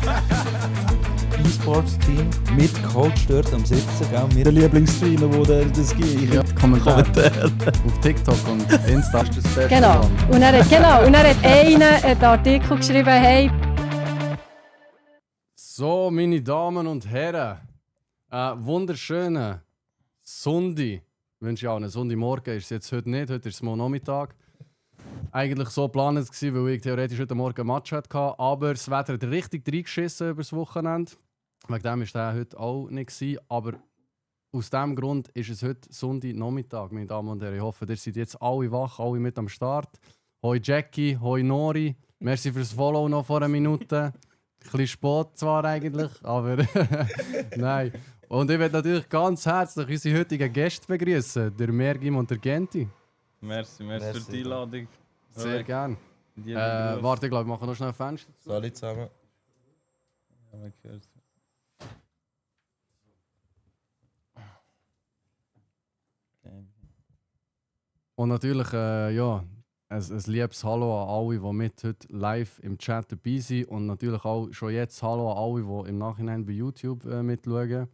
E-Sports-Team mit Coach dort am Sitzen, gell? Mit der Lieblingsstreamer, der das gibt. Ja, Kommentar auf TikTok und Insta ist das Beste. Genau. Und er hat einen Artikel geschrieben, hey. So, meine Damen und Herren, wunderschönen Sonntag. Ich wünsche auch einen Sonntagmorgen. Ist es jetzt heute nicht, heute ist es morgen Nachmittag. Eigentlich so geplant gewesen, weil ich theoretisch heute Morgen ein Match hatte, aber das Wetter hat richtig reingeschissen über das Wochenende. Wegen dem war der heute auch nicht gewesen, aber aus diesem Grund ist es heute Sonntagnachmittag, meine Damen und Herren. Ich hoffe, ihr seid jetzt alle wach, alle mit am Start. Hoi Jackie, hoi Nori. Merci fürs Follow noch vor einer Minute. Ein bisschen spät zwar eigentlich, aber nein. Und ich möchte natürlich ganz herzlich unsere heutigen Gäste begrüßen, der Mergim und der Genti. Merci für die Einladung. Sehr gerne. Warte, ich glaube, wir machen noch schnell ein Fenster. Salut zusammen. Ja, man hört. Und natürlich, ja, ein liebes Hallo an alle, die mit heute live im Chat dabei sind. Und natürlich auch schon jetzt Hallo an alle, die im Nachhinein bei YouTube mitschauen.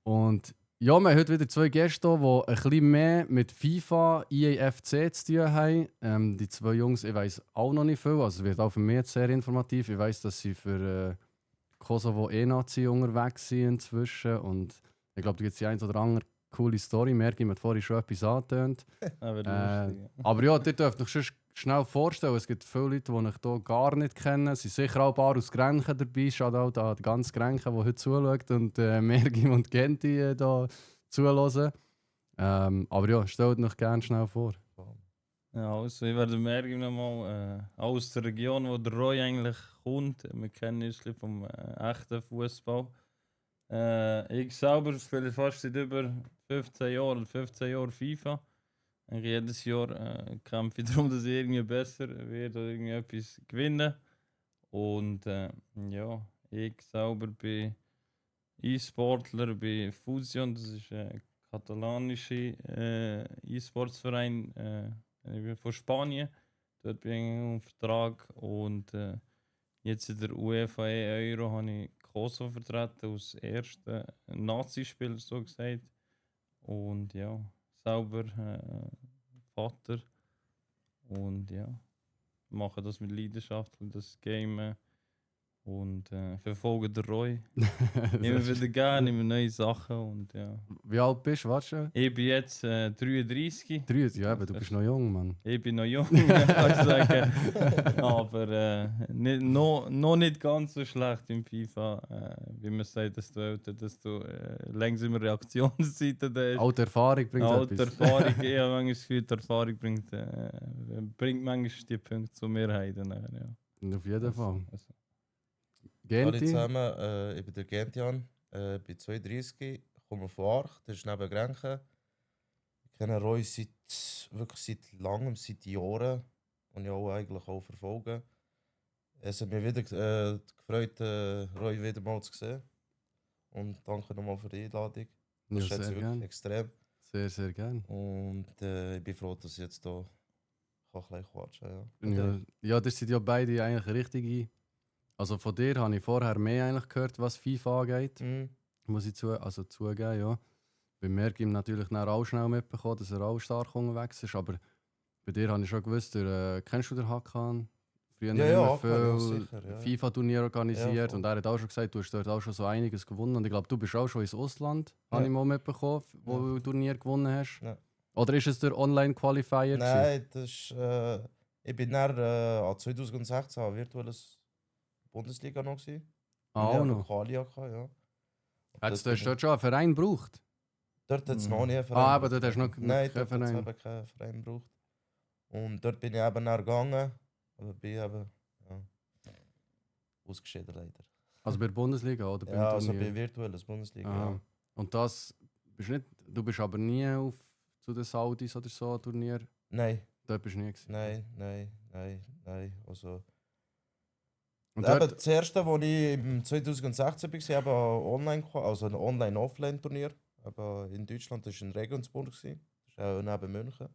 Und ja, wir haben heute wieder zwei Gäste hier, die ein bisschen mehr mit FIFA, EAFC zu tun haben. Die zwei Jungs, ich weiss auch noch nicht viel, also es wird auch für mich jetzt sehr informativ. Ich weiss, dass sie für Kosovo E-Nazi unterwegs sind inzwischen. Und ich glaube, da gibt es die eine oder andere coole Story. Merke, hat vorhin schon etwas angetönt. Aber ja, ihr dürft euch schon schnell vorstellen, es gibt viele Leute, die euch hier gar nicht kennen. Es sind sicher auch ein paar aus Grenchen dabei. Shoutout an die ganze Grenchen, die heute zuschaut und Mergim und Genti hier zuhören. Aber ja, stellt euch gerne schnell vor. Ja, also ich werde Mergim nochmal aus der Region, wo der Roy eigentlich kommt. Wir kennen uns vom echten Fußball. Ich selber spiele fast seit über 15 Jahren FIFA. Eigentlich jedes Jahr kämpfe ich darum, dass ich irgendwie besser werde oder irgendwie etwas gewinne. Und ja, ich selber bin E-Sportler bei Fusion, das ist ein katalanischer E-Sportsverein von Spanien. Dort bin ich auf Vertrag und jetzt in der UEFA Euro habe ich Kosovo vertreten als ersten Nazi-Spieler, so gesagt. Und ja, selber Vater. Und ja, mache das mit Leidenschaft, das Game und verfolge den Roy. Immer wieder gerne, immer neue Sachen und ja. Wie alt bist du? Weißt du? Ich bin jetzt 33. 30, ja, aber du bist noch jung, Mann. Ich bin noch jung, kann ich sagen. Aber noch nicht ganz so schlecht im FIFA. Wie man sagt, desto älter, desto längsamer Reaktionszeiten hast. Alte Erfahrung bringt Alte etwas. Erfahrung, ich habe manchmal das Gefühl, die Erfahrung bringt manchmal die Punkte zur Mehrheit. Ja. Auf jeden Fall. Also. Hallo Genti? zusammen, ich bin der Gentian, bin 32, komme von Arch, das ist neben Grenchen. Ich kenne Roy wirklich seit langem, seit Jahren und ja auch eigentlich auch verfolgen. Es hat mich wieder gefreut, Roy wieder mal zu sehen. Und danke nochmal für die Einladung. Ja, Das schätze sehr ich wirklich gerne. extrem. Sehr, sehr gerne. Und ich bin froh, dass ich jetzt hier gleich quatschen kann. Ja, das sind ja beide eigentlich richtige. Also von dir habe ich vorher mehr eigentlich gehört, was FIFA angeht. Muss ich zugeben, ja. Bei Mergim natürlich auch schnell mitbekommen, dass er auch stark unterwegs ist. Aber bei dir habe ich schon gewusst, kennst du den Hakan? Früher Ja, viel sicher, ja. FIFA-Turnier organisiert Ja, und er hat auch schon gesagt, du hast dort auch schon so einiges gewonnen. Und ich glaube, du bist auch schon ins Ausland, habe ich mal mitbekommen, wo du Turnier gewonnen hast. Ja. Oder ist es der Online-Qualifier? Nein, das ist, ich bin nach 2016 virtuelles Bundesliga noch gewesen. Auch noch? Qualia gehabt, ja. Hast du dort schon einen Verein gebraucht? Dort hat es noch nie einen Verein. Aber dort hast du noch Nein, keinen dort hat es Verein. eben keinen Verein gebraucht. Und dort bin ich eben dann gegangen, aber bin eben ausgeschieden leider. Also bei der Bundesliga oder beim Ja, also Turnier? bei virtuelles Bundesliga. Aha. Ja. Und das bist nicht, du bist aber nie zu den Saudis oder so Turnier? Nein, Dort bist du nie gewesen? nein. Also, Und eben, dort, das erste, wo ich im 2016 war, war ein Online-Offline-Turnier. In Deutschland war es in Regensburg. Das ist auch neben München.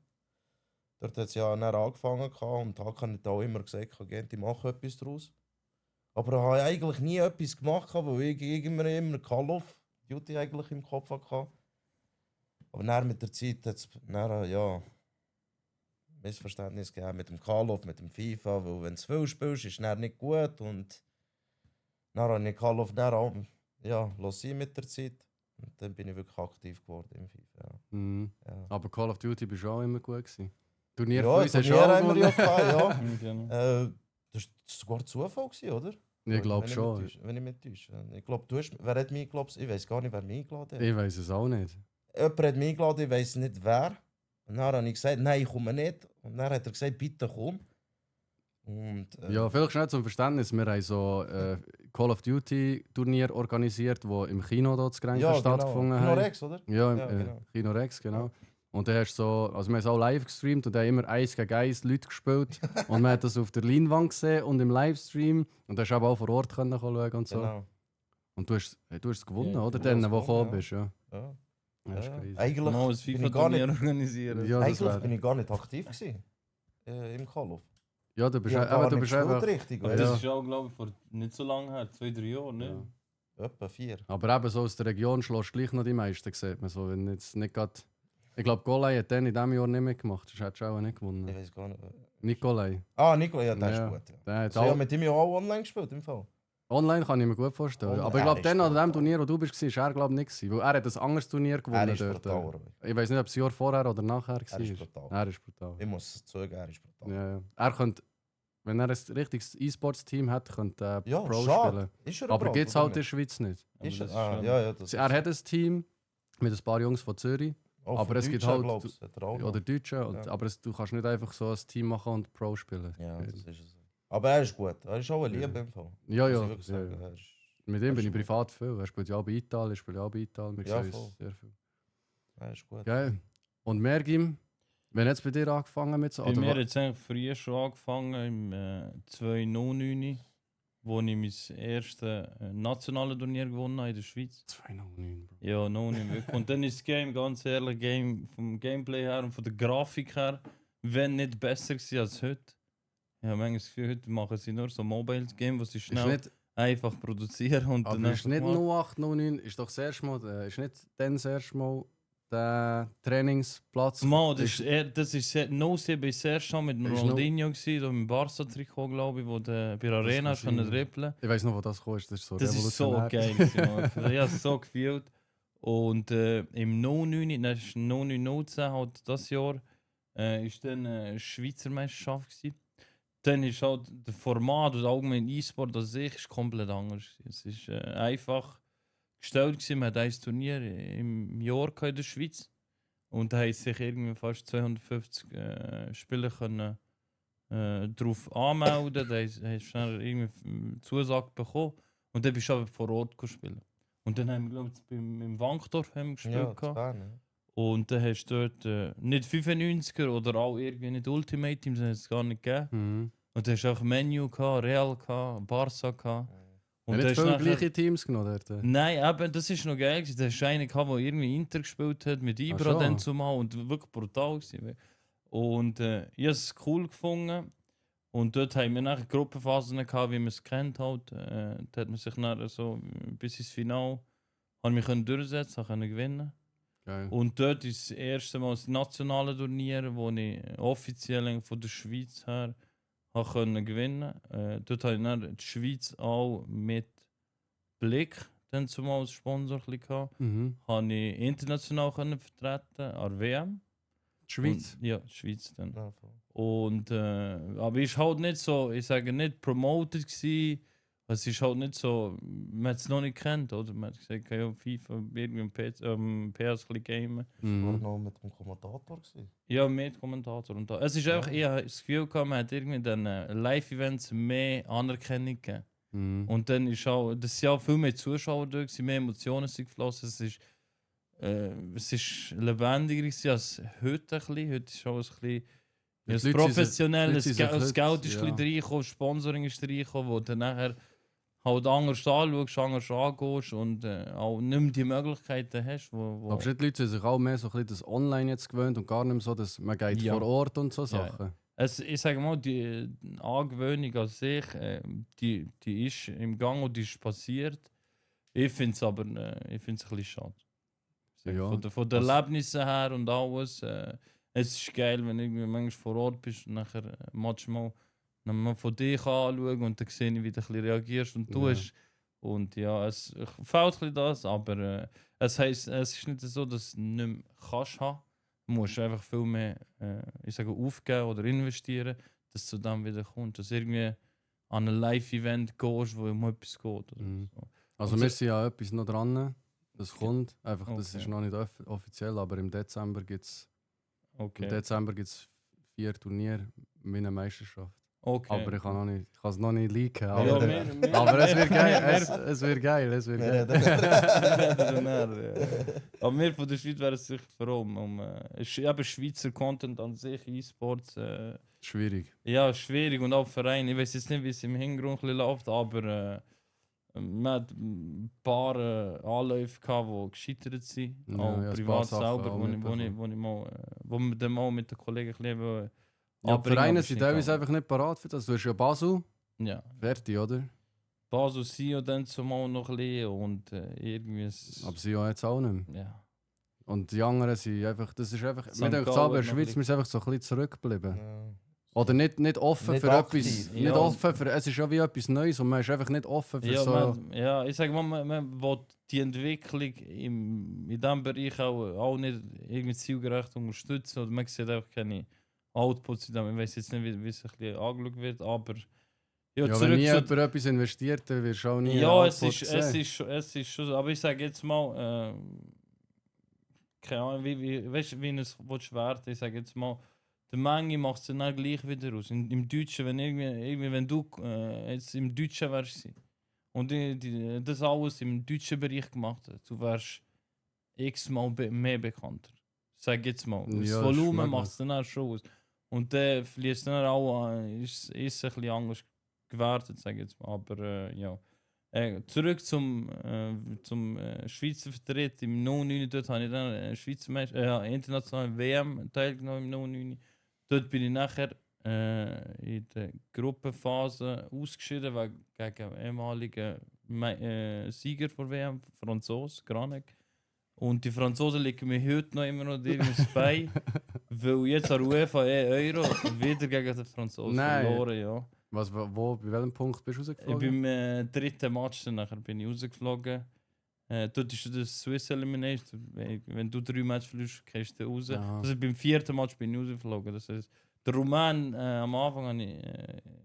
Dort hat es ja dann angefangen und da habe ich auch immer gesagt, ich mache etwas daraus. Aber ich habe eigentlich nie etwas gemacht, weil ich immer Call of Duty eigentlich im Kopf hatte. Aber dann mit der Zeit hat es ja, Missverständnis gegeben mit dem Call of, mit dem FIFA, weil wenn du zu viel spielst, ist es nicht gut. Und dann habe ich Call of dann auch, ja, lassen mit der Zeit. Und dann bin ich wirklich aktiv geworden im FIFA. Ja. Mhm. Ja. Aber Call of Duty bist du auch immer gut gewesen. Turnier Ja, von uns hast du Turnier auch haben wir ja gewonnen. gehabt, ja. Genau. Das war sogar Zufall, gewesen, oder? Ich glaube schon. Wenn ich mich täusche. Ich glaube, wer hat mich eingeladen? Ich weiß gar nicht, wer mich eingeladen hat. Ich weiß es auch nicht. Jemand hat mich eingeladen, ich weiß nicht wer. Und dann habe ich gesagt, nein, ich komme nicht. Und dann hat er gesagt, bitte komm. Und, Ja, vielleicht schnell zum Verständnis. Wir haben so Call of Duty Turnier organisiert, wo im Kino dort zu Grenken stattgefunden Kino haben. Rex, oder? Ja, Ja, genau. Kino Rex, genau. Und dann hast du so, also wir haben es auch live gestreamt und da haben immer 1 gegen 1 Leute gespielt. Und man hat das auf der Leinwand gesehen und im Livestream. Und da hast du aber auch vor Ort können schauen und so. Genau. Und du hast es gewonnen, Ja, oder? ich habe Dann, es wo du gekommen gewonnen, bist, ja. Ja. Das ist Ja. crazy. Eigentlich, Mal ein bin ich gar FIFA-Turnier nicht, organisieren. Ja, das eigentlich wär- bin ich gar nicht aktiv gewesen, im Call of. Ja, du bist, Ich habe gar du nicht bist gespielt, einfach... richtig. Aber weißt das Ja. ist auch, glaube ich, vor nicht so lange her, 2-3 Jahre, ne? Ja. Etwa 4. Aber eben so aus der Region schlägst du gleich noch die meisten, sieht man so. Wenn jetzt nicht grad, ich glaube, Golay hat dann in diesem Jahr nicht mitgemacht, das hättest du auch nicht Ich gewonnen. weiß gar nicht. Nikolai. Ah, Nico, ja, der Ja. ist gut. Ja. Der hat Also, ja, auch, mit ihm ja auch online gespielt im Fall. online kann ich mir gut vorstellen. Online- Aber ich glaube, er ist dann an dem brutal. Turnier, wo du bist, war er glaube ich nicht. Weil er hat ein anderes Turnier Er gewonnen ist dort. brutal. Roy. Ich weiß nicht, ob es ein Jahr vorher oder nachher war. Er ist brutal. Er ist brutal. Ich muss sagen, er ist brutal. Ja, ja. Er könnte, wenn er ein richtiges E-Sports-Team hat, könnte er Ja, Pro schade. spielen. Ist er Aber Pro, gibt es oder halt in der nicht? Schweiz nicht. Ist Aber das er? ist Ja, ja, das Er hat ein Team mit ein paar Jungs von Zürich. auch aber von es gibt Deutschen, halt- glaubst du, hat er auch noch. Oder Deutsche. Und, Ja. aber du kannst nicht einfach so ein Team machen und Pro spielen. Ja, das ist es. Aber er ist gut. Er ist auch ein Ja. Liebe im Fall. Ja, Muss ja. ich wirklich ja, sagen. ja. Er ist- Mit er ihm ist bin ich gut. privat viel. Er spielt ja auch bei Ital, ich spiele ja auch bei Ital. Wir Ja, sehen voll. uns sehr viel. Er ist gut. Geil. Und Mergim, wenn jetzt bei dir angefangen mit so. Bei oder mir wa- hat es eigentlich früher schon angefangen, im 2009, wo ich mein erstes nationales Turnier gewonnen habe in der Schweiz. 209, Bro. Ja, 09 wirklich. Und dann ist das Game, ganz ehrlich, vom Gameplay her und von der Grafik her, wenn nicht besser gewesen als heute. Ich habe manchmal das Gefühl, heute machen sie nur so Mobile-Game, wo sie Ist schnell nicht, einfach produzieren und aber dann ist einfach nicht machen. 0809, ist doch das erste Mal, ist nicht dann das erste Mal der Trainingsplatz. Mal, das ist 07 ist das erste Mal mit dem Ist noch- Ronaldinho gewesen, so mit dem Barca-Trikot, glaube ich, wo der bei der Arena kann hast können sein. dribbeln. Ich weiß noch, wo das kommt, das ist so Das ist so revolutionär. geil. gewesen, Mann. Ich habe es so gefühlt. Und im 09, das ist 09-09 halt das Jahr, ist dann eine Schweizer Meisterschaft gewesen. Dann ist halt das Format und allgemein E-Sport an sich ist komplett anders. Es ist einfach gestellt gewesen. Man hat ein Turnier im Jahr gehabt in der Schweiz und da haben sich irgendwie fast 250 Spieler können darauf anmelden. Da hast du schnell irgendwie eine Zusage bekommen und dann bist du aber vor Ort spielen. Und dann haben wir, glaube ich, im Wankdorf haben wir gespielt. Ja, zu gehabt. Bern, ja. Und dann hast du dort nicht 95er oder auch irgendwie nicht Ultimate Teams, das hat es gar nicht gegeben. Mhm. Und dann hast du einfach Menu, Real, Barca. Und Und dann nicht hast du viele nachher- gleiche Teams genommen dort. Nein, eben, das ist noch geil. Da hast du einen gehabt, der irgendwie Inter gespielt hat, mit Ibra schon. dann zumal und wirklich brutal war. Und ich habe es cool gefunden. Und dort haben wir nachher Gruppenphasen gehabt, wie man es kennt. Halt. Da hat man sich nachher so bis ins Finale durchsetzen können gewinnen. Geil. Und dort ist das erste Mal das nationale Turnier, wo ich offiziell von der Schweiz her habe können gewinnen. Dort habe ich dann die Schweiz auch mit Blick dann zumal als Sponsor ein bisschen gehabt. Mhm. Habe ich international können vertreten an der WM. Die Schweiz. Und, ja, die Schweiz dann. Ja, voll. Und, aber ist halt nicht so, ich sage nicht promoted gsi. Es ist halt nicht so, man hat es noch nicht kennt, oder? Man hat gesagt, ja, FIFA, irgendwie ein PS ein bisschen gamen. Bist du Mhm. noch mit dem Kommentator gewesen? Ja, mit Kommentator und da. Es ist einfach, ich habe das Gefühl gehabt, man hat irgendwie dann Live-Events mehr Anerkennung gegeben. Mhm. Und dann ist auch, das sind auch viel mehr Zuschauer da gewesen, mehr Emotionen sind geflossen. Es ist lebendiger gewesen als heute ein bisschen. Heute ist auch ein bisschen Ja, das die Leute Professionelle, sind sich- das die Leute sind Geld sich ist heute- ein bisschen reingekommen, Sponsoring ist reingekommen, wo dann nachher halt anders anschaust, anders angehst und auch nicht mehr die Möglichkeiten hast. Wo Aber die Leute sind sich auch mehr so ein bisschen das Online jetzt gewöhnt und gar nicht mehr so, dass man geht Ja. vor Ort und so Ja, Sachen. ich sage mal, die Angewöhnung an sich, die ist im Gang und die ist passiert. Ich finde es aber ich find's ein bisschen schade. Ja, Von den also- Erlebnissen her und alles. Es ist geil, wenn du irgendwie manchmal vor Ort bist und nachher manchmal mal von dich anschauen und dann sehe ich, wie du ein bisschen reagierst und tust. Und ja, es fehlt ein bisschen das, aber es ist nicht so, dass du nicht mehr kannst haben. Du musst einfach viel mehr ich sage, aufgeben oder investieren, dass du dann wieder kommst. Dass du irgendwie an ein Live-Event gehst, wo um etwas geht. Oder Mhm. so. Also Und wir so- sind ja etwas noch dran. Das kommt. Einfach, das Okay. ist noch nicht offiziell, aber im Dezember gibt es Okay. 4 Turniere wie eine Meisterschaft. Okay. Aber ich kann es noch nicht leaken. Ja, Aber, aber es wird geil. Es wird geil. Es wird Wir geil. Aber wir von der Schweiz wären sicher froh. Eben Schweizer Content an sich, E-Sports, Schwierig. ja, schwierig und auch Vereine. Ich weiß jetzt nicht, wie es im Hintergrund ein bisschen läuft, aber man hat ein paar Anläufe gehabt, die gescheitert sind. Ja, auch ja, ein paar privat Sachen selber, auch wo wir dann mal mit den Kollegen ein bisschen Ja, die anbringen, Vereine aber es sind ist nicht teilweise gegangen. einfach nicht parat für das. Du hast ja Basel, Ja. fertig, oder? Basel Sio dann zumal noch ein bisschen und irgendwie Aber sie ja jetzt auch nicht mehr. ja. Und die anderen sind einfach, das ist einfach, St. mir denkt Gallen aber in der noch ein Schweiz, bisschen. wir sind einfach so ein bisschen zurückgeblieben. Ja. Oder nicht offen Nicht für aktiv. etwas, Ja. nicht offen für, es ist ja wie etwas Neues und man ist einfach nicht offen für Ja, so... ja, ich sage mal, man will die Entwicklung in diesem Bereich auch nicht irgendwie zielgerecht unterstützen. Oder man sieht einfach keine Outputs in dem. Ich weiß jetzt nicht, wie es ein bisschen angeschaut wird, aber ja, Ja, wenn zurück nie zu... jemand etwas investiert, dann wirst du auch nie Ja, einen es Output ist, sehen. es ist schon so. Aber ich sage jetzt mal, keine Ahnung, weißt du, wie es werten. Ich sage jetzt mal, der Menge macht es dann auch gleich wieder aus. Im Deutschen, wenn irgendwie wenn du jetzt im Deutschen wärst und das alles im deutschen Bereich gemacht hast, du wärst x-mal mehr bekannter. Sag jetzt mal. Ja, Das ist Volumen möglich. macht es dann auch schon aus. Und dann fließt dann auch an, ist ein bisschen anders gewertet, sag ich jetzt mal. Aber ja. Zurück zum Schweizer Vertreter im 09. Dort habe ich dann Schweizer internationalen WM teilgenommen im 09. Dort bin ich nachher in der Gruppenphase ausgeschieden gegen ehemaligen Sieger der WM, Franzose, Granek. Und die Franzosen liegen mir heute noch immer noch irgendwie bei, weil jetzt an der UEFA Euro wieder gegen die Franzosen Nein. verloren, ja. Bei welchem Punkt bist du Ich rausgeflogen? beim dritten Match dann nachher bin ich rausgeflogen. Dort ist das Swiss Elimination. Wenn du 3 Matches verlierst, gehst du raus. Aha. Also beim vierten Match bin ich rausgeflogen. Das heißt, der Rumän, am Anfang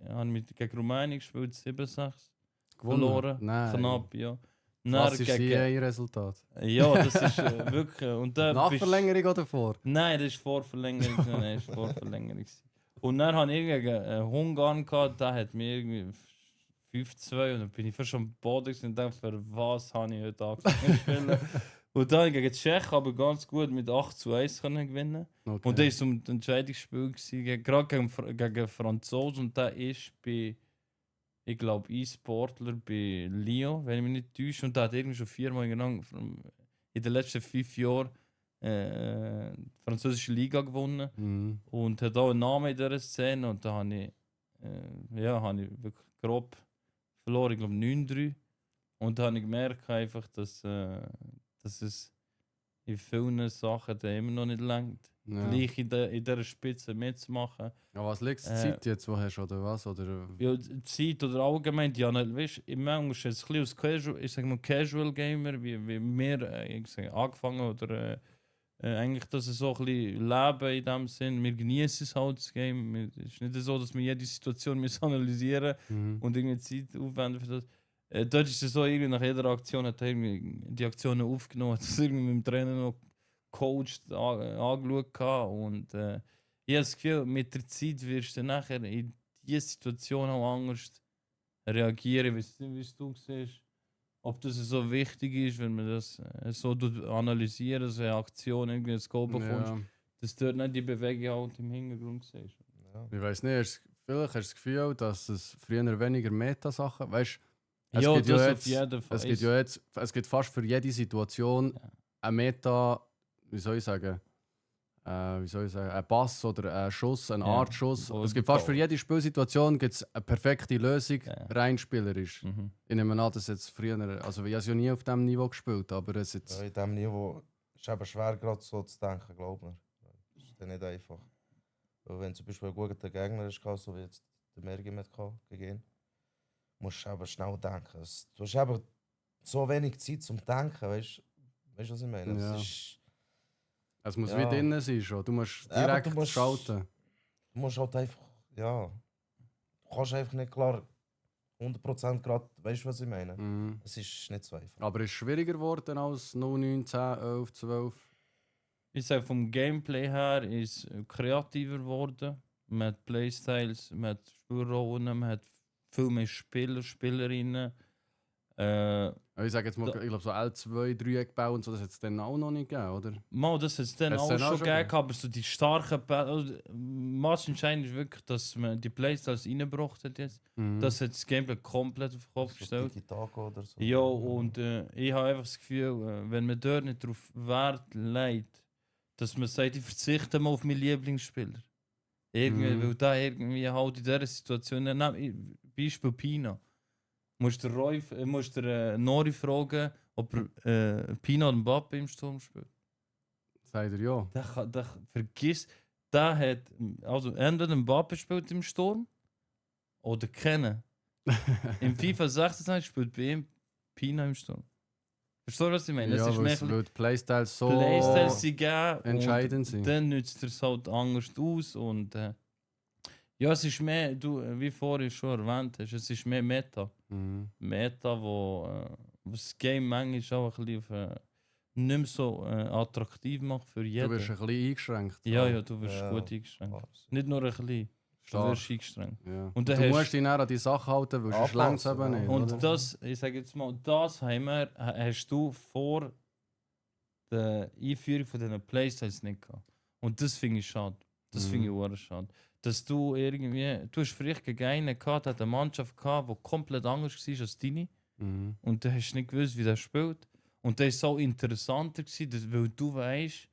habe ich gegen Rumänien gespielt, 7-6. Verloren. Nein. Knapp, ja. Dann Klassisches EA-Resultat. Ja, das ist wirklich. Und dann Nach bist- Verlängerung oder vor? Nein, das ist Vorverlängerung. Nein, das ist Vorverlängerung. Und dann hatte ich gegen Ungarn gehabt, der hat mir irgendwie 5-2 und dann bin ich fast am Boden gewesen und dachte, für was habe ich heute angefangen zu spielen? Und dann gegen die Tschechen aber ganz gut mit 8-1 können gewinnen. Okay. Und das war so ein Entscheidungsspiel, gerade gegen Franzosen. Und der ist bei, ich glaube, E-Sportler bei Lyon, wenn ich mich nicht täusche. Und der hat irgendwie schon 4-mal in den letzten 5 Jahren die französische Liga gewonnen. Mhm. Und hat auch einen Namen in dieser Szene. Und da habe ich, habe ich wirklich grob verloren, ich glaube 9-3. Und da habe ich gemerkt, einfach, dass es in vielen Sachen dann immer noch nicht langt. Ja. Gleich in dieser Spitze mitzumachen. Ja, was liegt die Zeit jetzt, wo hast du, oder was? Oder... Ja, die Zeit oder allgemein, ja, weißt du, manchmal ist es ein bisschen als Casual, ich sag mal Casual Gamer, wie wir ich sag, angefangen oder eigentlich, dass es so ein bisschen leben in dem Sinn. Wir genießen es halt, das Game. Es ist nicht so, dass wir jede Situation müssen analysieren Mhm. und irgendwie Zeit aufwenden für das. Dort ist es so, irgendwie nach jeder Aktion hat er irgendwie die Aktionen aufgenommen, hat das irgendwie mit dem Trainer noch gecoacht, angeschaut gehabt. Und ich habe das Gefühl, mit der Zeit wirst du dann nachher in diese Situation auch anders reagieren. Ich weiß nicht, wie du siehst. Ob das so wichtig ist, wenn man das so analysiert, so eine Aktion irgendwie ein Goal bekommst, Ja. dass du dort nicht die Bewegung halt im Hintergrund siehst. Ja. Ich weiß nicht, vielleicht hast du das Gefühl, dass es früher weniger Meta-Sachen, weißt es Ja, gibt das ja auf jetzt, jeden Fall. es gibt ja jetzt, es gibt fast für jede Situation Ja. ein Meta, wie soll ich sagen, wie soll ich sagen, ein Pass oder ein Schuss, ein Ja, Artschuss. wo Es gibt fast für überfallen. jede Spielsituation gibt's eine perfekte Lösung, Ja. rein spielerisch. Mhm. Ich nehme an, dass jetzt früher, also ich habe ja nie auf diesem Niveau gespielt, aber es jetzt... Ja, in diesem Niveau ist es eben schwer, gerade so zu denken, glaube ich. Das ist dann nicht einfach. Weil wenn zum Beispiel ein guter Gegner ist, so wie jetzt der Mergi mit gegen ihn, musst du eben schnell denken. Du hast eben so wenig Zeit zum Denken, weißt du, was ich meine? Ja. Es ist, Es muss Ja. wie drinnen sein schon. Du musst Aber direkt du musst- schalten. du musst halt einfach, ja, du kannst einfach nicht klar 100% gerade, weißt du, was ich meine? Mhm. Es ist nicht so einfach. Aber es ist schwieriger geworden als 09, 10, 11, 12. Ich sage, vom Gameplay her ist es kreativer geworden. Man hat Playstyles, man hat Spielrollen, man hat viel mehr Spieler, Spielerinnen. Ich sage jetzt mal, Da- ich glaube so L2, Dreieck bauen und so, das hat es dann auch noch nicht gegeben, oder? Mal, das hat es dann Hat's auch dann auch schon schon gegeben, gegeben? aber so die starken was entscheidend ist wirklich, dass man die Playstyles reingebracht hat jetzt. Mhm. Das hat das Gameplay komplett auf den Kopf So gestellt. Tiki-Taka oder so. Ja, und ich habe einfach das Gefühl, wenn man dort nicht darauf Wert legt, dass man sagt, ich verzichte mal auf meinen Lieblingsspieler. Irgendwie, weil da irgendwie halt in dieser Situation, Beispiel Pina. Musst der Nori fragen, ob er Pina oder Mbappe im Sturm spielt. Sagt er ja. Vergiss, der hat, also entweder Mbappe spielt im Sturm oder kennen. Im FIFA 26 spielt bei ihm Pina im Sturm. Verstehst du, was ich meine? Ja, Es ist mehr weil die Playstyles so Playstyles sie geben entscheidend und sind. dann nützt er es halt anders aus und ja, es ist mehr, du, wie vorhin schon erwähnt hast, es ist mehr Meta. Mhm. Meta, wo das Game manchmal auch ein bisschen nicht mehr so attraktiv macht für Du jeden. wirst ein bisschen eingeschränkt. Ja, ja, du wirst Ja. gut eingeschränkt. Also, Nicht nur ein bisschen, du Stark. wirst eingeschränkt. Ja. Und Und dann du hast- musst dich näher an die Sache halten, weil sonst Anpassen, längt es eben ja. nicht. Und oder? das, ich sage jetzt mal, das hast du vor der Einführung von diesen Playstyles nicht gehabt. Und das finde ich schade. Das finde ich auch schade. Dass du irgendwie, du hast vielleicht gegen einen gehabt, hat eine Mannschaft gehabt, die komplett anders war als deine. Mhm. Und du hast nicht gewusst, wie der spielt. Und das war so interessanter, weil du weißt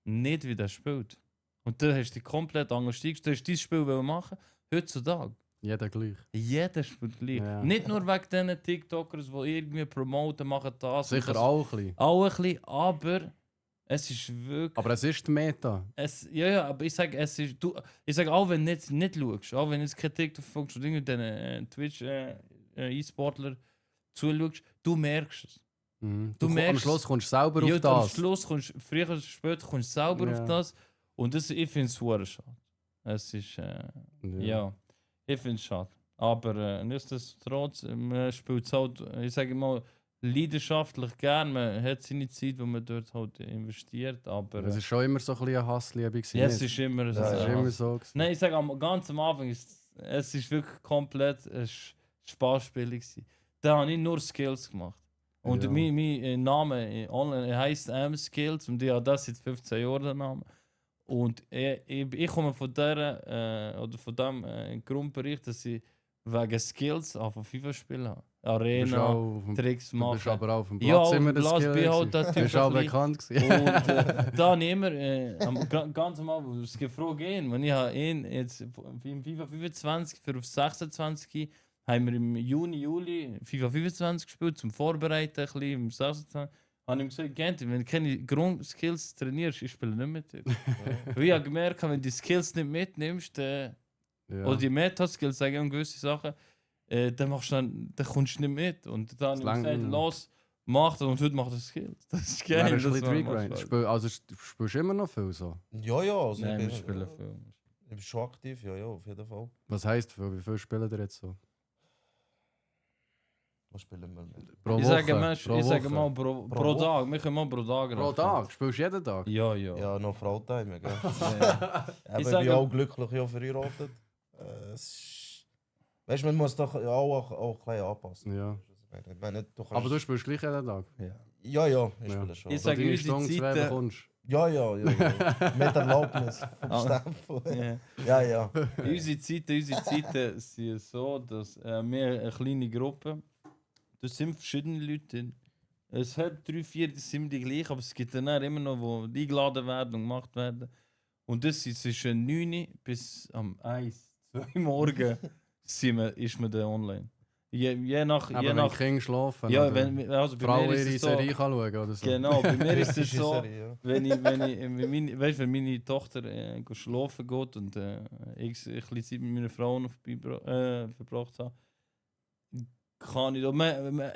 nicht, wie der spielt. Und dann hast du dich komplett anders eingestellt. Du hast dieses Spiel machen heutzutage. Jeder gleich. Jeder spielt gleich. Ja. Nicht nur wegen diesen TikTokers, die irgendwie promoten, machen das. und Sicher das. auch ein bisschen. Auch ein bisschen, aber es ist wirklich. Aber es ist die Meta. Ja, aber ich sage, es ist. Ich sage, auch wenn du jetzt nicht schaust, auch wenn du jetzt kein TikTok folgst und den Twitch E-Sportler zuschaust, du merkst es. Mhm. Du Am merkst- Schluss kommst du selber Ja, auf Am das. Schluss kommst du, früher oder später kommst du selber Ja. auf das. Und das, ich finde es super schade. Es ist. Ja, ich finde es schade. Aber nichtsdestotrotz, man spielt es halt, ich sage mal, leidenschaftlich gern. Man hat seine Zeit, die man dort halt investiert. Aber Es ist schon immer so ein bisschen eine Hassliebe gewesen. ja, es nicht? ist immer so. Es ist Ja. immer so gewesen. Nein, ich sage ganz am Anfang, es ist wirklich komplett ein Spaßspiel gewesen. Da habe ich nur Skills gemacht. Und Ja. mein Name online heisst Skills und ich habe das seit 15 Jahren den Namen. Und ich komme von dieser oder von dem Grundbericht, dass ich wegen Skills auch von FIFA spielen habe. Du bist Arena, auch auf dem, Tricks du bist machen. aber auch auf dem Ja, Platz auf immer dem das Platz Skill bin ich halt gewesen. der Du Typ bist auch ein bisschen- bekannt Und gewesen. da immer, ganz am Anfang, es gefragt gehen, wenn ich habe ihn jetzt im FIFA 25 für auf 26 haben wir im Juni, Juli FIFA 25 gespielt, zum Vorbereiten ein bisschen, im 26. Habe ich ihm gesagt, Genti, wenn du keine Grundskills trainierst, ich spiele nicht mit dir. Weil ich habe gemerkt, wenn du die Skills nicht mitnimmst, Ja. oder die Meta-Skills, sagen wir gewisse Sachen, dann kommst du nicht mit. Und dann habe ich Das ihm gesagt, langt- los, mach das und heute macht er Skills. Das ist geil. Wer ist ein das bisschen macht Regrind? Spaß. Also spielst du immer noch viel so? Ja, ja. Also Nein, wir ich, spielen bin, viel. ich bin schon aktiv, ja, auf jeden Fall. Was heisst viel? Wie viel spielen ihr jetzt so? Was spielen wir mit? Pro Ich Woche? sage, Pro ich sage Woche? mal pro Woche? Tag. Wir können mal pro Tag Pro rechnen. Tag? Spielst du jeden Tag? Ja, ja. Ja, noch Frauentime, gell? Ja. Aber ich sage- bin auch glücklich ja, verheiratet. Weißt du, man muss doch auch ein bisschen anpassen. Ja. Ich meine, du kannst, Aber du spielst gleich jeden Tag? Ja, ja, ich Ja. spiele schon. Ich So sage, deine unsere Stunde, zwei Zeiten- bekommst Ja, ja, ja, ja. Mit Erlaubnis vom Ah. Stempel. Ja. Ja, ja. Unsere Zeiten sind so, dass wir eine kleine Gruppe, da sind verschiedene Leute drin. Es hat 3, 4, die sind die gleich, aber es gibt dann auch immer noch, die eingeladen werden und gemacht werden. Und das ist zwischen 9 Uhr bis am 1, 2 Morgen ist man dann online. Je nach... Aber wenn die Kinder schlafen, ja, oder wenn, also die bei Frau mir ist ihre es so... Serie kann schauen oder so. Genau, bei mir ist es Kritische so... Serie, ja. wenn meine Tochter schlafen geht und ich ein bisschen Zeit mit meiner Frau noch verbracht habe, kann ich...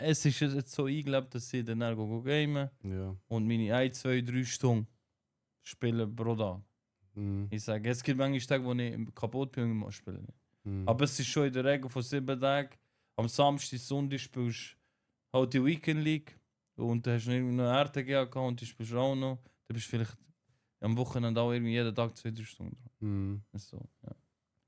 Es ist jetzt so eingelebt, dass ich dann gamen Ja. und meine 1, 2, 3 Stunden spielen pro Tag. Mhm. Ich sage, es gibt manchmal Tage, wo ich kaputt bin und muss spielen. Mhm. Aber es ist schon in der Regel von 7 Tagen. Am Samstag, Sonntag spielst du halt die Weekend League und dann hast du noch eine RTG gehabt und die spielst du auch noch. Dann bist du vielleicht am Wochenende auch irgendwie jeden Tag 2-3 Stunden dran. Mhm. So, ja.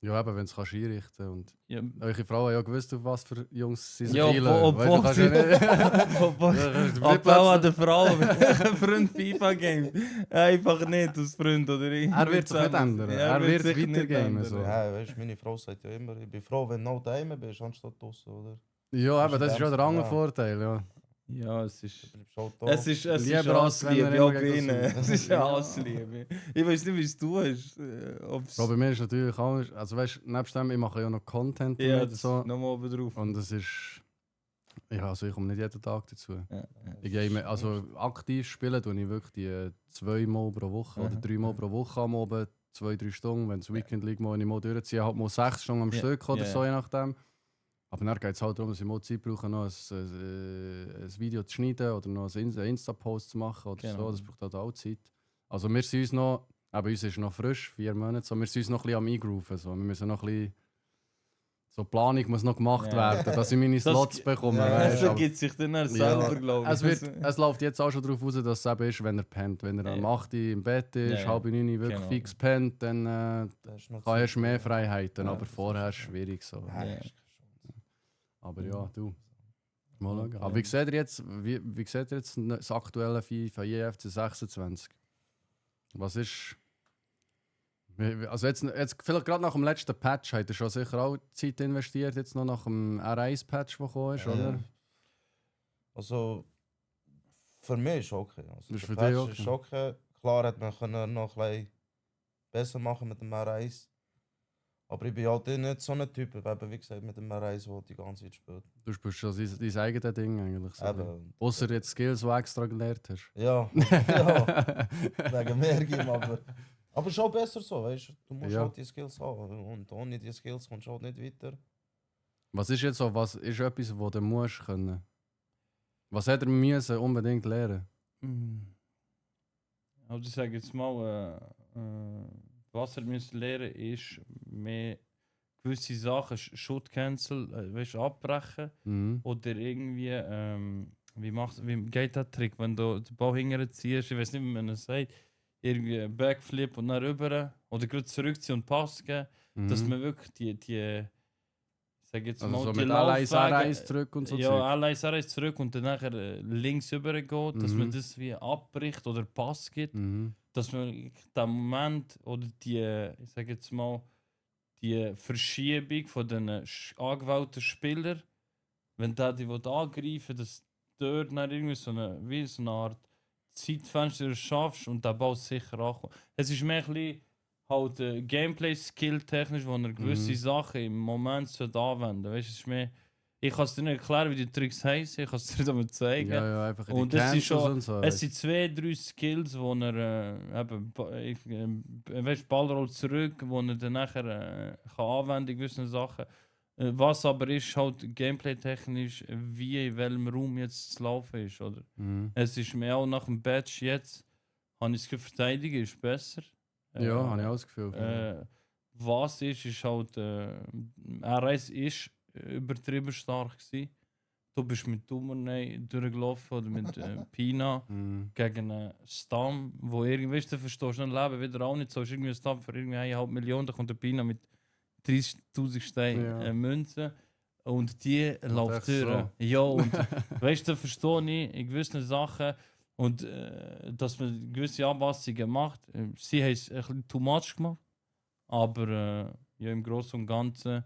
Ja, eben, wenn du es einrichten kannst. Ja, Eure Frau hat ja gewusst, auf was für Jungs sie sich Ja, einlassen. Weißt du, kannst ja nicht... Abbau an der Frau, Freund FIFA-Game. Einfach nicht als Freund oder irgendwie. Er wird sich nicht ändern. Er wird sich nicht weitergehen. ändern. So. Ja, weißt du, meine Frau sagt ja immer, ich bin froh, wenn du noch daheim bist, anstatt draußen, oder? Ja, aber das ist ja der andere Ja. Vorteil. Ja. Ja, es ist... Du bleibst auch da. Es ist Lieber als wenn Hassliebe, er ja, immer bei gegen ihnen. das- Es ist ja Hassliebe. Ich weiß nicht, wie es du hast. Ob's Aber bei mir ist natürlich auch... Also weißt du, nebst dem, ich mache ja noch Content ja, damit, das so. nochmal oben drauf. Und es ist... Ja, also ich komme nicht jeden Tag dazu. Ja, Ich gehe immer, also aktiv spielen tue ich wirklich die 2 Mal pro Woche oder 3 Mal pro Woche am Abend, 2-3 Stunden. Wenn es Weekend liegt, muss ich mal durchziehen, halt mal 6 Stunden am Ja. Stück oder Ja, so, je nachdem. Aber dann geht es halt darum, dass ich mal Zeit brauche, noch ein Video zu schneiden oder noch einen Insta-Post zu machen oder Genau. so. Das braucht halt auch Zeit. Also wir sind uns noch, aber uns ist noch frisch, 4 Monate, so. Wir sind uns noch ein bisschen am Eingrooven. So. Wir müssen noch ein bisschen... So die Planung muss noch gemacht Ja. werden, dass ich meine Slots bekomme. ja, weisst du. Das gibt sich dann auch selber, glaube ich. Es läuft jetzt auch schon darauf aus, dass es eben ist, wenn er pennt. Wenn er Ja. am 8 Uhr im Bett ist, Ja, ja. halb 9 Uhr wirklich Genau. fix pennt, dann Da ist noch kann Zeit, er mehr ja. Freiheiten. Ja, Aber das vorher ist ist- es schwierig. So. Ja, Ja. das ist schon. Aber ja, du. Mal schauen. Ja. Aber wie seht ihr jetzt, wie seht ihr jetzt das aktuelle FIFA IFC 26? Was ist... Also jetzt vielleicht gerade nach dem letzten Patch habt ihr schon sicher auch Zeit investiert, jetzt noch nach dem R1-Patch, der gekommen ist, oder? Also, für mich ist es okay. Also, Ist der für Patch dich ist okay. Klar hat man können noch ein bisschen besser machen mit dem R1. Aber ich bin halt nicht so ein Typ, eben, wie gesagt, mit dem R1, der die ganze Zeit spielt. Du spielst schon dein eigenes Ding eigentlich. So. Eben. Außer jetzt Skills, die du extra gelernt hast. Ja, ja, wegen mehr geben, aber ist auch besser so, weißt du? Du musst Ja. halt die Skills haben und ohne die Skills kommst du halt nicht weiter. Was ist jetzt so, was ist etwas, was du musst können? Was hat er müssen unbedingt lernen? Also ich sage jetzt mal, was er müssen lernen ist, mehr gewisse Sachen, Shoot Cancel, weißt, abbrechen Mhm. oder irgendwie, wie geht der Trick, wenn du den Ball hinterher ziehst, ich weiß nicht, wie man es sagt, irgendwie Backflip und dann rüber oder gerade zurückziehen und Pass geben, dass Mhm. man wirklich die sag jetzt Also mal, so die mit L1, Laufwege- R1 zurück und so. ja, Zeug. L1, R1 zurück und dann nachher links übergeht, dass man Mhm. das wie abbricht oder Pass gibt, Mhm. dass man den Moment oder die, ich sag jetzt mal, die Verschiebung von den angewählten Spielern, wenn der die angreifen, dass dort dann irgendwie wie so eine Art Zeitfenster schaffst und der Ball sicher ankommt. Es ist mehr ein bisschen halt Gameplay-Skill technisch, wo er gewisse Mhm. Sachen im Moment anwenden sollte. Weißt, es ist mehr, ich kann es dir nicht erklären, wie die Tricks heißen, ich kann es dir damit zeigen. Ja, ja, einfach in Und die das ist Cancels schon- und so. Es sind 2-3 Skills, wo er weißt, Ballroll zurück, wo er dann nachher kann anwenden in gewissen Sachen. Was aber ist halt gameplay-technisch, wie in welchem Raum jetzt zu laufen ist, oder? Mhm. Es ist mir auch nach dem Badge jetzt, habe ich das Gefühl, verteidigen ist besser. Ja, habe ich auch das Gefühl. Was ist halt, RS ist übertrieben stark gewesen. Du bist mit Dumerney durchgelaufen oder mit Pina Mhm. gegen einen Stamm, wo irgendwie, weißt du, verstehst du, Leben wieder auch nicht so, ist irgendwie ein Stamm für irgendwie 1,5 Millionen, da kommt der Pina mit 30.000 Steinen Ja. Münzen und die läuft echt durch. so. Ja, und weißt du, verstehe ich in gewissen Sachen und dass man gewisse Anpassungen macht. Sie haben es ein bisschen too much gemacht, aber ja, im Großen und Ganzen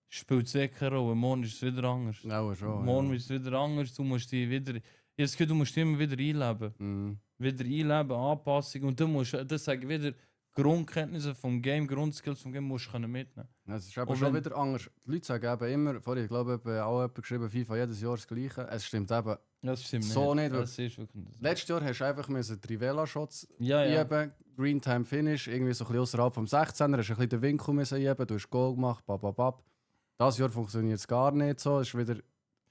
spielt es eh keine Rolle. Morgen ist es wieder anders. Auch schon. Morgen ja. ist es wieder anders, du musst dich wieder... Ich habe das Gefühl, du musst dich immer wieder einleben. Mhm. Wieder einleben, Anpassung und du musst, das sage ich wieder, Grundkenntnisse vom Game, Grundskills vom Game musst du können mitnehmen. Es ist aber Und schon wenn- wieder anders. Die Leute sagen eben immer, vorhin, ich glaube, auch jemand geschrieben, FIFA jedes Jahr das Gleiche. Es stimmt eben. Das stimmt So nicht, weil- Das ist wirklich nicht so. Letztes Jahr hast du einfach Trivela-Shots Ja, ja. üben, Green Time Finish, irgendwie so ein bisschen außerhalb vom 16er, hast ein bisschen den Winkel müssen üben, du hast Goal gemacht, bababab. Das Jahr funktioniert es gar nicht so. Es ist wieder,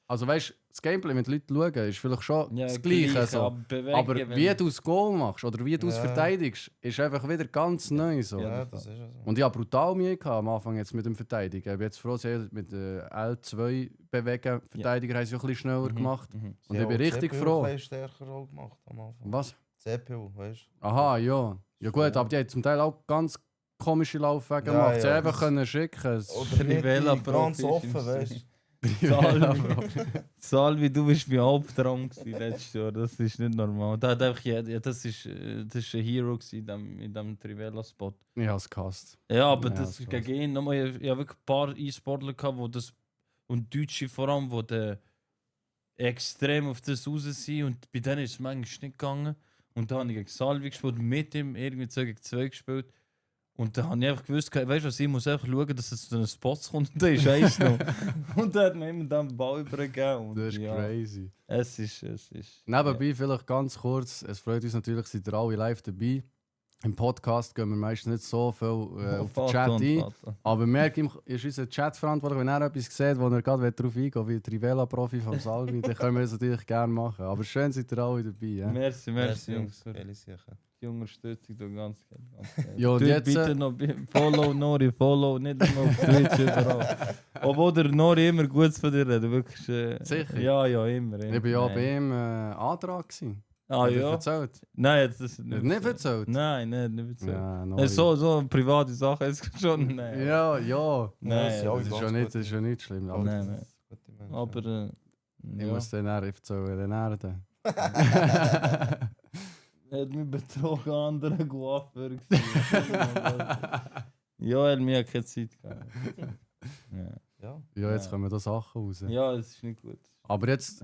also weißt du, das Gameplay mit Leuten schauen ist vielleicht schon Ja, das Gleiche. So. Bewegen, Aber wenn- wie du das Goal machst oder wie du es Ja. verteidigst, ist einfach wieder ganz neu. So. Ja, Ja, das ist ja so. Und ich hatte brutal Mühe gehabt am Anfang jetzt mit dem Verteidigen. Ich bin jetzt froh, sie mit L2 bewegen. Verteidiger haben sie auch ein bisschen schneller gemacht. Mhm. Und Sie ich haben bin auch die richtig CPU froh. ein bisschen stärker auch gemacht am Anfang. Was? CPU, weißt du? Aha, ja. Ja gut, Ja. aber die haben zum Teil auch ganz komische Laufwege Ja, gemacht. Sie ja, einfach das- können schicken. Es- Oder nicht Trivela die ganz Profi offen, ist im weißt Sinn. du? Salvi, du bist bei Albtraum letztes Jahr, das ist nicht normal. Da hat einfach das ist ein Hero gewesen in diesem Trivela-Spot. Ich habe es gehasst. Ja, aber Ja, das das ist war's. gegen ihn nochmal. Ich habe wirklich ein paar E-Sportler gehabt, wo das. Und Deutsche vor allem, die extrem auf das raus sind. Und bei denen ist es manchmal nicht gegangen. Und da habe ich gegen Salvi gespielt, mit ihm irgendwie 2 gegen 2 gespielt. Und da habe ich einfach gewusst, weißt du was, ich muss einfach schauen, dass es zu den Spots kommt und da ist eins noch. Und da hat mir immer dann den Ball übergeben. Und Das ist ja, crazy. es ist. Nebenbei vielleicht ganz kurz, es freut uns natürlich, seid ihr alle live dabei. Im Podcast gehen wir meistens nicht so viel auf den Chat ein. Aber merk ihm, ist unser Chat verantwortlich, wenn er etwas sieht, wo er gerade darauf eingehen will, wie Trivela-Profi vom Salvi, dann können wir es natürlich gerne machen. Aber schön seid ihr alle dabei. Ja, Merci, Jungs. Für Geile Sache. die Unterstützung, du ganz geil. Ganz geil. Ja, und Tut jetzt, bitte noch Follow Nori, Follow, nicht nur auf Twitch überall. Obwohl der Nori immer gut von dir redet, wirklich. Sicher? Ja, immer. ich war ja Nein. bei ihm Antrag. Gewesen. Ah Hat er ja? erzählt? Nein, das ist Nicht erzählt? Nein, nicht erzählt. Ja, So private Sachen ist schon. Nein. Ja. Nein, das ist ja auch Das ist ganz ja nicht, gut. das ist ja nicht schlimm. Aber Nein, nein. Gute Menschen. Aber. ich muss den erzählen, den Erde. Er hat mich betrogen, andere Coiffeur. Ja, er hat mir keine Zeit gehabt. Ja. Ja. Ja, jetzt Ja. kommen da Sachen raus. Ja, es ist nicht gut. Aber jetzt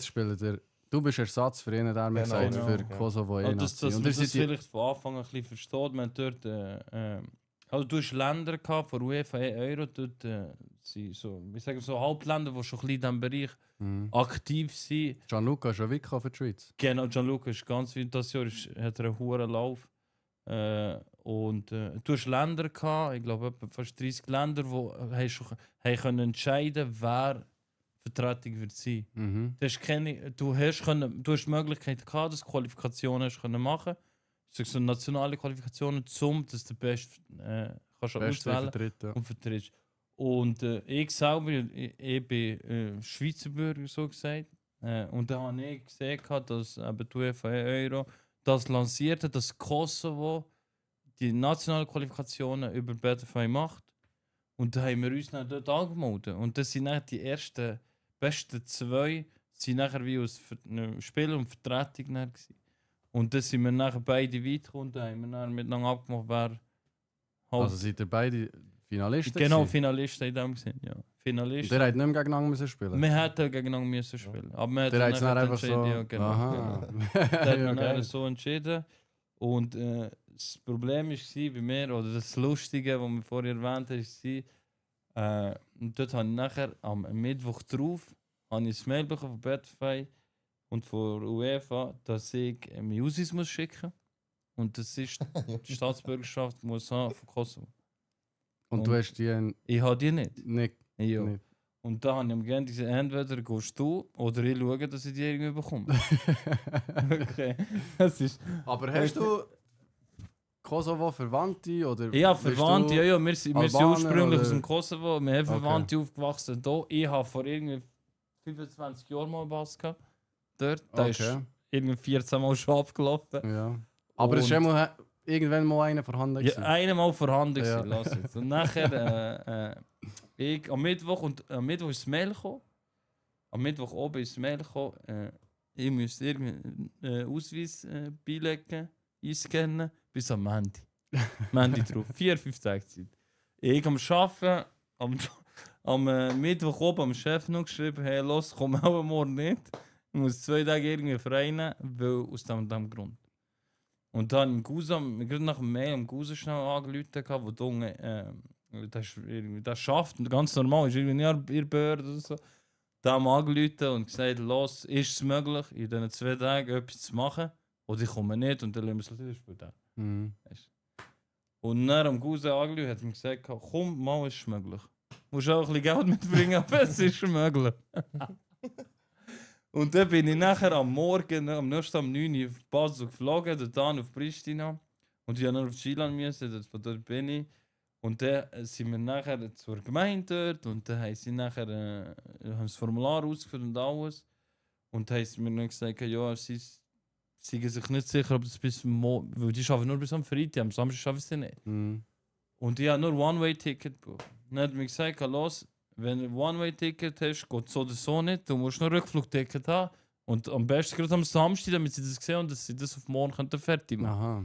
spielt er. Du bist Ersatz für ihn, der hat mir Genau, gesagt, für genau. Kosovo Also, E-Nazi. dass Und man ihr das seid vielleicht von Anfang an ein bisschen versteht. Man hat dort, also du hast Länder gehabt von UEFA Euro, dort sind so, wir sagen so Hauptländer, die schon ein bisschen in diesem Bereich Mhm. aktiv sind. Gianluca ist schon wirklich für die Schweiz. Genau, Gianluca ist ganz viel, das Jahr hat er einen hohen Lauf. Und du hast Länder gehabt, ich glaube etwa fast 30 Länder, die können entscheiden, wer Vertretung wird sein. Mhm. Du hast die Möglichkeit gehabt, dass du Qualifikationen hast können machen. So nationale Qualifikationen, dass du Best kannst du Beste auswählen vertritt, ja. und vertrittst. Und ich selber, ich bin Schweizer Bürger, so gesagt. Und da habe ich gesehen, dass eben die UEFA Euro das lanciert hat, dass Kosovo die nationalen Qualifikationen über Betafy macht. Und da haben wir uns dann dort angemeldet. Und das sind dann die ersten besten 2 sind nachher wie aus Spiel und Vertretung dann gewesen. Und dann sind wir nachher beide weit gekommen und haben wir dann miteinander abgemacht, wer halt Also seid ihr beide Finalisten? genau gewesen? Finalisten in dem Sinn, ja. Und Finalisten. der hat nicht mehr gegeneinander müssen spielen. Wir hätten gegeneinander müssen spielen. Aber wir Der hat es hätten dann einfach so. entschieden, ja, genau. Aha. Da hat Ja, man geil. dann so entschieden. Und das Problem war bei mir, oder das Lustige, was wir vorher erwähnt haben, war, dort habe ich nachher am Mittwoch drauf habe ich ein Mail bekommen von Betafy und von UEFA, dass ich meine Ausis muss schicken. Und das ist die Staatsbürgerschaft muss haben von Kosovo. Und du hast die Ich habe die nicht. nicht. Ja. nicht. Und da habe ich am gerne gesagt, entweder gehst du oder ich schaue, dass ich die irgendwie bekomme. Okay. Das ist... Aber hast du Kosovo Verwandte? Oder Ja, bist Verwandte, du- ja, wir sind Albaner ursprünglich oder- aus dem Kosovo, wir haben Okay. Verwandte aufgewachsen hier. Ich habe vor irgendwie 25 Jahren mal einen Bass gehabt. Dort, da ist Okay. irgendwie 14 Mal schon abgelaufen. Ja. Aber es ist Und- immer irgendwann mal einer vorhanden. Ja, gewesen. einmal vorhanden Ja. gewesen, lass jetzt. Und nachher, ich am Mittwoch ist das Mail gekommen. Am Mittwoch oben ist das Mail gekommen, ich müsste irgendeinen Ausweis beilegen, einscannen, bis am Montag. Montag drauf, 4-5 Tage Zeit. Ich am Arbeiten, am Mittwoch oben am Chef noch geschrieben, hey, los, komm auch morgen nicht. Ich muss 2 Tage irgendwie frei nehmen, weil aus dem Grund. Und dann im Cousin, gerade nach dem Mail am Cousin schnell angerufen, wo das schafft, und ganz normal, ist irgendwie nicht ihr Behörde oder so. Da haben wir angerufen und gesagt, los, ist es möglich, in diesen 2 Tagen etwas zu machen? Oder ich komme nicht und dann lassen wir es wieder spielen. Mhm. Und dann am Cousin angerufen hat mir gesagt, komm, mal, ist es möglich. Du musst auch ein bisschen Geld mitbringen, aber es ist möglich. Und dann bin ich nachher am Morgen, am nächsten Tag um 9 Uhr auf Basel geflogen, dort auf Pristina. Und ich musste noch auf Chilan müssen, von dort bin ich. Und dann sind wir nachher zur Gemeinde dort und dann haben sie nachher haben das Formular ausgefüllt und alles. Und dann haben sie mir dann gesagt, ja, sie sind sich nicht sicher, ob das bis morgen, weil die arbeiten nur bis am Freitag, am Samstag schaffen sie nicht. Mhm. Und ich habe nur One-Way-Ticket gebucht. Dann hat mir gesagt, los, wenn du ein One-Way-Ticket hast, geht es so oder so nicht, du musst noch ein Rückflugticket haben. Und am besten gerade am Samstag, damit sie das sehen und dass sie das auf morgen fertig machen können. Aha.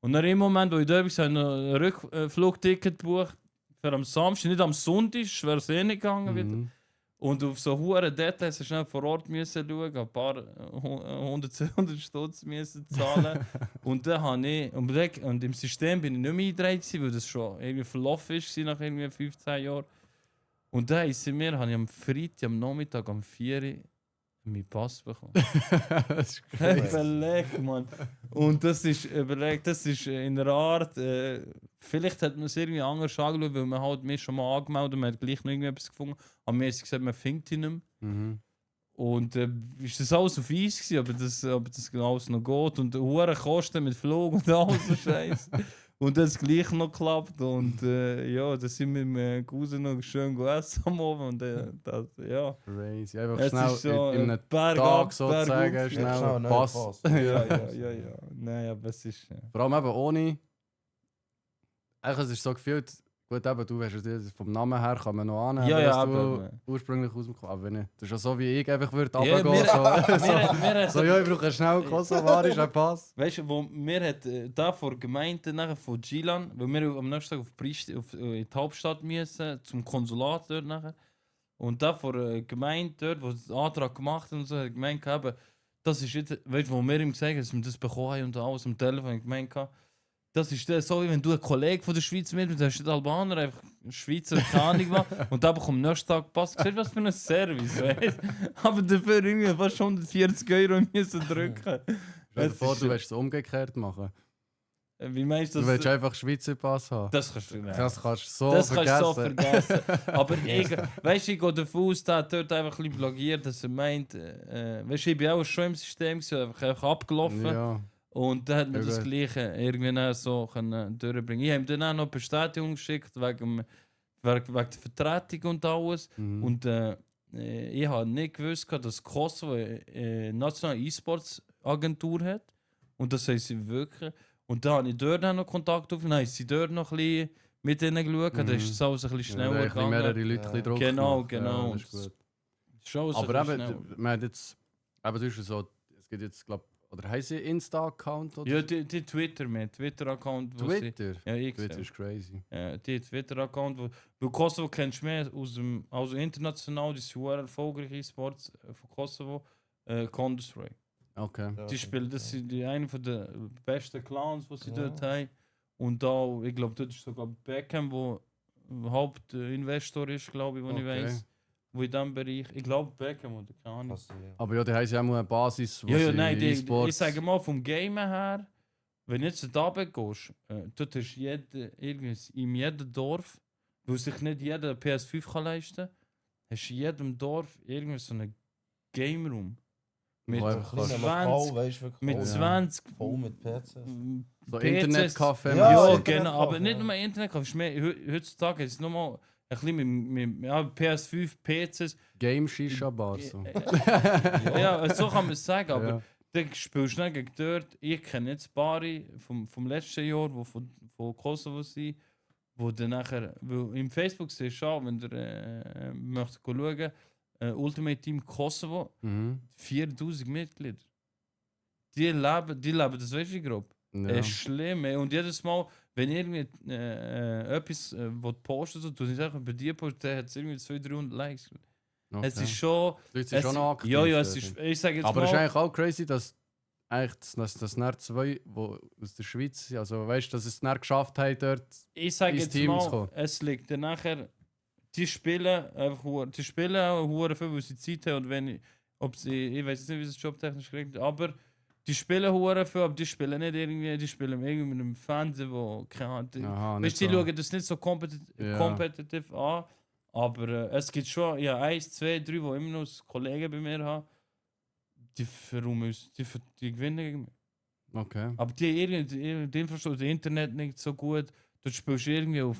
Und dann im Moment, wo ich da war, habe ich noch ein Rückflugticket gebucht für am Samstag, nicht am Sonntag, wäre es eh nicht gegangen. Wieder. Mhm. Und auf so hohe Details schnell vor Ort müssen schauen, ein paar 100, 200 Stutz müssen zahlen. Und dann habe ich, und im System bin ich nicht mehr eingetragen, weil das schon irgendwie verlaufen ist nach irgendwie 15 Jahren. Und dann habe ich am Freitag, am Nachmittag, am 4 Uhr meinen Pass bekommen. Das ist Hey, crazy. überleg, Mann. Und das ist in einer Art, vielleicht hat man es irgendwie anders angeschaut, weil man halt mich schon mal angemeldet und man hat gleich noch irgendetwas gefunden. Aber mir ist gesagt, man findet ihn nicht mehr. Mhm. Und ist das alles auf Eis gewesen, ob das alles noch geht und hohe Kosten mit Flug und alles so Scheiße. Und das hat gleich noch geklappt und ja, da sind wir mit dem Cousin noch schön gegessen am Abend und das, ja. Crazy. Einfach Es schnell ist so in einem Berg Tag ab, Berg sozusagen auf. schnell schnell einen einen Pass. Pass. Ja. Nein, aber es ist... Vor allem eben ohne. Eigentlich, es ist so gefühlt, gut, eben, du weißt es vom Namen her, kann man noch annehmen, Ja, dass du aber... ursprünglich aus dem aber nicht. Das ist ja so, wie ich einfach würde Ja, runtergehen. So, ja, ich brauche schnell kosovarischen Pass. Weißt du, wo mir hat da vor Gemeinde nachher von Gilan, weil wir am nächsten Tag in die Hauptstadt müssen, zum Konsulat dort nachher. Und da vor Gemeinde dort, wo den Antrag gemacht haben und so, hat die Gemeinde gehabt, das ist jetzt, weißt du, wo wir ihm gesagt haben, dass wir das bekommen haben und alles am Telefon, hat die Gemeinde gehabt, das ist so, wie wenn du einen Kollegen von der Schweiz mitnimmst, hast du den Albaner, einfach Schweizer, keine Ahnung was, und dann bekommt am nächsten Tag Pass. Siehst du, was für ein Service, weißt du? Aber dafür irgendwie fast 140 € müssen drücken. Stell dir vor, du willst es umgekehrt machen. Wie meinst du Du das? willst einfach Schweizer Pass haben. Das kannst du nicht. Das kannst du so Das kannst du so vergessen. vergessen. Aber weißt du, ich gehe davon aus, der hat dort einfach ein bisschen blogiert, dass er meint, weißt du, ich bin auch schon im System, einfach abgelaufen. Ja. Und dann hat man Ja, das gut. Gleiche irgendwie dann so können durchbringen. Ich habe ihm dann auch noch eine Bestätigung geschickt wegen der Vertretung und alles. Mhm. Und ich habe nicht gewusst, dass Kosovo eine nationale E-Sports-Agentur hat. Und das haben sie wirklich. Und dann habe ich dort auch noch Kontakt aufgenommen, dann haben sie dort noch ein bisschen mit ihnen geschaut. Dann ist es alles ein bisschen Ja, schneller ein bisschen mehrere gegangen. Leute ein bisschen Druck Genau, gemacht. genau. Ja, das ist gut. Schon alles Aber ein bisschen eben, schneller. man hat jetzt, eben, du hast so, es gibt jetzt, glaube oder haben sie einen Insta-Account oder Ja, die Twitter mit Twitter-Account. wo sie- Twitter? Ja, ich Twitter sehe. ist crazy. Die Twitter-Account, weil Kosovo kennst du mehr aus dem, also international, die sehr erfolgreiche Sports von Kosovo, Counter-Strike. Okay. Ja, Die spielen, das sind die einen von der besten Clans, die sie Ja. dort haben. Und auch, ich glaube, dort ist sogar Beckham, der Hauptinvestor ist, glaube ich, wo ich Okay. weiß. Wo in diesem Bereich, ich glaube Beckham oder keine Ahnung. Passiert. Aber ja, die haben ja auch eine Basis, wo Ja, sie nein, ich E-Sports... sage mal, vom Game her, wenn du jetzt da gehst, dort hast in jedem Dorf, wo sich nicht jeder eine PS5 kann leisten kann, hast du in jedem Dorf irgendwie so einen Game Room. Mit Wo einfach kannst- 20, weißt, wirklich mit ja. 20 voll mit PCs. So PCs. Internetcafé. Ja, Ja, Internetcafé, genau, aber nicht ja. nur Internetcafé. Heutzutage ist es nochmal ein bisschen mit PS5, PCs. Game Shisha Bar. So. Ja, so kann man es sagen, aber Ja. dann spielst du nicht gegen dort. Ich kenne jetzt Bari vom letzten Jahr, die von Kosovo sind, wo dann nachher, weil im Facebook siehst du auch, wenn du möchtest schauen, Ultimate Team Kosovo, Mhm. 4000 Mitglieder. Die leben das, weißt du, grob. Ja. Es ist schlimm. Ey. Und jedes Mal, wenn irgendwie etwas postet, so, du sagst, bei dir postet, dann hat es irgendwie 200-300 Likes. Okay. Es ist schon. Die Leute sind schon noch aktiv. Ja, es dort. ist, ich sage jetzt Aber mal. es ist eigentlich auch crazy, dass eigentlich, dass das dann zwei, die aus der Schweiz sind, also weißt du, dass es dann geschafft haben, dort Ich sage ins jetzt Team zu mal, kommen? es liegt dann nachher, die spielen einfach, die spielen auch hure viel, weil sie Zeit haben und wenn ob sie, ich weiß nicht, wie sie es jobtechnisch kriegt, aber die spielen hure viel, aber die spielen nicht irgendwie, die spielen irgendwie mit einem Fernsehen, wo keine Ahnung, Aha, weißt, nicht die so. schauen das nicht so Ja. kompetitiv an, aber es gibt schon, ja, 1, 2, 3, die immer noch als Kollegen bei mir haben, die verräumen uns, die gewinnen gegen mich. Okay. Aber die Infrastruktur, das Internet nicht so gut. Du spielst irgendwie auf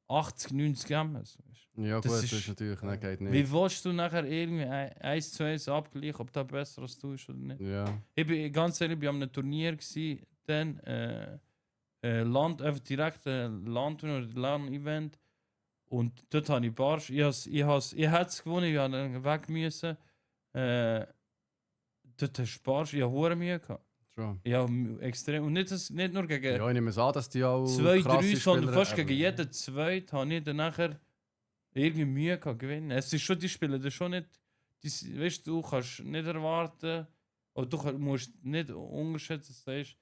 80, 90 Games. Ja Das gut, ist- das ist natürlich nicht, geht Wie nicht. willst du nachher irgendwie 1 zu 1 abgleichen, ob das besser als du ist oder nicht? Ja. Ich bin ganz ehrlich, ich war an einem Turnier, gewesen, dann einfach direkt Landturnier oder LAN-Event. Und dort habe ich Barsch, ich hätte es gewonnen, ich habe weg müssen. Dort hast du Barsch, ich habe hure Mühe gehabt. Schon. Ja, extrem. Und nicht nur gegen Ja, ich nehme es an, dass die auch 2, 3, krasse sondern Spieler fast haben. gegen jeden Zweiten habe ich dann nachher irgendwie Mühe gehabt gewinnen. Es ist schon, die Spieler das schon nicht. Weißt du, kannst nicht erwarten, oder du musst nicht unterschätzen, dass du sagst,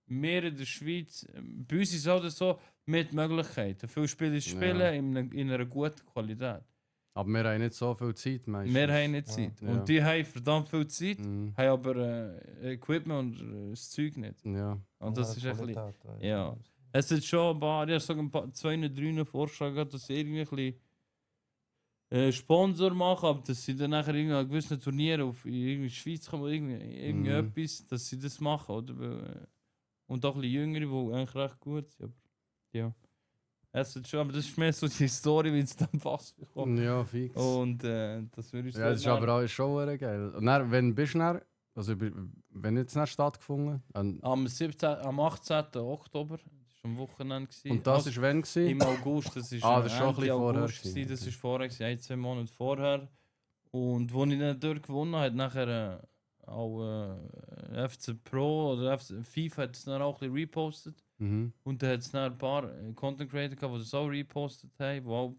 wir in der Schweiz, bei uns ist es auch so, mit Möglichkeiten. Viele Spieler spielen Ja. in einer guten Qualität. Aber wir haben nicht so viel Zeit meistens. Wir haben nicht Zeit. Ja. Und die haben verdammt viel Zeit, Mhm. haben aber Equipment und das Zeug nicht. Ja. Und das ist ein bisschen. Qualität, ja. Es sind schon ein paar, ich habe sogar ein paar 2, 3 Vorschläge, dass sie irgendwie ein bisschen Sponsor machen, aber dass sie dann nachher irgendwie an gewissen Turnieren auf in die Schweiz kommen oder irgendwie etwas, dass sie das machen. Oder? Und auch ein bisschen Jüngere, die eigentlich recht gut sind. Aber, ja. Es ist schon, aber das ist mehr so die Story, wie es dann Pass bekommt. Ja, fix. Und das würde ich Ja, das ist aber auch schon verdammt geil. Und dann, wenn bist du dann, also wenn jetzt nicht stattgefunden? am 18. Oktober, das war am Wochenende. Und das ist wann gewesen? Im August, das ist Ah, das ist schon ein Ende bisschen vorher August gewesen, gewesen, das okay. ist vorher, gewesen, 1, 2 Monate vorher. Und wo ich dann dort gewonnen habe, hat nachher auch FC Pro oder FIFA hat es dann auch ein bisschen repostet. Mhm. Und da hat es dann ein paar Content Creator gehabt, die das auch repostet haben, die auch,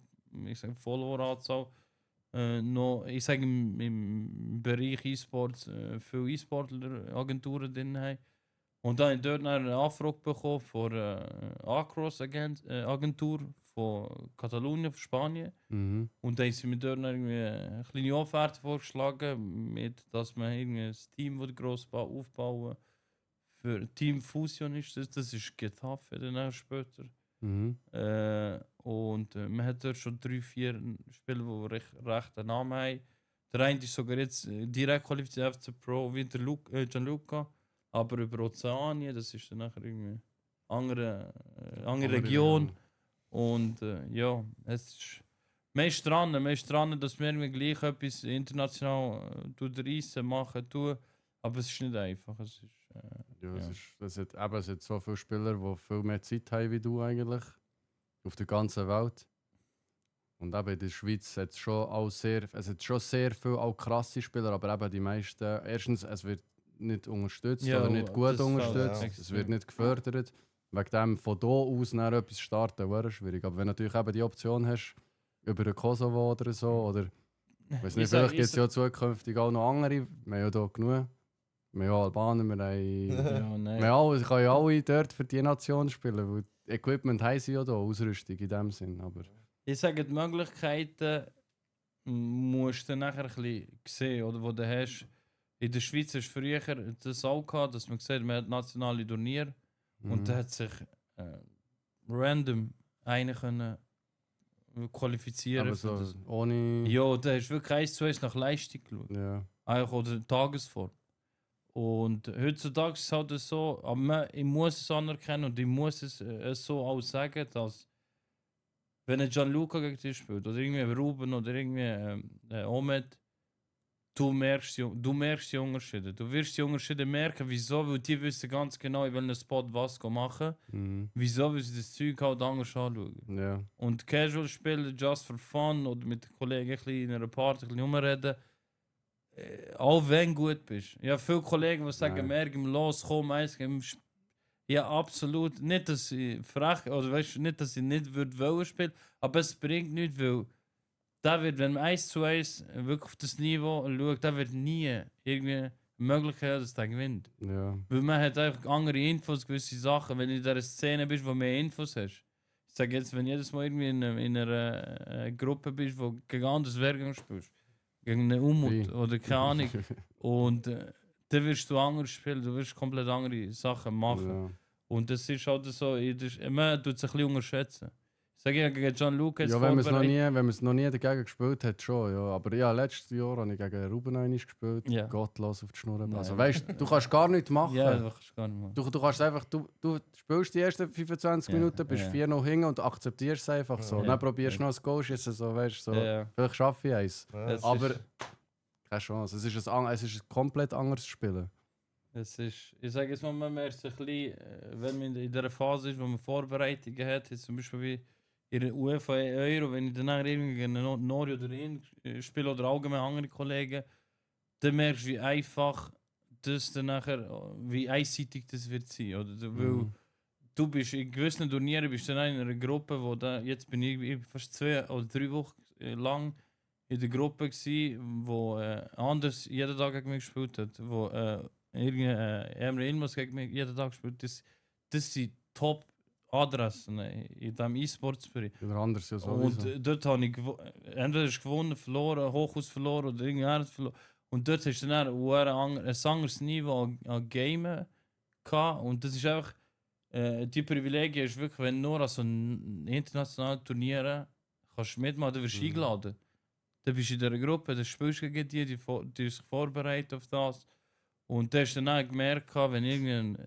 ich sage, Follower-Anzahl noch, ich sage, im Bereich E-Sports viele E-Sportler-Agenturen drin haben. Und dann habe ich dort noch eine Anfrage bekommen von Acros Agentur von Katalonien, von Spanien. Mhm. Und dann haben sie mir dort noch irgendwie eine kleine Offerte vorgeschlagen, mit, dass man irgendwie ein Team gross aufbauen für Team Fusion ist das ist Getafe dann später. Mhm. Und man hat dort schon 3, 4 Spieler, die recht einen Namen haben. Der eine ist sogar jetzt direkt qualifiziert FC Pro wie der Gianluca, aber über Ozeanien, das ist dann nachher irgendwie andere Region. Und ja, es ist mehr ist dran, dass wir irgendwie gleich etwas international reissen, machen, tun. Aber es ist nicht einfach. Es ist, Ja, ja. Es hat so viele Spieler, die viel mehr Zeit haben wie du eigentlich. Auf der ganzen Welt. Und eben in der Schweiz hat es schon sehr viele auch krasse Spieler, aber eben die meisten, erstens, es wird nicht unterstützt Ja, oder nicht gut das fällt unterstützt. ja. Es wird nicht gefördert. Wegen dem von hier aus nach etwas starten, wäre schwierig. Aber wenn du natürlich eben die Option hast, über den Kosovo oder so, oder ich weiß nicht, vielleicht gibt es ja zukünftig auch noch andere. Wir haben ja hier genug. Wir haben ja Albaner, wir haben... Ja, nein. Ich kann ja alle dort für die Nation spielen, weil Equipment haben sie ja da, Ausrüstung in dem Sinn. Aber Ich sage, die Möglichkeiten musst du dann nachher ein bisschen sehen, oder wo du hast. In der Schweiz hast du früher das auch gehabt, dass man sieht, man hat nationale Turniere und da hat sich random einer können qualifizieren. aber für so das. ohne... Ja, da hast du wirklich 1 zu 1 nach Leistung geschaut. Ja. Eigentlich, oder Tagesform. Und heutzutage ist es halt so, aber ich muss es anerkennen und ich muss es so auch sagen, dass wenn ein Gianluca gegen dich spielt, oder irgendwie ein Ruben oder irgendwie Omed, du merkst die Unterschiede. Du wirst die Unterschiede merken, wieso, weil die wissen ganz genau, in welchem Spot was machen. Mhm. Wieso, weil sie das Zeug halt anders anschauen. Ja. Und Casual spielen, just for fun, oder mit den Kollegen ein bisschen in einer Party ein bisschen rumreden, auch wenn du gut bist. Ja, viele Kollegen, die sagen, Nein. merken, los, komm, ja, absolut. Nicht, dass ich frech, oder weißt du, nicht, dass ich nicht wollen spielen, aber es bringt nichts, weil da wird, wenn man 1 zu 1 wirklich auf das Niveau schaut, da wird nie irgendwie Möglichkeit, dass der gewinnt. Ja. Weil man hat einfach andere Infos, gewisse Sachen. Wenn du in dieser Szene bist, wo mehr Infos hast. Ich sage jetzt, wenn du jedes Mal irgendwie in einer Gruppe bist, wo gegen anderes Wehrgang spielst, gegen eine Umut Wie? oder keine Ahnung, und dann wirst du anders spielen, du wirst komplett andere Sachen machen. Ja. Und das ist halt so, man tut es ein bisschen unterschätzen. Ich sage ja, gegen Gianluca jetzt Ja, wenn man vorbereitet. es noch nie dagegen gespielt hat, schon. Ja. Aber ja, letztes Jahr habe ich gegen Ruben einmal gespielt. Ja. Gottlos auf die Schnur. Also Nein. weißt du kannst gar nichts machen. Ja, das kannst du gar nicht machen. Du kannst einfach, du spielst die ersten 25 Ja, Minuten, bist ja. 4 noch hinten und akzeptierst es einfach so. Ja. Dann probierst du noch ein Goal schießen, so, weißt du, so. Ja. Vielleicht schaffe ich eins. Ja. Das Aber ist- keine Chance. Es ist ein komplett anderes Spielen. Es ist, ich sage jetzt mal, man merkt ein bisschen, wenn man in der Phase ist, wo man Vorbereitungen hat, jetzt zum Beispiel wie in der UEFA Euro, wenn ich danach irgendwie gegen einen Nori oder ihn spiele oder allgemein andere Kollegen, dann merkst du, wie einfach das dann nachher, wie einseitig das wird sein. Oder? Weil Mhm. du bist in gewissen Turnieren bist dann in einer Gruppe, wo da, jetzt bin ich fast 2 oder 3 Wochen lang in der Gruppe gsi, wo anders jeden Tag gegen mich gespielt hat, wo Emre Ilmaz gegen mich jeden Tag gespielt. Das sind Top-Adressen in diesem E-Sports-Bereich. Oder anders ja Und sowieso. dort habe ich entweder ist gewonnen, verloren, Hochhaus verloren oder irgendwer verloren. Und dort hast du dann ein anderes Niveau an Gamen gehabt. Und das ist einfach, die Privilegien ist wirklich, wenn du nur an so einem internationalen Turnier kannst mitmachen, dann wirst du eingeladen. Dann bist du in dieser Gruppe, dann spielst du gegen die sich vorbereitet auf das. Und da hast du dann auch gemerkt, wenn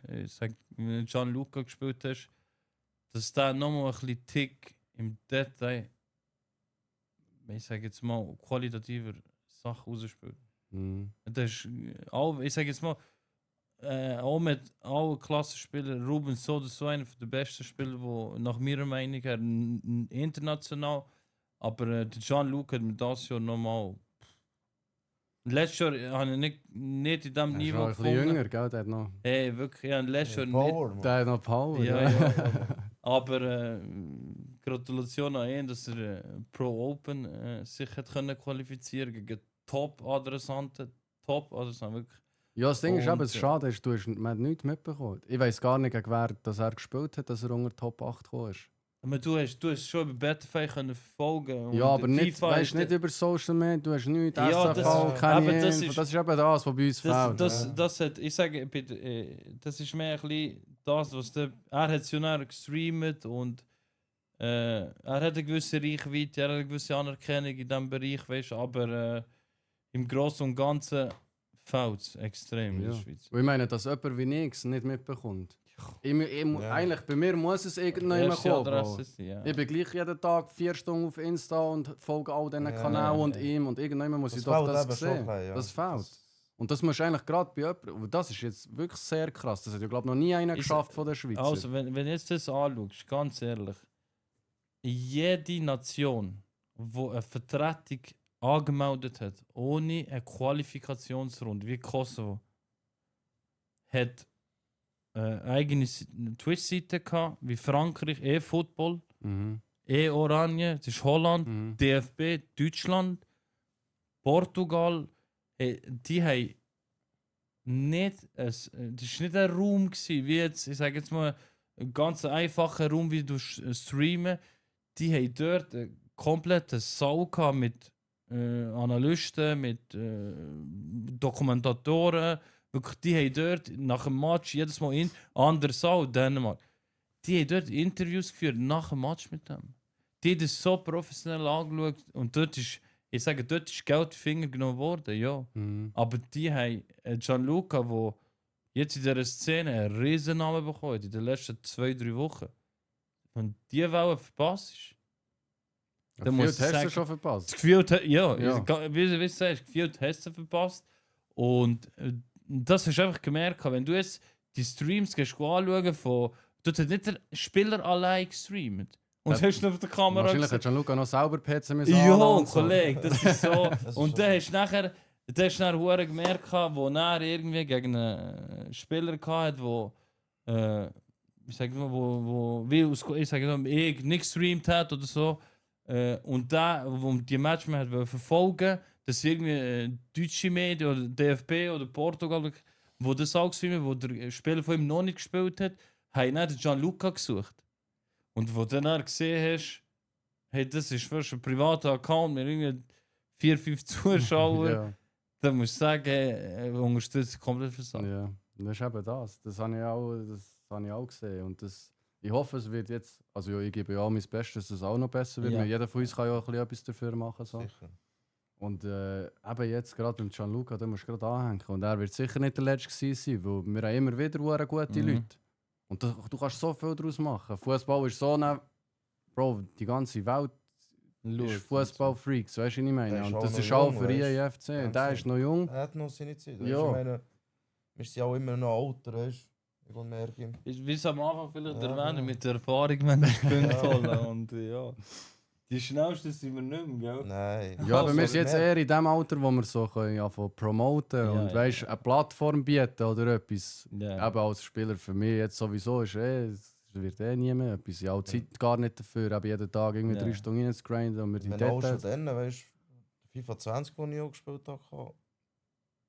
wenn Gianluca gespielt hast, dass da nochmal ein bisschen Tick im Detail, ich sage jetzt mal, qualitativer Sachen rausspielt. Mhm. Das ist auch, ich sage jetzt mal, auch mit allen Klassenspielern, Ruben so oder so einer der besten Spieler, der nach meiner Meinung her international, aber der Gianluca hat mir das Jahr nochmal. Letztes Jahr habe ich nicht in diesem Er ist Niveau noch ein bisschen gefunden. jünger, gell? Der hat noch, Hey, wirklich, ja, letztes Jahr nicht. Power, Mann. der hat noch Power. Ja, Ja. ja. Aber Gratulation an ihn, dass er Pro Open sich hat können qualifizieren gegen Top-Adressanten. Top-Adressanten, wirklich. Ja, das Ding ist Und, eben, es schade ist, man hat nichts mitbekommen. Ich weiß gar nicht, gegen wer dass er gespielt hat, dass er unter Top 8 gekommen ist. Aber du hast schon über Battlefy können verfolgen. Und Ja, aber nicht, FIFA weißt, ist nicht über Social Media, du hast nichts, Ja, SAV, das- keine aber das Info. ist- Das ist eben das, was bei uns fehlt. das hat, ich sage, bitte, das ist mehr ein bisschen das, was er hat es ja nachher gestreamt und er hat eine gewisse Reichweite, er hat eine gewisse Anerkennung in diesem Bereich, weißt, aber im Großen und Ganzen fehlt es extrem in der Ja. Schweiz. Und ich meine, dass jemand wie ich es nicht mitbekommt. Ja. Eigentlich, bei mir muss es irgendwann Erste kommen. Bro. Adresse ist die, ja. Ich bin gleich jeden Tag 4 Stunden auf Insta und folge all diesen Ja, Kanälen ja, und ja. ihm und irgendwann muss Das ich doch fehlt das eben schon sehen. ein bisschen, ja. Das fehlt. Und das musst du eigentlich gerade bei jemandem, und das ist jetzt wirklich sehr krass, das hat ja glaube noch nie einer Ist- geschafft von der Schweiz. Also, wenn du jetzt das anschaust, ganz ehrlich, jede Nation, die eine Vertretung angemeldet hat, ohne eine Qualifikationsrunde, wie Kosovo, hat eine eigene Twitch-Seite gehabt, wie Frankreich, E-Football, Mhm. E-Oranje, das ist Holland, Mhm. DFB, Deutschland, Portugal, hey, die haben nicht, das war nicht ein Raum gewesen, wie jetzt, ich sage jetzt mal, ein ganz einfacher Raum, wie du streamen. Die haben dort einen kompletten Saal gehabt mit Analysten, mit Dokumentatoren. Wirklich, die haben dort nach dem Match jedes Mal in anderer Saal, Dänemark. Die haben dort Interviews geführt nach dem Match mit dem. Die haben das so professionell angeschaut und dort ist, ich sage, dort ist Geld in die Finger genommen worden, ja. Mhm. Aber die haben Gianluca, der jetzt in dieser Szene einen riesen Namen bekommen hat, in den letzten 2-3 Wochen. Und die Welle verpasst ist. Dann muss hast ich du sagen- schon verpasst. Das Gefühl, ja, Ja. wie du sagst, gefühlt hast du verpasst. Und das hast du einfach gemerkt, wenn du jetzt die Streams gehst anschauen von. Du hast nicht der Spieler allein gestreamt. Und Ja, hast du auf der Kamera Wahrscheinlich gesehen. hat Gianluca noch selber PC müssen Ja, anladen und so. Kollege, das ist so. ist Und so. dann hast du nachher, hure gemerkt, wo er irgendwie gegen einen Spieler hatte, wo, ich sag mal, wo wie aus, ich sag mal, nicht gestreamt hat oder so. Und da, wo die Match man hat verfolgen, dass irgendwie deutsche Medien oder DFB oder Portugal, wo das auch gesehen wo der Spieler von ihm noch nicht gespielt hat, haben dann den Gianluca gesucht. Und wo du dann gesehen hast, hey, das ist fast ein privater Account mit irgendwie 4-5 Zuschauern, Ja, dann musst du sagen, hey, unterstützt komplett für Sachen. ja. Das ist eben das. Das habe ich auch gesehen. Und das, ich hoffe, es wird jetzt, also ja, ich gebe ja auch mein Bestes, dass es auch noch besser wird. Ja. Jeder von uns kann ja auch ein bisschen etwas dafür machen. So. Sicher. Und eben jetzt, gerade beim Gianluca, da musst du gerade anhängen. Und er wird sicher nicht der Letzte gewesen sein, weil wir haben immer wieder sehr gute Mhm. Leute. Und du kannst so viel daraus machen. Fußball ist so eine. Bro, die ganze Welt ist Fußball-Freaks, weißt du, was ich meine? Der ist Und auch das noch ist auch jung, für weißt du? IFC. Ganz Der ist sicher. noch jung. Er hat noch seine Zeit. Weißt? Ja. Ich meine, wir sind ja auch immer noch älter, weißt du? Ich merke ihm. Wie es am Anfang vielleicht Ja, erwähnt, genau. mit der Erfahrung Management holen. Und ja, die schnellsten sind wir nicht mehr, gell? Nein. Ja, aber Also, wir sind jetzt mehr- eher in dem Alter, wo wir so können anfangen promoten Ja, und ja, weißt, ja. eine Plattform bieten oder etwas. Ja. Eben als Spieler für mich jetzt sowieso ist es wird eh nie mehr etwas. Ich habe auch Zeit gar nicht dafür, eben jeden Tag irgendwie Ja. 3 Stunden reinzugrinden und mir die Wenn auch schon Details. dann, weißt du, FIFA 20, den ich auch gespielt habe,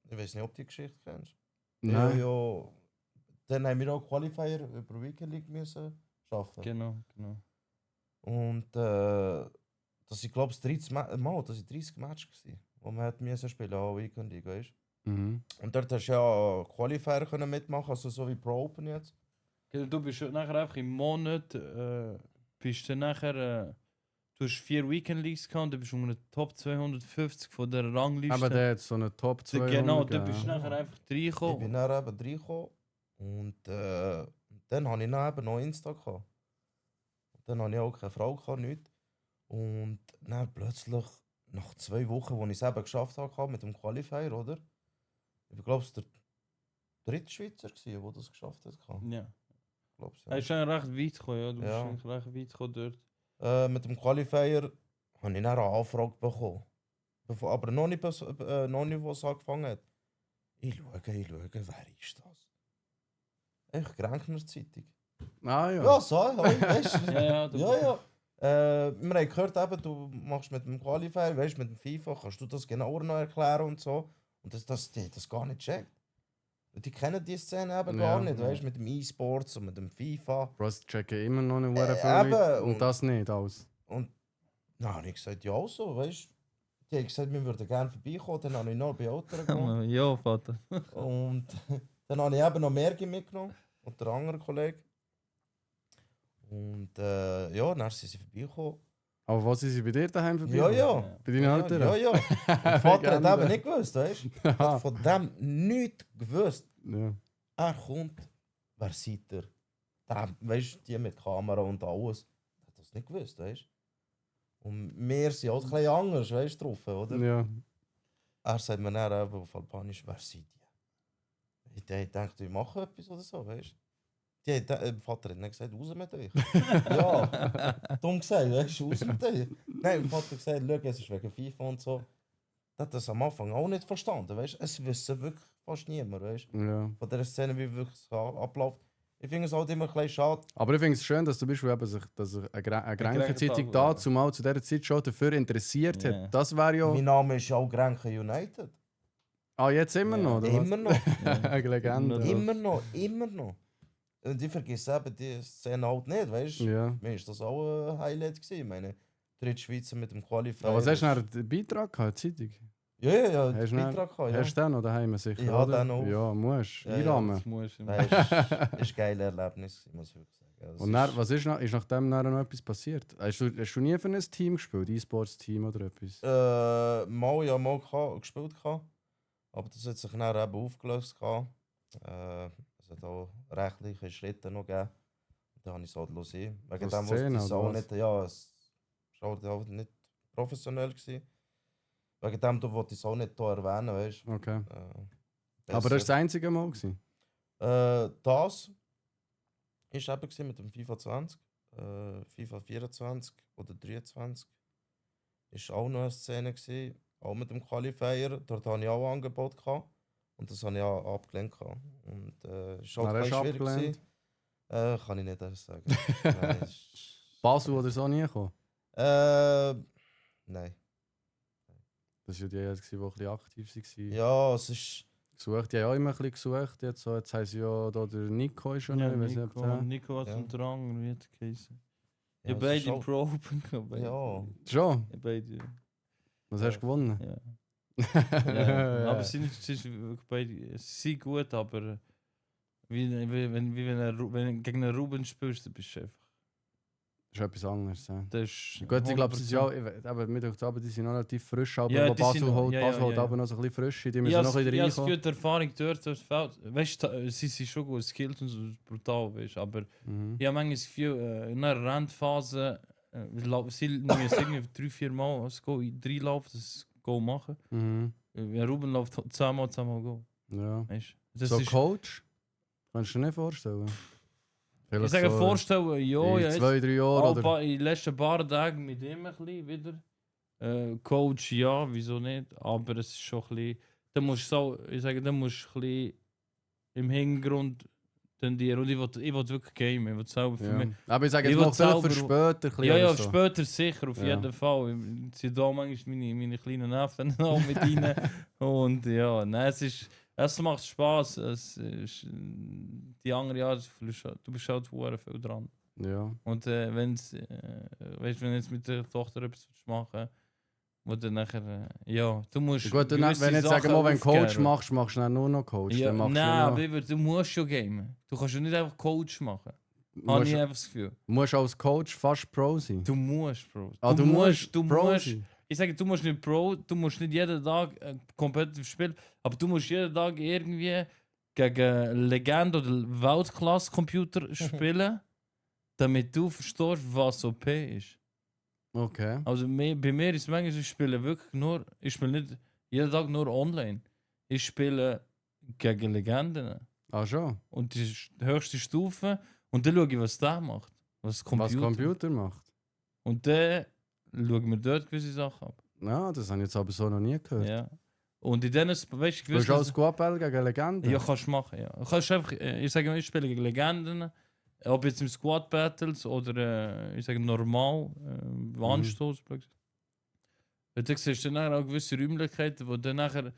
ich weiß nicht, ob du die Geschichte kennst. Nein. Ja, dann haben wir auch Qualifier über Weekend League müssen arbeiten. Genau, genau. Und das sind, glaube ich, 30 Matches gewesen, wo man hat müssen spielen, auch Weekend League, weißt Mhm. du. Und dort hast du ja Qualifier können mitmachen, also so wie Pro Open jetzt. Genau, du bist nachher einfach im Monat, bist du nachher, du hast 4 Weekend Leagues gehabt und du bist unter den Top 250 von der Rangliste. Aber der hat so eine Top 200. Genau, du gegeben. bist nachher einfach Ich bin reingekommen. dann eben reingekommen und dann hatte ich dann eben noch Insta gehabt. Und dann hatte ich auch keine Frau, gehabt, nichts. Und dann plötzlich, nach 2 Wochen, wo ich es eben geschafft habe mit dem Qualifier, oder? Ich glaube, es war der dritte Schweizer, der das geschafft hat. Ja. Glaub's, Er ist schon recht weit gekommen, ja. Du bist Ja. eigentlich recht weit gekommen dort. Mit dem Qualifier habe ich dann eine Anfrage bekommen. Aber noch nicht, wo es angefangen hat. Ich schaue, wer ist das? Echt, Gränkner Zeitung. Ah ja. Ja, so, weißt du? Ja, du ja. Wir haben gehört, eben, du machst mit dem Qualifier, weißt, mit dem FIFA, kannst du das genauer noch erklären und so. Und die das gar nicht checkt. Die kennen die Szene eben Ja, gar nicht, ja. weißt, mit dem E-Sports und mit dem FIFA. Bros checken immer noch nicht sehr Eben, viel Leute und und- das nicht alles. Und dann habe ich gesagt, ja, so, weißt du. Die haben gesagt, wir würden gerne vorbeikommen, dann habe ich noch bei Eltern gewohnt. Ja, Vater. Und dann habe ich eben noch Mergi mitgenommen und der andere Kollege. Und ja, dann sind sie vorbeigekommen. Aber was ist sie bei dir daheim vorbei? Ja, ja. Bei deinen Eltern? Ja, ja. Mein Vater hat Legende. eben nicht gewusst, weißt du? Er hat von dem nichts gewusst. Ja. Er kommt, wer seid ihr? Der, weißt du, die mit Kamera und alles. Er hat das nicht gewusst, weißt du? Und wir sind auch ein bisschen anders, weißt du, drauf, oder? Ja. Er sagt mir dann eben auf Albanisch, wer seid ihr? Ich dachte, ich mache etwas oder so, weißt du? Der Vater hat nicht gesagt, raus mit euch. Ja, dumm gesagt, weißt du, raus mit euch. Nein, der Vater hat gesagt, schau, es ist wegen FIFA und so. Der hat das am Anfang auch nicht verstanden, weißt du? Es wissen wirklich fast niemand, weißt du? Ja. Von dieser Szene, wie wirklich es abläuft. Ich finde es halt immer ein bisschen schade. Aber ich finde es schön, dass zum Beispiel eben dass sich eine Gränkenzeitung Gränkentafel, da ja. zumal zu dieser Zeit schon dafür interessiert Ja. hat. Das wäre ja. Mein Name ist ja auch Grenke United. Ah, jetzt immer Ja. noch, oder Immer noch. was? Eine Legende. Ja. Immer noch. Und ich vergesse eben die Szene halt nicht, weißt du? Ja. Mir ist das auch ein Highlight gewesen. Ich meine, dritte Schweizer mit dem Qualifier. Aber was hast du nachher den Beitrag gehabt, die Zeitung? Ja, Hast du Beitrag gehabt, ja. Hast du den noch daheim sicher? Ja, oder? den auch. Ja, musst. Ja, ja. Einrahmen. Das musst du. Nein, ist ein geiles Erlebnis, muss ich wirklich sagen. Also, Und es dann, was ist, ist nachdem nachher noch etwas passiert? Hast du nie für ein Team gespielt? E-Sports-Team oder etwas? mal gespielt gehabt, aber das hat sich dann eben aufgelöst gehabt. Es hat auch rechtliche Schritte noch gegeben. Und dann habe ich es halt sein. Wegen So dem, Szene, was das oder auch was? nicht, ja, es war auch nicht professionell gewesen. Wegen dem, du wollte ich es auch nicht hier erwähnen, weißt du. Okay. Besser. Aber das war das einzige Mal. Gewesen. Das war eben gewesen mit dem FIFA 20, FIFA 24 oder 23. Ist auch noch eine Szene gewesen, auch mit dem Qualifier. Dort hatte ich auch ein Angebot gehabt, und das habe ich auch abgelehnt gehabt. Und ist halt Wer ein hast du bisschen schwierig abgelehnt? gewesen. Kann ich nicht erst sagen. Nein, Basel oder so nie gekommen? nein. Das Das waren ja die, die ein bisschen aktiv waren. Ja, es ist. Gesucht. Die haben auch immer ein bisschen gesucht. Jetzt haben sie ja da der Nico ist schon Ja, ich weiss nicht, ob der- Nico hat Ja. einen Drang, wie hat er geheißen? Ja, Ja, es beide ist im auch- Pro Open gehabt. beide. Ja. Schon? Ja, beide. Was hast du gewonnen? Ja. Ja. Aber sie sind wirklich beide. Sie sind gut, aber wenn du gegen einen Ruben spielst, dann bist du einfach. Das ist etwas anderes. Ja. Das ist Gut, ich glaube, sie sind 100%. ja, aber mit euch aber die sind noch relativ frisch, aber Ja, wo die sind Basel noch- holt, ja, Basel ja, holt ja. aber noch so ein bisschen frisch, die müssen Ja, noch ein bisschen es reinkommen. gute Erfahrung dort aufs Feld. Weißt du, sie sind schon gut skilled und so brutal, weißt du. Aber Mhm. ich habe manchmal das Gefühl, in einer Randphase, sie müssen irgendwie 3-4 Mal das Go reinlaufen, das Go machen. Mhm. Ja, Ruben läuft 10 Mal Go. Ja. Weißt du? Das So ist, Coach? Kannst du dir nicht vorstellen? ich Vielleicht sage, so vorstellen, ja, in ja. 2-3 Jahren oder? In den letzten paar Tagen mit ihm ein bisschen wieder. Coach, ja, wieso nicht? Aber es ist schon ein bisschen. Da musst du so, ich sage, da musst du ein bisschen im Hintergrund tendieren. Und ich will wirklich gamen. Ich will selber für Ja. mich. Aber ich sage Ich jetzt will mal vielleicht für selber- später. ein bisschen Ja, ja, oder so. später sicher, auf Ja. jeden Fall. Ich ziehe da manchmal meine kleinen Nerven auch mit rein. Und ja, nein, es macht Spaß. Es ist, die anderen Jahre, du bist halt sehr viel dran. Ja. Und weißt, wenn du jetzt mit der Tochter etwas machen, wo dann nachher, ja, du musst. Gut, dann, gewisse wenn jetzt Sachen sagen wir, wenn du Coach aufgeben. machst, machst du dann nur noch Coach. Ja, Dann machst nein, du ja noch, aber du musst schon gamen. Du kannst ja nicht einfach Coach machen. Habe musst, ich einfach das Gefühl. musst als Coach fast Pro sein. Du musst, Bro. Ah, du musst du Pro musst. sein. Ich sage, du musst nicht Pro, du musst nicht jeden Tag kompetitiv spielen, aber du musst jeden Tag irgendwie gegen Legende oder Weltklasse-Computer spielen, damit du verstehst, was OP ist. Okay. Also bei mir ist es manchmal, ich spiele wirklich nur, ich spiele nicht jeden Tag nur online. Ich spiele gegen Legenden. Ah, schon. Und die höchste Stufe. Und dann schaue ich, was der macht. Was Was Computer macht. Und dann schauen wir dort gewisse Sachen ab. Ja, das habe ich jetzt aber so noch nie gehört. Ja. Und in denen, weißt Du hast du, auch Squad-Battle gegen Legenden? ja, kannst du machen, ja. Du kannst einfach, ich sage mal, ich spiele gegen Legenden, ob jetzt im Squad Battles oder ich sage normal, Anstoß. Du siehst dann nachher auch gewisse Räumlichkeiten, wo dann nachher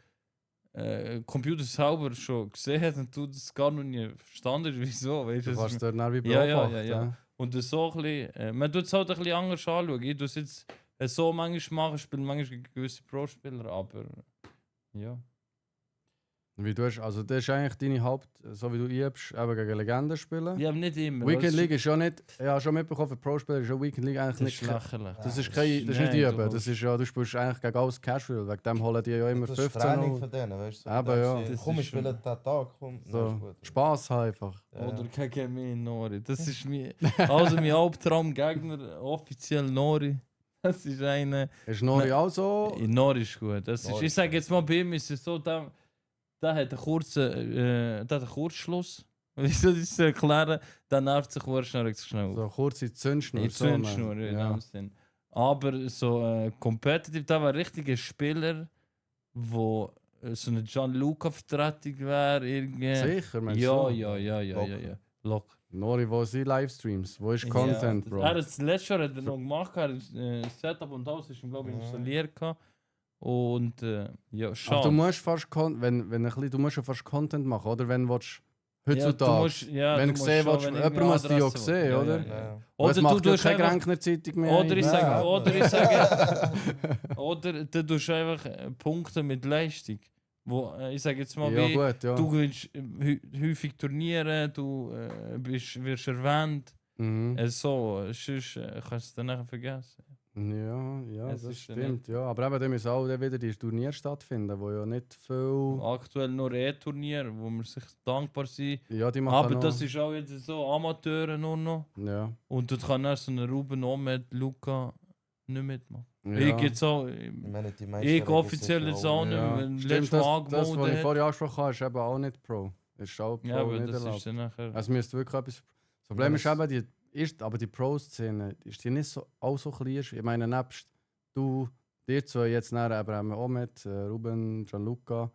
Computer selber schon gesehen hat und du das gar noch nie verstanden hast, wieso. Weißt, Du das kannst ist- dort dann wie Ja, ja, beobachten. ja. Und das so ein bisschen, man tut es halt ein bisschen anders anschauen. Ich tue es jetzt so manchmal machen, spiele manchmal gegen gewisse Pro-Spieler, aber ja. Wie du hast, also das ist eigentlich deine Haupt, so wie du übst, eben gegen Legenden spielen. Ja, aber nicht immer. Weekend League ist ja nicht, ich habe schon mitbekommen, für Pro-Spieler ist ja Weekend League eigentlich Das ist nicht... lächerlich. Das ist kein, das ist nicht Nein, üben, du das ist ja, du spielst eigentlich gegen alles Casual, wegen dem holen die ja immer Das ist 15 Training Uhr. von denen, weißt du? Aber ja. Das Das komm, ist ich spiele schon- den Tag, komm. dann ist So, gut. Spaß haben einfach. Ja. Oder gegen mich, Nori. Das ist mir. Also mein Albtraumgegner, offiziell Nori. Das ist eine. Ist Nori auch so? Nori ist gut. Das ist, Nori ich sage ist jetzt mal, bei ihm ist es so, der hat einen kurzen der hat einen Kurzschluss. Wie soll ich das erklären? Der nervt sich schnell, regt sich schnell auf. So kurze Zündschnur. Die so, ne? Zündschnur, in ja. dem Sinn. Aber so competitive, da war ein richtiger Spieler, wo so eine Gianluca-Vertretung wäre. Irgendwie. Sicher, meinst du? Ja, so? ja, ja, ja, ja, ja. Locker. Nori, wo sind Livestreams? Wo ist Content, Ja, Bro? das letzte Jahr hat er noch gemacht, er hat Setup und alles ist ihm, glaube ich, Ja. installiert. Gehabt. Und ja, Aber schade. du musst fast du musst ja fast Content machen, oder? Wenn du willst, heutzutage. Ja, du musst, ja, wenn du du musst sehen schon, willst, wenn jemand irgendeine muss dich ja Adresse will. sehen, oder? Ja. Ja. Und es Oder macht du ja tust keine einfach, Renkner-Zeitung mehr. oder ich Nein. sage, oder ich sage, oder du tust einfach Punkte mit Leistung. Wo, ich sage jetzt mal, Ja, wie, gut, ja. du gewinnst häufig Turniere, du wirst erwähnt. Mhm. So, sonst kannst du es dann nachher vergessen. Ja, Es das ist ja stimmt. Ja. Aber eben, da müssen auch dann wieder die Turniere stattfinden, wo ja nicht viel. Aktuell nur E-Turnier, wo wir sich dankbar sind. Ja, die machen Aber noch, das ist auch jetzt so Amateure nur noch. Ja. Und dort kann erst so ein Ruben Omed, Luca nicht mitmachen. Ja. Ich jetzt auch. Ich meine, die meisten Ich Regeln offiziell sind jetzt ja auch Ja. nicht. Stimmt, Letztes Mal das, was ich angemeldet. vorhin angesprochen habe, ist eben auch nicht Pro. Ist auch Pro Ja, aber nicht das erlaubt. ist dann nachher. Es müsste wirklich etwas. Das Problem ist das- eben, aber die Pro-Szene ist die nicht so, auch so klein. Ich meine, nebst du, dir zwei jetzt nachher eben auch mit Ruben, Gianluca,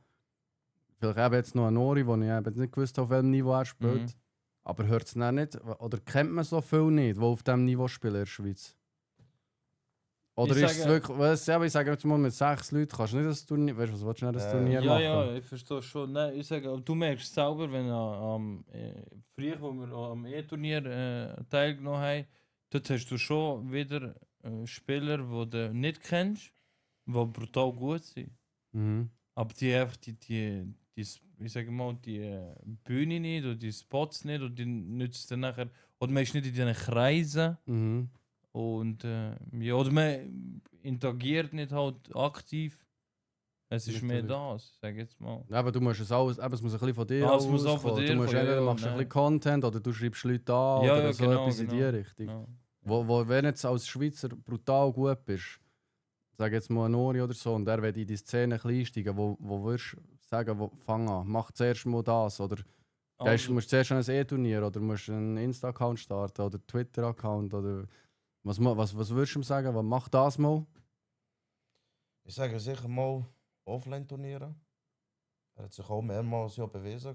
vielleicht eben jetzt noch ein Nori, wo ich eben nicht gewusst habe, auf welchem Niveau er spielt. Mhm. Aber hört es nicht, oder kennt man so viel nicht, die auf diesem Niveau spielen in der Schweiz? Oder Ich ist es sage- wirklich, weißt du, ich sage jetzt mal, mit 6 Leuten kannst du nicht das Turnier, weißt du, was willst du nicht das Turnier Ja, machen? ja, ich verstehe schon. Nein, ich sage, aber du merkst selber, wenn früher, wo wir am E-Turnier teilgenommen haben, dort hast du schon wieder Spieler, die du nicht kennst, die brutal gut sind. Mhm. Aber die einfach ich sage mal, die Bühne nicht oder die Spots nicht und die nützt dann nachher, oder man ist nicht in diesen Kreisen Mhm. und ja, oder man interagiert nicht halt aktiv. Es ist mehr Natürlich. das, sag jetzt mal. Aber du musst es alles, eben, es muss ein bisschen von dir Es muss auch von auskommen. dir Du musst kommen, entweder ja, machst du ein nein. bisschen Content oder du schreibst Leute an Ja, oder ja, so genau, etwas in die genau. Richtung. Ja. Wenn jetzt als Schweizer brutal gut bist, sag jetzt mal ein Nori oder so, und der will in die Szene ein bisschen einsteigen, wo würdest du sagen, fang an, mach zuerst mal das oder Also, musst du zuerst an ein E-Turnier oder musst du einen Insta-Account starten oder Twitter-Account oder was würdest du ihm sagen, mach das mal? Ich sage sicher mal Offline-Turniere. Er hat sich auch mehrmals ja bewiesen,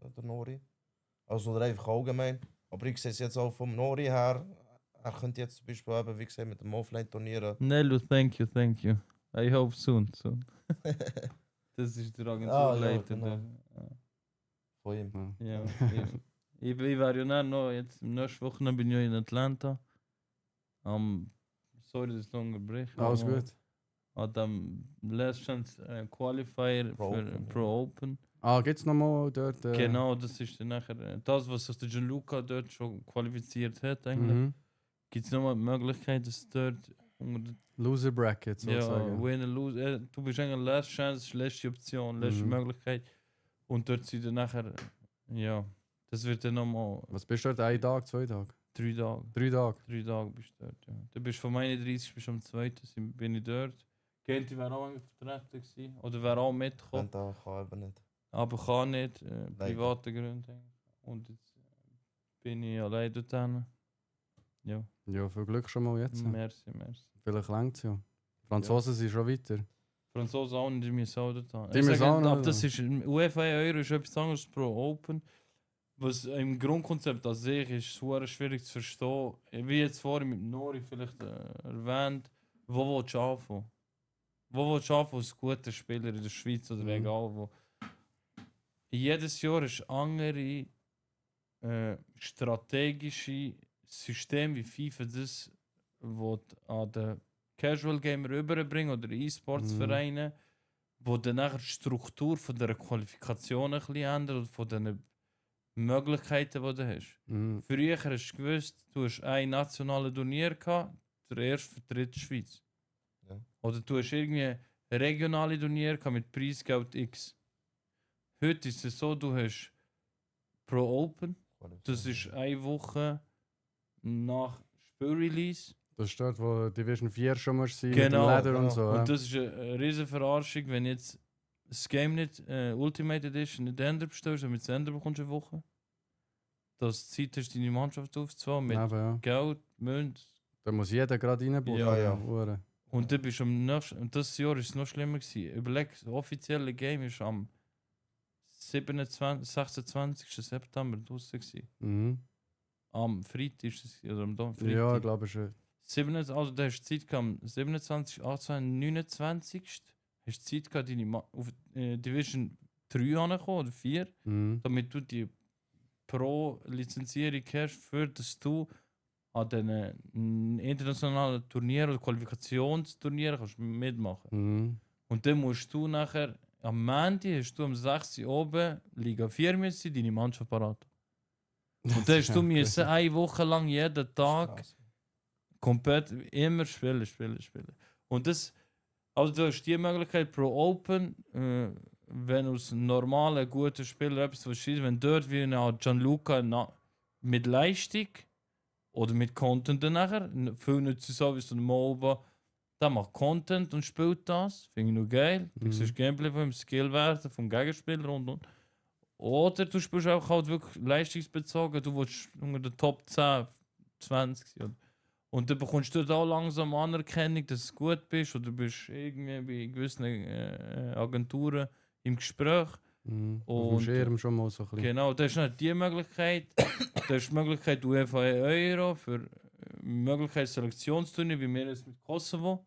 der Nori. Also oder einfach allgemein. Aber ich sehe es jetzt auch vom Nori her. Er könnte jetzt zum Beispiel eben, wie gesagt, mit dem Offline-Turnieren. Nello, thank you, thank you. I hope soon. Das ist der Agenturleiter. genau. Von ihm. Ja. Ja, ich wäre ja dann noch, jetzt im nächsten Wochenende bin ich ja in Atlanta. Sorry, dass ich unterbreche. Alles aber gut. An dem Last Chance Qualifier Pro für Open, Pro Open. Gibt es nochmal dort? Genau, das ist dann nachher das, was sich der Gianluca dort schon qualifiziert hat. Eigentlich. Mhm. Gibt es nochmal die Möglichkeit, dass dort unter Loser Bracket ja, sozusagen. Winner, Lose, du bist eigentlich Last Chance, letzte Option, letzte Mhm. Möglichkeit. Und dort sind dann nachher, ja, das wird dann nochmal Was bist du dort? 1 Tag, 2 Tage? 3 Tage. 3 Tage? 3 Tage bist du dort, ja. Du bist von meinen 30 bis am 2. bin ich dort. Genti wäre auch vertreten gewesen, oder wäre auch mitgekommen. Und da kann eben nicht. Aber kann nicht, private Gründe. Und jetzt bin ich allein dort hin. Ja, Ja, viel Glück schon mal jetzt. merci. Vielleicht längt es ja. Franzosen sind schon weiter. Franzosen auch nicht, die müssen auch dort hin. Die Ich müssen sage, auch noch, aber das ist, UEFA Euro ist etwas anderes als Pro Open. Was im Grundkonzept an sich ist super schwierig zu verstehen. Wie jetzt vorhin mit Nori vielleicht erwähnt, wo willst du anfangen? Wo willst du anfangen als guter Spieler in der Schweiz oder egal wo? Jedes Jahr ist andere strategische System wie FIFA das will an den Casual Gamer überbringen oder E-Sports-Vereine, wo dann nachher die Struktur von der Qualifikation ein bisschen ändert und von den Möglichkeiten, die du hast. Mhm. Früher hast du gewusst, du hast ein nationales Turnier gehabt, der erste vertritt die Schweiz. Ja. Oder du hast irgendwie ein regionale Turnier gehabt mit Preisgeld X. Heute ist es so, du hast Pro Open, das ist eine Woche nach Spielrelease. Das ist dort, wo Division 4 schon musst sein Genau, mit dem Leder und genau. so. Und ja. das ist eine riesen Verarschung, wenn jetzt das Game nicht Ultimate Edition nicht Ender bestellst, damit du das Ender bekommst eine Woche. Dass du Zeit hast, deine Mannschaft aufzubauen mit Eben, ja. Geld, Münz. Da muss jeder gerade reinbuchen. Ja, ja. Hure. Und dann bist du am nächsten, und das Jahr ist es noch schlimmer gewesen. Überleg, das offizielle Game ist am 26. September draussen gewesen. Mhm. Am Freitag ist es, oder am Freitag. Ja, ich glaube schon. 27, also da hast du Zeit gehabt, am 27, 18, 29. Hast du Zeit gehabt, auf Division 3 anzukommen oder 4, Mhm. damit du die Pro-Lizenzierung hast, für dass du an diesen internationalen Turnieren oder Qualifikationsturnieren kannst mitmachen. Mhm. Und dann musst du nachher, am Montag hast du am 6. oben Liga 4 müssen, deine Mannschaft parat. Und dann hast du müssen eine Woche lang jeden Tag komplett immer spielen. Und das, also du hast die Möglichkeit pro Open, wenn aus normalen, guten Spieler etwas verschießt, wenn dort wie ein Gianluca mit Leistung oder mit Content dann nachher, viel nicht so wie so ein MOBA, der macht Content und spielt das, finde ich noch geil. Du siehst Gameplay von dem Skillwert vom Gegenspieler und. Oder du spielst auch halt wirklich leistungsbezogen, du willst unter den Top 10, 20 sein. Und dann bekommst du da langsam Anerkennung, dass du gut bist oder du bist irgendwie bei gewissen Agenturen im Gespräch. Mhm. Auf Und- dem Schirm schon mal so ein bisschen. Genau, das ist nicht die Möglichkeit. Das ist die Möglichkeit UEFA Euro für Möglichkeit, Selektionsturnier, wie wir es mit Kosovo.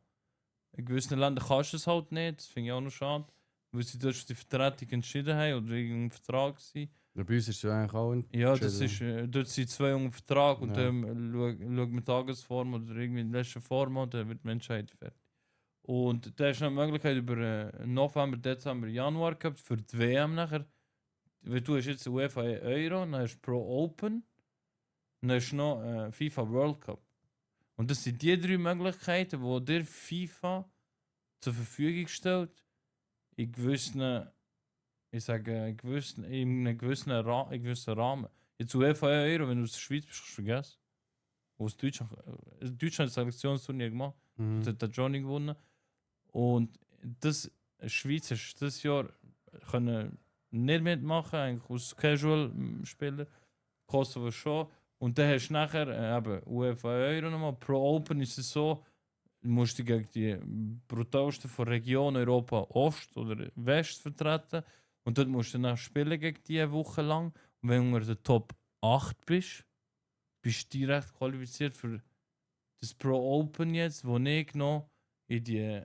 In gewissen Ländern kannst du es halt nicht, das finde ich auch noch schade. Weil sie dort schon die Vertretung entschieden haben oder irgendein Vertrag war. Ja, bei uns ist es ja eigentlich auch Ja, das entschieden. ist, dort sind 2 unter Vertrag und Ja. dann schaut man Tagesform oder irgendwie in der letzten Form und dann wird man entscheiden fertig. Und da ist noch eine Möglichkeit über November, Dezember, Januar gehabt für die WM nachher. Weil du hast jetzt UEFA Euro, dann hast du Pro Open, dann hast du noch FIFA World Cup. Und das sind die 3 Möglichkeiten, die dir FIFA zur Verfügung stellt, in gewissen, ich sage, in einem gewissen Rahmen. Jetzt UEFA Euro, wenn du aus der Schweiz bist, kannst du vergessen. Aus Deutschland, Deutschland hat das Selektionsturnier gemacht, Mhm. das hat Johnny gewonnen. Und das Schweiz ist dieses Jahr können nicht mitmachen, eigentlich aus Casual-Spieler. Kosovo schon. Und dann hast du nachher eben UEFA Euro nochmal. Pro Open ist es so, du musst dich gegen die brutalsten von Region Europa Ost oder West vertreten. Und dort musst du dann spielen gegen die eine Woche lang. Und wenn du unter der Top 8 bist, bist du direkt qualifiziert für das Pro Open jetzt, wo ich noch in die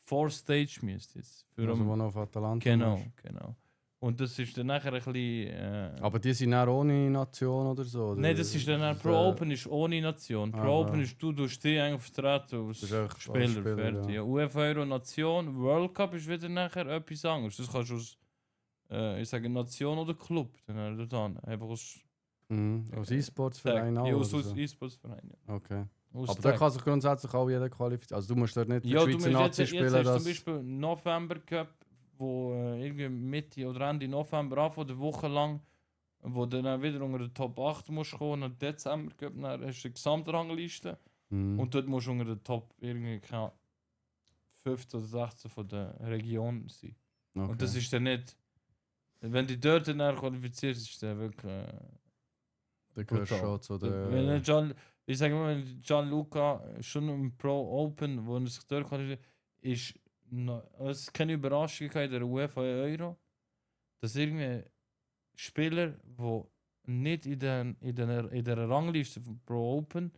4 Stage müsste. Für Also, wo noch auf Atalanta genau, ist. genau. Und das ist dann nachher ein bisschen. Aber die sind dann ohne Nation oder so? Oder? Nein, das ist dann Das, Pro Open ist ohne Nation. Pro Aha. Open ist du durch die eigentlich vertreten als Das ist einfach als Spieler, Spieler, fertig. ja. Ja. UEFA Euro Nation, World Cup ist wieder nachher etwas anderes. Das kannst du aus, ich sage Nation oder Club, dann dort an. Einfach aus Aus E-Sports-Verein auch? Ja, oder aus so? E-Sports-Verein. Ja. Okay. Aus Aber da Tag. kann sich grundsätzlich auch jeder qualifizieren. Also du musst dort nicht für Ja, die du Schweizer musst Nazi jetzt spielen. hast du Das... zum Beispiel November Cup, wo irgendwie Mitte oder Ende November anfängt, eine Woche lang, wo du dann wieder unter den Top 8 musst kommen, und Dezember Cup, dann hast du die Gesamtrangliste Mhm. und dort musst du unter den Top irgendwie 15 oder 16 von der Region sein. Okay. Und das ist dann nicht, wenn du dort dann qualifizierst, ist dann wirklich Da gehörst du brutal. schon zu der... Wenn ich sage mal, wenn Gianluca schon im Pro Open, wo er sich dort qualifiziert, ist es ist keine Überraschung in der UEFA Euro, dass irgendwie Spieler, die nicht in der Rangliste von Pro Open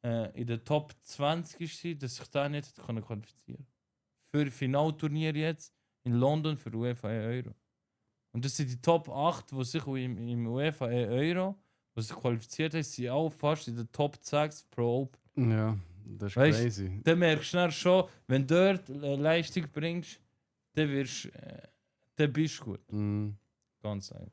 in der Top 20 sind, dass sich da nicht qualifizieren können. Für Finalturnier jetzt in London für UEFA Euro. Und das sind die Top 8, die sich im UEFA Euro, die sich qualifiziert haben, sind auch fast in der Top 6 Pro Open. Ja, das ist Weißt, crazy. Dann merkst du dann schon, wenn du dort Leistung bringst, dann dann bist du gut. Mhm. Ganz einfach.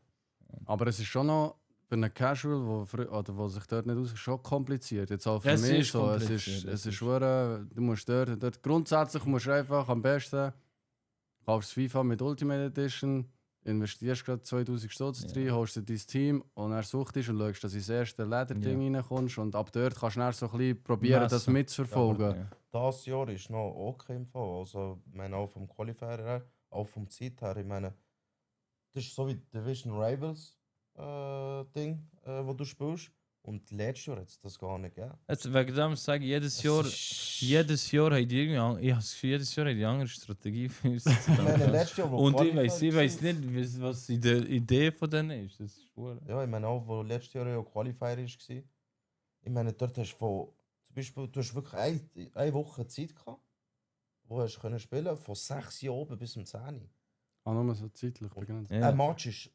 Aber es ist schon noch für einen Casual, wo sich dort nicht aus, schon kompliziert. Jetzt auch für Ja, es mich ist so. Es kompliziert, ist, das es ist ist- schwer, du musst dort grundsätzlich musst du einfach am besten kaufst FIFA mit Ultimate Edition, investierst gerade 2000 Stutz Ja. rein, holst dir dein Team und dann suchst du und schaust, dass du ins erste Lederding reinkommst und ab dort kannst du dann so ein bisschen probieren, das Messen. mitzuverfolgen. Ja. Das Jahr ist noch okay im Fall. Also, ich meine, auch vom Qualifier her, auch vom Zeit her. Ich meine, das ist so wie Division Rivals Ding, wo du spielst. Und letztes Jahr hat es das gar nicht gegeben. Jetzt, wegen dem sage ich, Es ist- jedes Jahr haben die irgendwie, ich habe das Gefühl, jedes Jahr haben die andere Strategie für uns. Ich meine, letztes Jahr, wo Und ich Qualifier weiß war- nicht, was die Idee von denen ist. Das ist schwul. Ja, ich meine auch, wo letztes Jahr ja Qualifier war. Ich meine, dort hast du zum Beispiel, du hast wirklich eine Woche Zeit gehabt, wo hast du können spielen, von 6 Uhr oben bis um 10 Uhr. Ah, nur so zeitlich begrenzt. Ja. Ein Match ist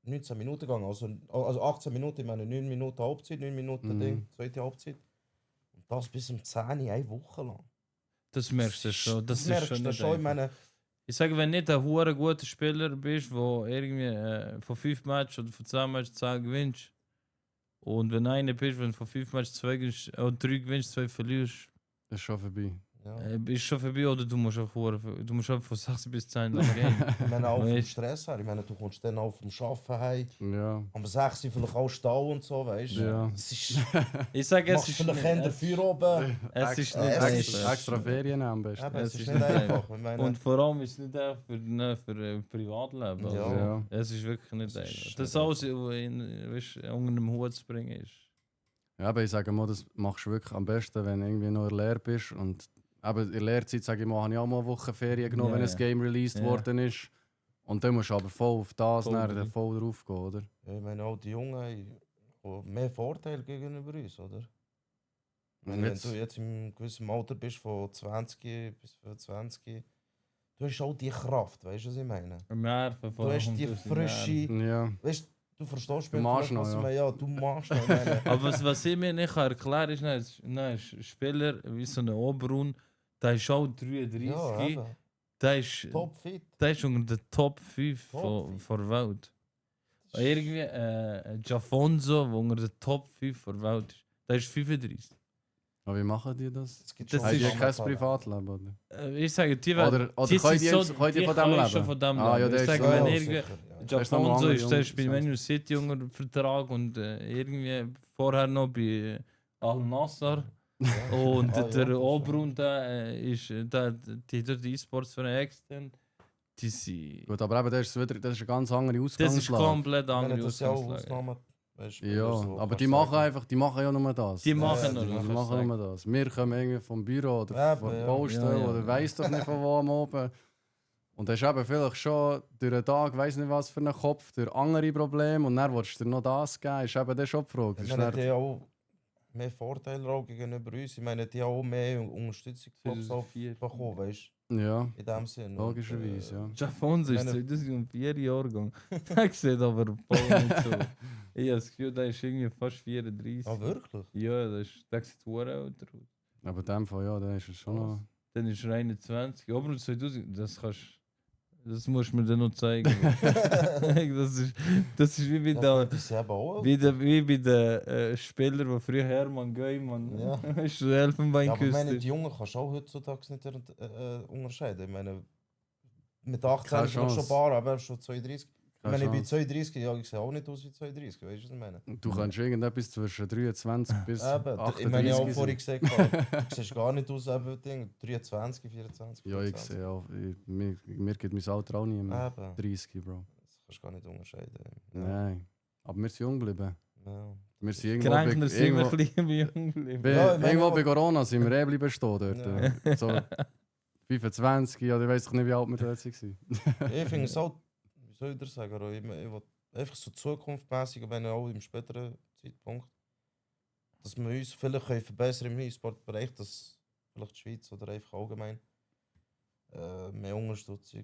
19 Minuten gegangen, also 18 Minuten, ich meine 9 Minuten Halbzeit, 9 Minuten Mhm. Ding, zweite Halbzeit. Und das bis um 10 Uhr, eine Woche lang. Das merkst du schon. Das ist merkst schon du nicht schon, ich einfach. meine, Ich sage, wenn nicht ein hure guter Spieler bist, der irgendwie von 5 Matches oder von 10 Matches 10 gewinnst, und wenn einer bist, wenn du von 5 Matches 2 gewinnst, oder 3 gewinnst, 2 verlierst, Das ist schon vorbei. ja. ist schon vorbei, oder du musst auch du musst auch von 6 bis 10 lang gehen. Ich meine auch vom Weißt- Stress her, ich meine, du kommst dann auch vom Arbeiten heim, Ja. am 6 Uhr vielleicht auch stehen und so, weißt du. Ja. Es ist, Ich sage, es machst ist vielleicht nicht, Kinder Feuer oben. es ist extra- nicht extra- Extra Ferien am besten. Eben, Es es ist ist nicht nicht einfach. Ich meine, Und vor allem ist es nicht einfach für Privatleben. Also, Ja. Ja. Es ist wirklich nicht Es ist einfach. nicht Das alles unter einem Hut zu bringen ist. Ja, aber ich sage mal, das machst du wirklich am besten, wenn du irgendwie noch in der Lehre bist. Und aber in der Lehrzeit, sage ich mal, habe ich auch mal eine Woche Ferien genommen, Ja, wenn ja. ein Game released Ja. worden ist. Und dann musst du aber voll auf das Voll dann dabei. voll drauf gehen, oder? ja, ich meine auch die Jungen haben mehr Vorteile gegenüber uns, oder? Wenn du jetzt im gewissen Alter bist, von 20 bis 25, du hast auch die Kraft, weißt du, was ich meine? Nerven Du hast die frische, Ja. weißt du, verstehst Du mich machst vielleicht, noch, was ich ja. meine. Ja, du machst noch. Ich meine, Aber was ich mir nicht erklären kann, ist, ein Spieler wie so ein Oberun, der ist auch 33, ja, eben. der ist Topfit. der ist unter den Top 5 Top von der Welt. Irgendwie Jafonso, der unter den Top 5 der Welt ist, der ist 35. Aber wie machen die das? Es gibt Das Haben die ist- kein Privatleben, oder? Ich sage, die Oder die können sind die, so- können die die von dem können leben? schon von dem Ah, ja, leben. der Ich ist sage, so- wenn ja, irgendwie sicher, ja. Das ist noch mal Jafonso andere ist, der ist bei Jungs, Man City unter Vertrag und irgendwie vorher noch bei Al Nassr. Und Ah, ja, der das Obrun, der ist die durch die E-Sports von extern. Die sind. Gut, aber eben, das ist eine ganz andere Das ist Ausgangslage. komplett Ich meine, andere das ist ja auch Ausgangslage. Ausnahmen. Weißt du, Ja, so, aber kannst die du machen sagen. einfach, die machen ja nur das. Die machen ja, nur die das. Die machen nur das. Wir kommen irgendwie vom Büro oder Eben, von der ja. Baustelle Ja, ja. oder weiss doch nicht von wo am Oben. Und hast eben vielleicht schon durch den Tag, weiss nicht was für einen Kopf, durch andere Probleme und dann willst du dir noch das geben, ist eben das schon die Frage. Das Ich ist meine, dann- die haben auch mehr Vorteile auch gegenüber uns. Ich meine, die haben auch mehr Unterstützung bekommen, weißt ja, du, in dem Sinne. logischerweise, ja. Jafonso ist Meine- 2004 Jahrgang. Der sieht aber voll nicht so. Ich habe das Gefühl, der ist irgendwie fast 34. Ah, wirklich? Ja, der sieht sehr älter aus. Aber in dem Fall, ja, dann ist es schon noch... Dann ist er 21. Aber 2000, das musst du mir dann noch zeigen. das ist wie bei Ja, der. die sind eben auch. Wie bei den Spielern, die früher Hermann Geumann Ja. ist der Elfenbein Ja, aber ich meine, geküsst. die Jungen kannst du auch heutzutage nicht unterscheiden. Ich meine, mit 18 Keine ist er noch schon Chance. bar, aber er ist schon 32. Ich Keine meine, ich bin Chance. 32, ja, ich sehe auch nicht aus wie 32, weißt du, was ich meine? Du kannst irgendetwas zwischen 23 bis Eben, 38 ich meine, ich habe sein. vorhin gesagt, du siehst gar nicht aus, eben, Ding, 23, 24, Ja, ich 25. sehe auch. Mir geht mein Alter auch nie mehr. Eben, 30, Bro. das kannst du gar nicht unterscheiden. Ja. Nein. Aber wir sind jung geblieben. Ja. Wir sind irgendwo, Kränkner sind wir irgendwo, ein bisschen wie jung geblieben. Ja, ich meine irgendwo auch- bei Corona sind wir bleiben stehen dort. Ja. So 25, oder ich weiß nicht, wie alt wir dort waren. Ich finde es auch, wie soll ich das sagen, ich will einfach so zukunftsmäßig, wenn auch im späteren Zeitpunkt, dass wir uns vielleicht können verbessern im E-Sport-Bereich, dass vielleicht die Schweiz oder einfach allgemein mehr Unterstützung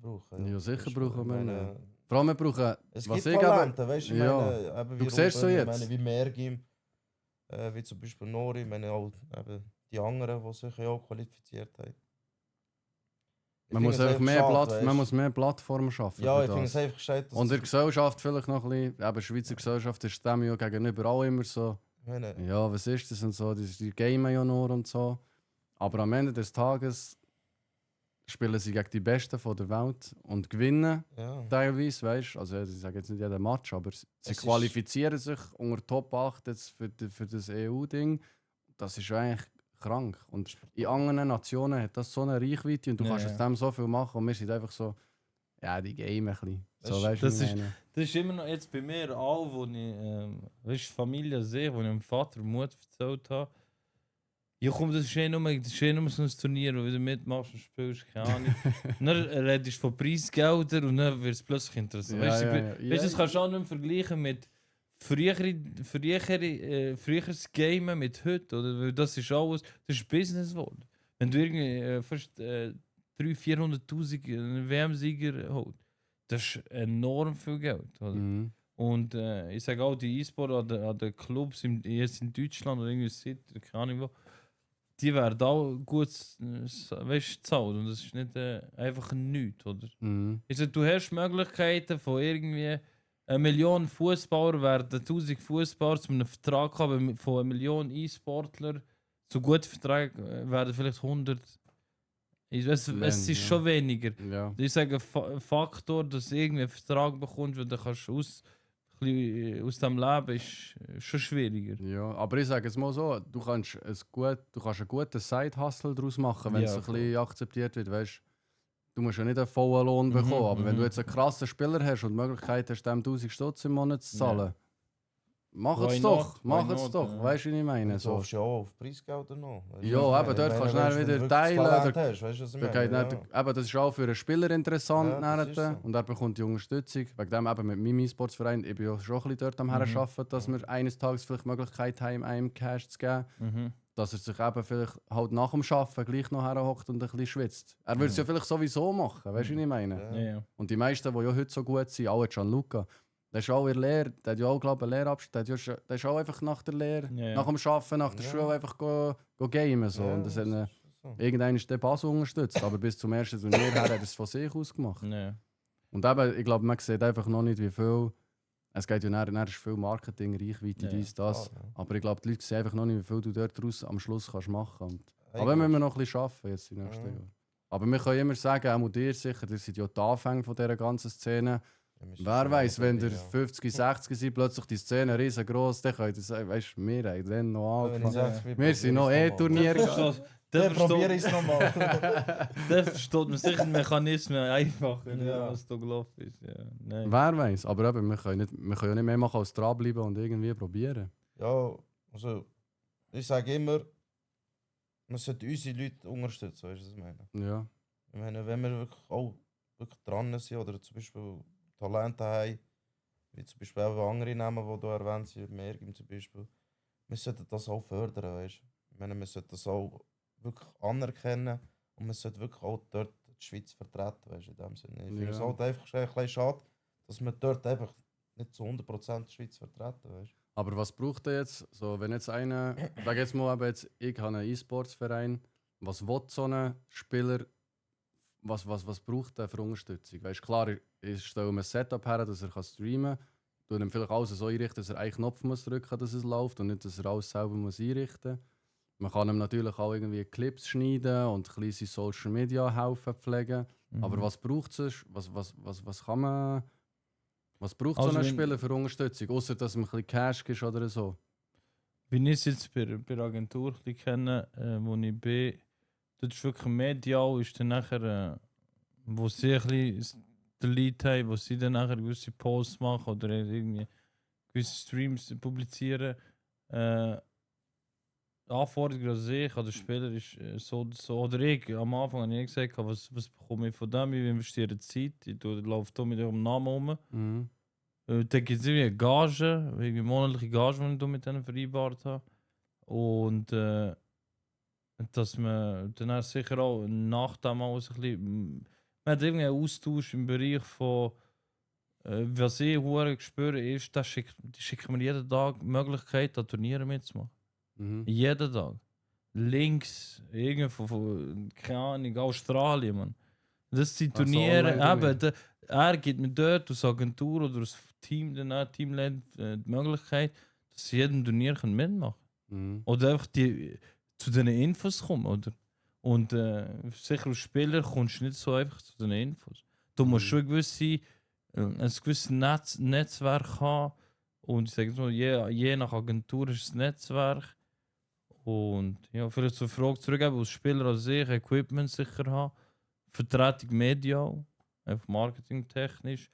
brauchen. Ja, sicher Weißt du, brauchen ich wir meine, mehr. Vor allem, wir brauchen... Es Was gibt ich eben- Talente, weißt du, ich Ja. meine, eben Du wie siehst so Ruben, jetzt. Ich meine, wie Mergim, wie zum Beispiel Nori, ich meine auch eben die anderen, die sich ja auch qualifiziert haben. Ich Man muss, finde es einfach mehr schade, Platt, weißt man du. muss mehr Plattformen schaffen. Ja, für ich finde das. es einfach gescheit, dass Und in der es- Gesellschaft vielleicht noch ein bisschen... Eben, die Schweizer Gesellschaft ist dem ja gegenüber auch immer so... ich meine, Ja, was ist das und so, die gamen ja nur und so. Aber am Ende des Tages spielen sie gegen die Besten von der Welt und gewinnen ja. teilweise, weißt du. Also ich sage jetzt nicht jeden Match, aber sie Es ist- qualifizieren sich unter Top 8 jetzt für das EU-Ding. Das ist eigentlich krank. Und in anderen Nationen hat das so eine Reichweite und du Ja, kannst ja. aus dem so viel machen und wir sind einfach so, ja, die gamen ein bisschen. So, Das- weißt du, das wie ich ist- meine? Das ist immer noch jetzt bei mir all, wo ich weißt, Familie sehe, wo ich meinem Vater und Mutter erzählt habe. Ja komm, das ist nur so ein Turnier, wo du mitmachst und spielst, keine Ahnung. Und dann redest du von Preisgeldern und dann wird es plötzlich interessant. Ja, weißt du, ja, ja. weißt, das kannst du auch nicht mehr vergleichen mit früheres Gamen mit heute, oder? Weil das ist alles, das ist Business geworden. Wenn du irgendwie fast 300.000-400.000 WM-Sieger holst, das ist enorm viel Geld, oder? Mhm. Und ich sage auch, die E-Sport an den Clubs jetzt in Deutschland oder irgendwie City, keine Ahnung wo, die werden auch gut gezahlt. Und das ist nicht einfach nichts, oder? Mhm. Also, du hast Möglichkeiten von irgendwie 1 Million Fußballer werden 1000 Fußballer zu einem Vertrag haben von 1 Million E-Sportler. So gut Vertrag werden vielleicht 100. Es ist ja. schon weniger. Ja. Ich sage, Faktor, dass du irgendwie einen Vertrag bekommst, weil du kannst aus dem Leben ist schon schwieriger. Ja, aber ich sage es mal so, du kannst einen guten Side-Hustle daraus machen, wenn Ja, es ein voll. bisschen akzeptiert wird. Weißt, du musst ja nicht einen vollen Lohn Mhm, bekommen, aber wenn mhm. du jetzt einen krassen Spieler hast und die Möglichkeit hast, dem 1000 Stutz im Monat zu zahlen, Macht's Why doch, not? Why macht's not, doch. ja. Weißt du, wie ich meine? Du So. hoffst ja auch auf Preisgelder noch. Weißt du, Ja, was ich eben, meine? dort Ich kannst du meine, dann wenn wieder wirklich teilen, das Talent da- hast, weißt du, was ich Da meine? geht Ja. nicht, eben, das ist auch für einen Spieler interessant. Ja, das ist so. Und er bekommt die Unterstützung. Wegen dem eben mit meinem E-Sports-Verein, ich bin ja schon ein bisschen dort am Herarbeiten, dass wir eines Tages vielleicht die Möglichkeit haben, einem Cash zu geben. Mhm. Dass er sich eben vielleicht halt nach dem Arbeiten gleich noch herhockt und ein bisschen schwitzt. Er würde es ja vielleicht sowieso machen, weißt du, wie ich meine? Ja. Ja, ja. Und die meisten, die ja heute so gut sind, auch Gianluca, der ist auch in der Lehre, der hat ja auch, glaube ich, einen Lehrabschluss, der ist auch einfach nach der Lehre, Ja. nach dem Arbeiten, nach der Ja. Schule einfach go gamen. So. Ja, Und das hat ihn, ist so. irgendwann ist der Bass unterstützt, aber bis zum ersten Turnier her hat er es von sich aus gemacht. Ja. Und eben, ich glaube, man sieht einfach noch nicht, wie viel. Es geht ja nachher ist viel Marketing, Reichweite, Ja, dies, das. Klar, ja. Aber ich glaube, die Leute sehen einfach noch nicht, wie viel du dort draus am Schluss kannst machen kannst. Aber Eigentlich- müssen wir noch ein bisschen arbeiten jetzt in den nächsten Ja. Jahren. Aber wir können immer sagen, auch dir sicher, ihr seid ja die Anfänge von dieser ganzen Szene. Ja, wir sind Wer schon weiß, wenn dabei, ihr ja. 50, 60 seid, plötzlich die Szene riesengroß, dann könnt ihr sagen, weißt du, wir haben dann noch Ja, wenn ich angefangen. sage, Wir sind noch Turnier. Dann probiere ich es nochmal. Da versteht man sicher die Mechanismen einfacher, Ja. was da gelaufen ist. Ja. Nein. Wer weiß, aber eben, wir können ja nicht mehr machen als dranbleiben und irgendwie probieren. Ja, also ich sage immer, man sollte unsere Leute unterstützen, weißt du, was ich meine? Ja. Ich meine, wenn wir wirklich auch wirklich dran sind oder zum Beispiel Talente haben, wie zum Beispiel auch andere Namen, die du erwähnt sind, Mergim zum Beispiel, wir sollten das auch fördern, weißt du? Ich meine, wir sollten das auch wirklich anerkennen und wir sollten wirklich auch dort die Schweiz vertreten, weißt du, in dem Sinne. Ich finde es Ja. halt einfach ein bisschen schade, dass wir dort einfach nicht zu 100% die Schweiz vertreten, weißt du? Aber was braucht er jetzt? So, wenn jetzt einer, sag jetzt mal, aber jetzt, ich habe einen E-Sports-Verein, was will so ein Spieler, was braucht er für Unterstützung? Weißt, klar, ich stelle ihm ein Setup her, dass er streamen kann. Du ihm vielleicht alles so einrichten, dass er einen Knopf muss drücken, dass es läuft und nicht, dass er alles selber muss einrichten muss. Man kann ihm natürlich auch irgendwie Clips schneiden und kleine Social Media helfen pflegen. Aber was braucht es? Was kann man. Was braucht Also so ein wenn- Spieler für Unterstützung? Außer dass man ein bisschen Cash ist oder so. Wie ich es jetzt bei der Agentur ein bisschen kenne, wo ich bin, das ist wirklich medial, ist dann nachher, wo sie ein bisschen den Lead haben, wo sie dann nachher gewisse Posts machen oder irgendwie gewisse Streams publizieren. Die Anforderung an sich, an den Spieler ist so, oder ich, am Anfang habe ich gesagt, was bekomme ich von dem, ich investiere Zeit, ich laufe hier mit ihrem Namen rum. Mhm. Dann gibt es irgendwie eine Gage, irgendwie monatliche Gage, die ich mit denen vereinbart habe. Und dass man dann auch sicher auch nach dem auch so ein bisschen. Man hat irgendwie einen Austausch im Bereich von. Was ich hure spüre, ist, die schicken mir jeden Tag die Möglichkeit, an Turnieren mitzumachen. Mhm. Jeden Tag. Links, irgendwo von keine Ahnung, Australien, man. Das sind Also Turniere, online eben, er gibt mir dort aus Agentur oder aus Team, Teamlead die Möglichkeit, dass sie jedem Turnier mitmachen können. Mhm. Oder einfach zu den Infos kommen, oder? Und sicher als Spieler kommst du nicht so einfach zu den Infos. Du musst schon ein gewisses Netzwerk haben. Und ich sage mal, je nach Agentur ist das Netzwerk. Und ja, vielleicht zur Frage zurückgeben, als Spieler an sich, Equipment sicher haben, Vertretung medial, einfach marketingtechnisch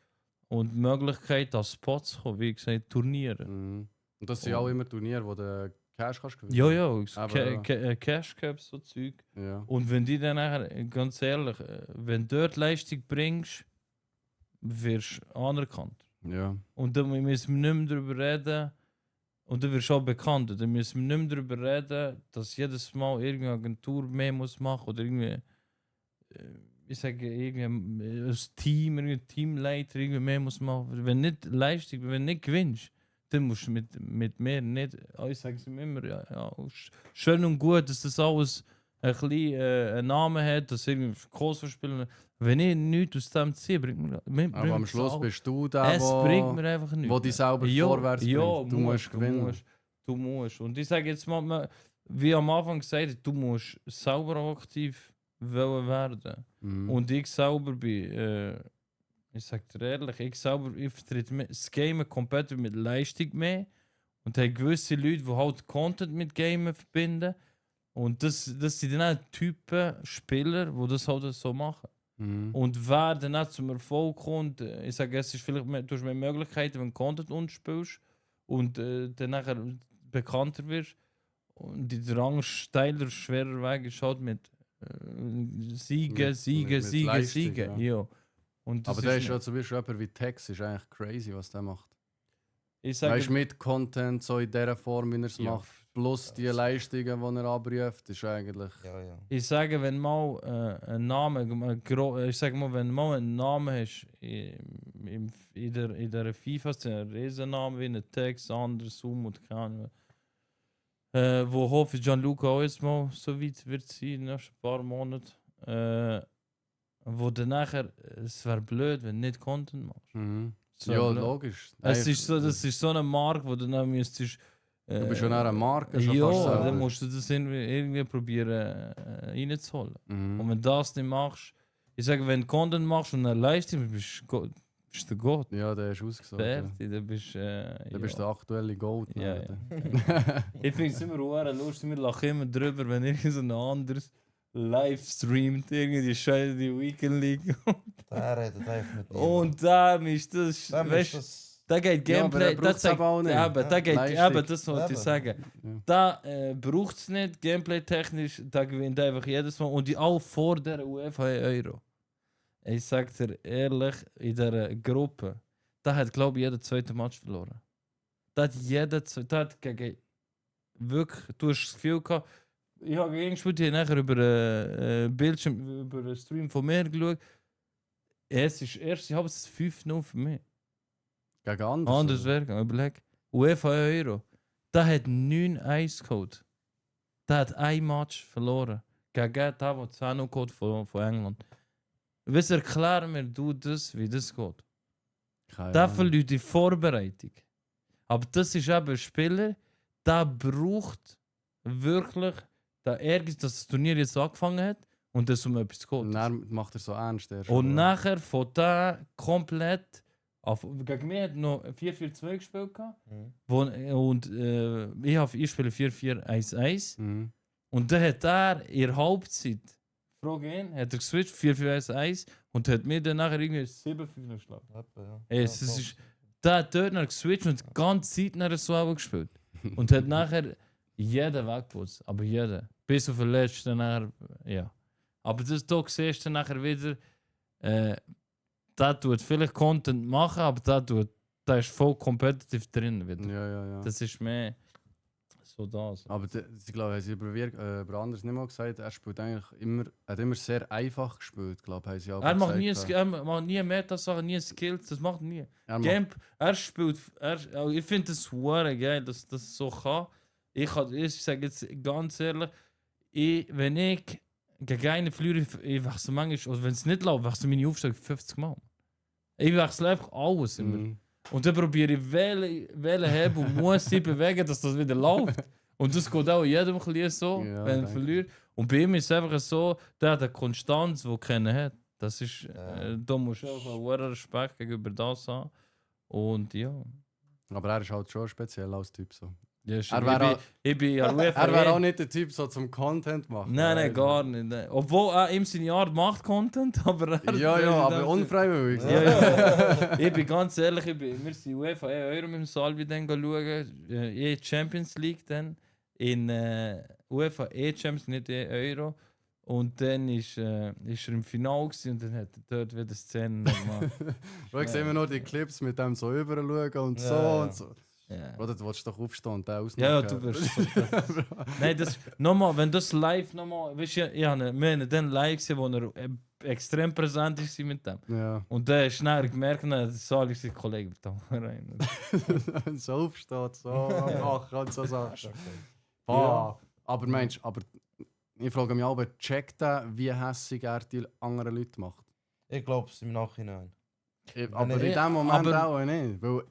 und die Möglichkeit an Spots zu kommen, wie gesagt, Turniere. Mhm. Und das sind auch immer Turniere, wo du Cash kannst gewinnen. Ja, ja, so Aber- Cash Caps, so Zeug. Ja. Und wenn die dann nachher, ganz ehrlich, wenn du dort Leistung bringst, wirst du anerkannt. Ja. Und dann müssen wir nicht mehr darüber reden, und du wirst auch bekannt, dann müssen wir nicht mehr darüber reden, dass jedes Mal irgendeine Agentur mehr muss machen oder irgendwie, ich sage, irgendwie ein Team, irgendwie Teamleiter irgendwie mehr muss machen. Wenn nicht Leistung, wenn du nicht gewinnst, dann musst du mit mehr nicht, ich sage es ihm immer, ja, schön und gut, dass das alles ein bisschen einen Namen hat, dass irgendwie Kurs verspielen. Wenn ich nichts aus dem ziehe, bringt mir Aber am das Schluss auch- bist du der, es bringt mir einfach nichts. wo dich selber vorwärts bringt. Du musst gewinnen. Du musst. Und ich sage jetzt mal, wie am Anfang gesagt, du musst selber auch aktiv werden. Mhm. Und ich selber bin, ich sage dir ehrlich, ich vertrete das Game komplett mit Leistung mehr. Und habe gewisse Leute, die halt Content mit Gamen verbinden. Und das sind dann auch Typen Spieler, die das halt so machen. Mhm. Und wer dann auch zum Erfolg kommt, ich sage, es ist vielleicht du hast mehr Möglichkeiten, wenn du Content spielst und dann nachher bekannter wirst. Und der andere steiler, schwerer Weg ist halt mit Siegen, mit Leistung, Siegen. Ja. Und das Aber der ist nicht- ja zum Beispiel jemand wie Tex, ist eigentlich crazy, was der macht. ich sage, Weißt du, mit Content, so in dieser Form, wie er es Ja. macht, plus die Leistungen, die er abruft, ist eigentlich. Ja. Ich sage, wenn mal ein Name, ich sage mal, wenn mal ein Name hast in der FIFA, ist ein Riesenname wie ein Tex, Anders, und keine Ahnung. Wo hoffe ich Gianluca auch jetzt mal so weit wird sein in den nächsten paar Monaten. Wo dann nachher, es wäre blöd, wenn du nicht Content machst. Mhm. Es wär Ja, blöd. logisch. Es Nein, ist so, das ist so eine Marke, wo du dann müsstest. Du bist schon eine Marke, schon Ja, fast selber. dann musst du das irgendwie probieren reinzuholen. Und Mhm. wenn du das nicht machst, ich sage, wenn du Content machst und eine Leistung bist du der Gott. Ja, der ist ausgesagt. Ja. Fertig, dann bist Du bist der aktuelle Gold. Ja, Alter. Ich finde es immer hure lustig, wir lachen immer drüber, wenn irgend so ein anderes live streamt, irgendwie scheiße die Weekend League. Der redet eigentlich mit mir. Und da ist das, Dem ist weißt das... da geht Ja, aber Gameplay, er braucht's aber auch nicht. da geht, Leistung. eben, das wollte ich Eben. sagen. Ja. Da braucht es nicht, Gameplay-technisch, da gewinnt einfach jedes Mal. Und die auch vor der UEFA Euro. Ich sag dir ehrlich, in der Gruppe, da hat, glaube ich, jeder zweite Match verloren. Da hat jeder da hat gegen wirklich, du hast das Gefühl gehabt, ich habe gegen gespielt, ich habe nachher über Bildschirm, über den Stream von mir geschaut. Es ist erst, ich habe es 5-0 für mich. Gegen anders. Anders wäre gegangen, überleg. UEFA Euro. Da hat 9-1 geholt. Da hat ein Match verloren. Gegen den, der 10-0 geholt von England. Was erklären mir du das, wie das geht? Keine Da Ahnung. verliert die Vorbereitung. Aber das ist eben ein Spieler, der braucht wirklich der Ehrgeiz, dass das Turnier jetzt angefangen hat und das um etwas geht. Und dann macht er so ernst. erst, Und oder? nachher von da komplett auf, gegen mich hat noch 4-4-2 gespielt gehabt. Mhm. Und ich spiele 4-4-1-1 Mhm. und dann hat er in der Halbzeit Frage ihn, hat er geswitcht 4-4-1-1 und hat mir dann nachher irgendwie 7-5 geschlagen. Etwa, ja. Ey, Ja, es voll. ist, der hat dort noch geswitcht und die ganze Zeit nachher so auch gespielt. Und hat nachher jeden weggeputzt, aber jeden. Bis auf den letzten nachher, ja. Aber das da siehst du dann nachher wieder, der tut vielleicht Content machen, aber der ist voll competitive drin wieder. Ja. Das ist mehr so das. Aber ich glaube, haben sie über anders nicht mal gesagt, er spielt eigentlich immer, hat immer sehr einfach gespielt, glaube ich. Er macht nie Meta-Sachen, nie Skills, das macht er nie. Er spielt, ich finde das hure geil, dass das so kann. Ich sage jetzt ganz ehrlich, wenn ich gegen einen verliere, ich wechsle manchmal, oder wenn es nicht läuft, wechsle meine Aufstellung 50 Mal. Ich wechsle einfach alles immer. Mhm. Und dann probiere ich, welchen Hebel muss ich bewegen, dass das wieder läuft. Und das geht auch jedem ein bisschen so, Ja, wenn er danke. verliert. Und bei ihm ist es einfach so, der hat eine Konstanz, die keiner hat. Das ist, Ja. da musst du auch einen hohen Respekt gegenüber das haben. Und ja. Aber er ist halt schon speziell als Typ. So. Ja, Er wäre ich bin ja er wär auch nicht der Typ so zum Content machen. Nein, gar nicht. Nein. Obwohl er ihm seine Art macht Content, aber er Ja, aber unfreiwillig. Ja, ja. Ich bin ganz ehrlich, wir sind UEFA Euro mit dem Salvi dann schauen. Champions League dann. In UEFA Champions, nicht Euro. Und dann ist er im Finale und dann hat er dort wieder Szenen gemacht. Ich sehe immer nur die Clips mit dem so rüber schauen und so Ja. und so. Ja. Oder du willst doch aufstehen und den Ja, ausmachen. du wirst so. Nein, das nochmal, wenn das live nochmal, weißt du, wir haben dann live gesehen, wo er extrem präsent ist mit dem. Ja. Und dann hast du schnell gemerkt, das soll ich Kollege da rein. So aufsteht, so machen und so Sachen. Schon okay. Boah. Aber meinst aber ich frage mich auch, checkt er, wie hässig er die anderen Leute macht? Ich glaube es im Nachhinein. Aber in ich- dem Moment aber- auch nicht. Weil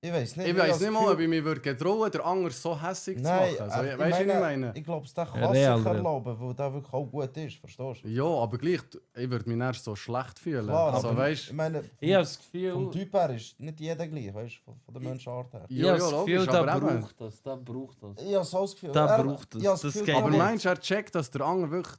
Ich weiß nicht. ich habe weiß das nicht mal, Gefühl- ob ich mich würde getrauen, der andere so hässig zu Nein, machen. Also, ich weißt du, was ich meine, meine? ich glaube, der kann Real, sich real. erlauben, weil der wirklich auch gut ist, verstehst du? Ja, aber gleich, ich würde mich erst so schlecht fühlen. Klar, also, aber weißt, ich meine, Ich habe das vom Gefühl, Typ her ist nicht jeder gleich, weißt du, von der Menschenart her. ich habe das logisch, Gefühl, der aber eben. braucht das, der braucht das. Ich habe so das Gefühl. Der er- braucht das. ich habe Das Gefühl, geht der Aber nicht. macht- meinst du, er checkt, dass der andere wirklich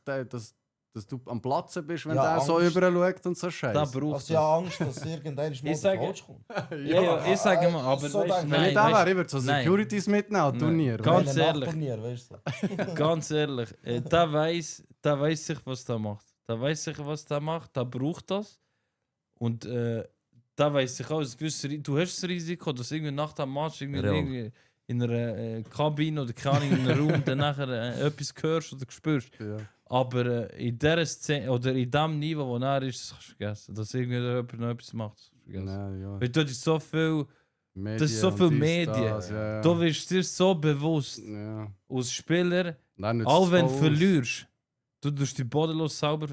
dass du am Platzen bist, wenn Ja, der so Angst. rüber schaut und so Da Scheiße. braucht Also ja, Angst, dass irgendein mal sage- falsch kommt. Ja, ich sage mal, aber so weißt, denke Wenn ich da weißt- wäre, ich würde so nein. Securities mitnehmen an Nein. Turnier. Ganz weißt ehrlich. Turnier, weißt du? ganz ehrlich, da weiß ich, was der macht. Da weiß ich, was der macht, da braucht das. Und da weiß ich auch, du hast das Risiko, dass irgendwie nach dem Match irgendwie in einer Kabine oder keine Ahnung, in einem Raum dann nachher etwas hörst oder spürst. du? Ja. Aber in dieser Szene oder in dem Niveau, wo er ist, das kannst du vergessen. Dass irgendjemand noch etwas macht, das kannst du vergessen. Nein, ja. Weil dort ist so viel, Medien das ist so und viel dies, Medien. das, ja. du bist dir so bewusst, Ja. als Spieler, Dann nützt auch es wenn du voll aus. verlierst, du tust dich bodenlos sauber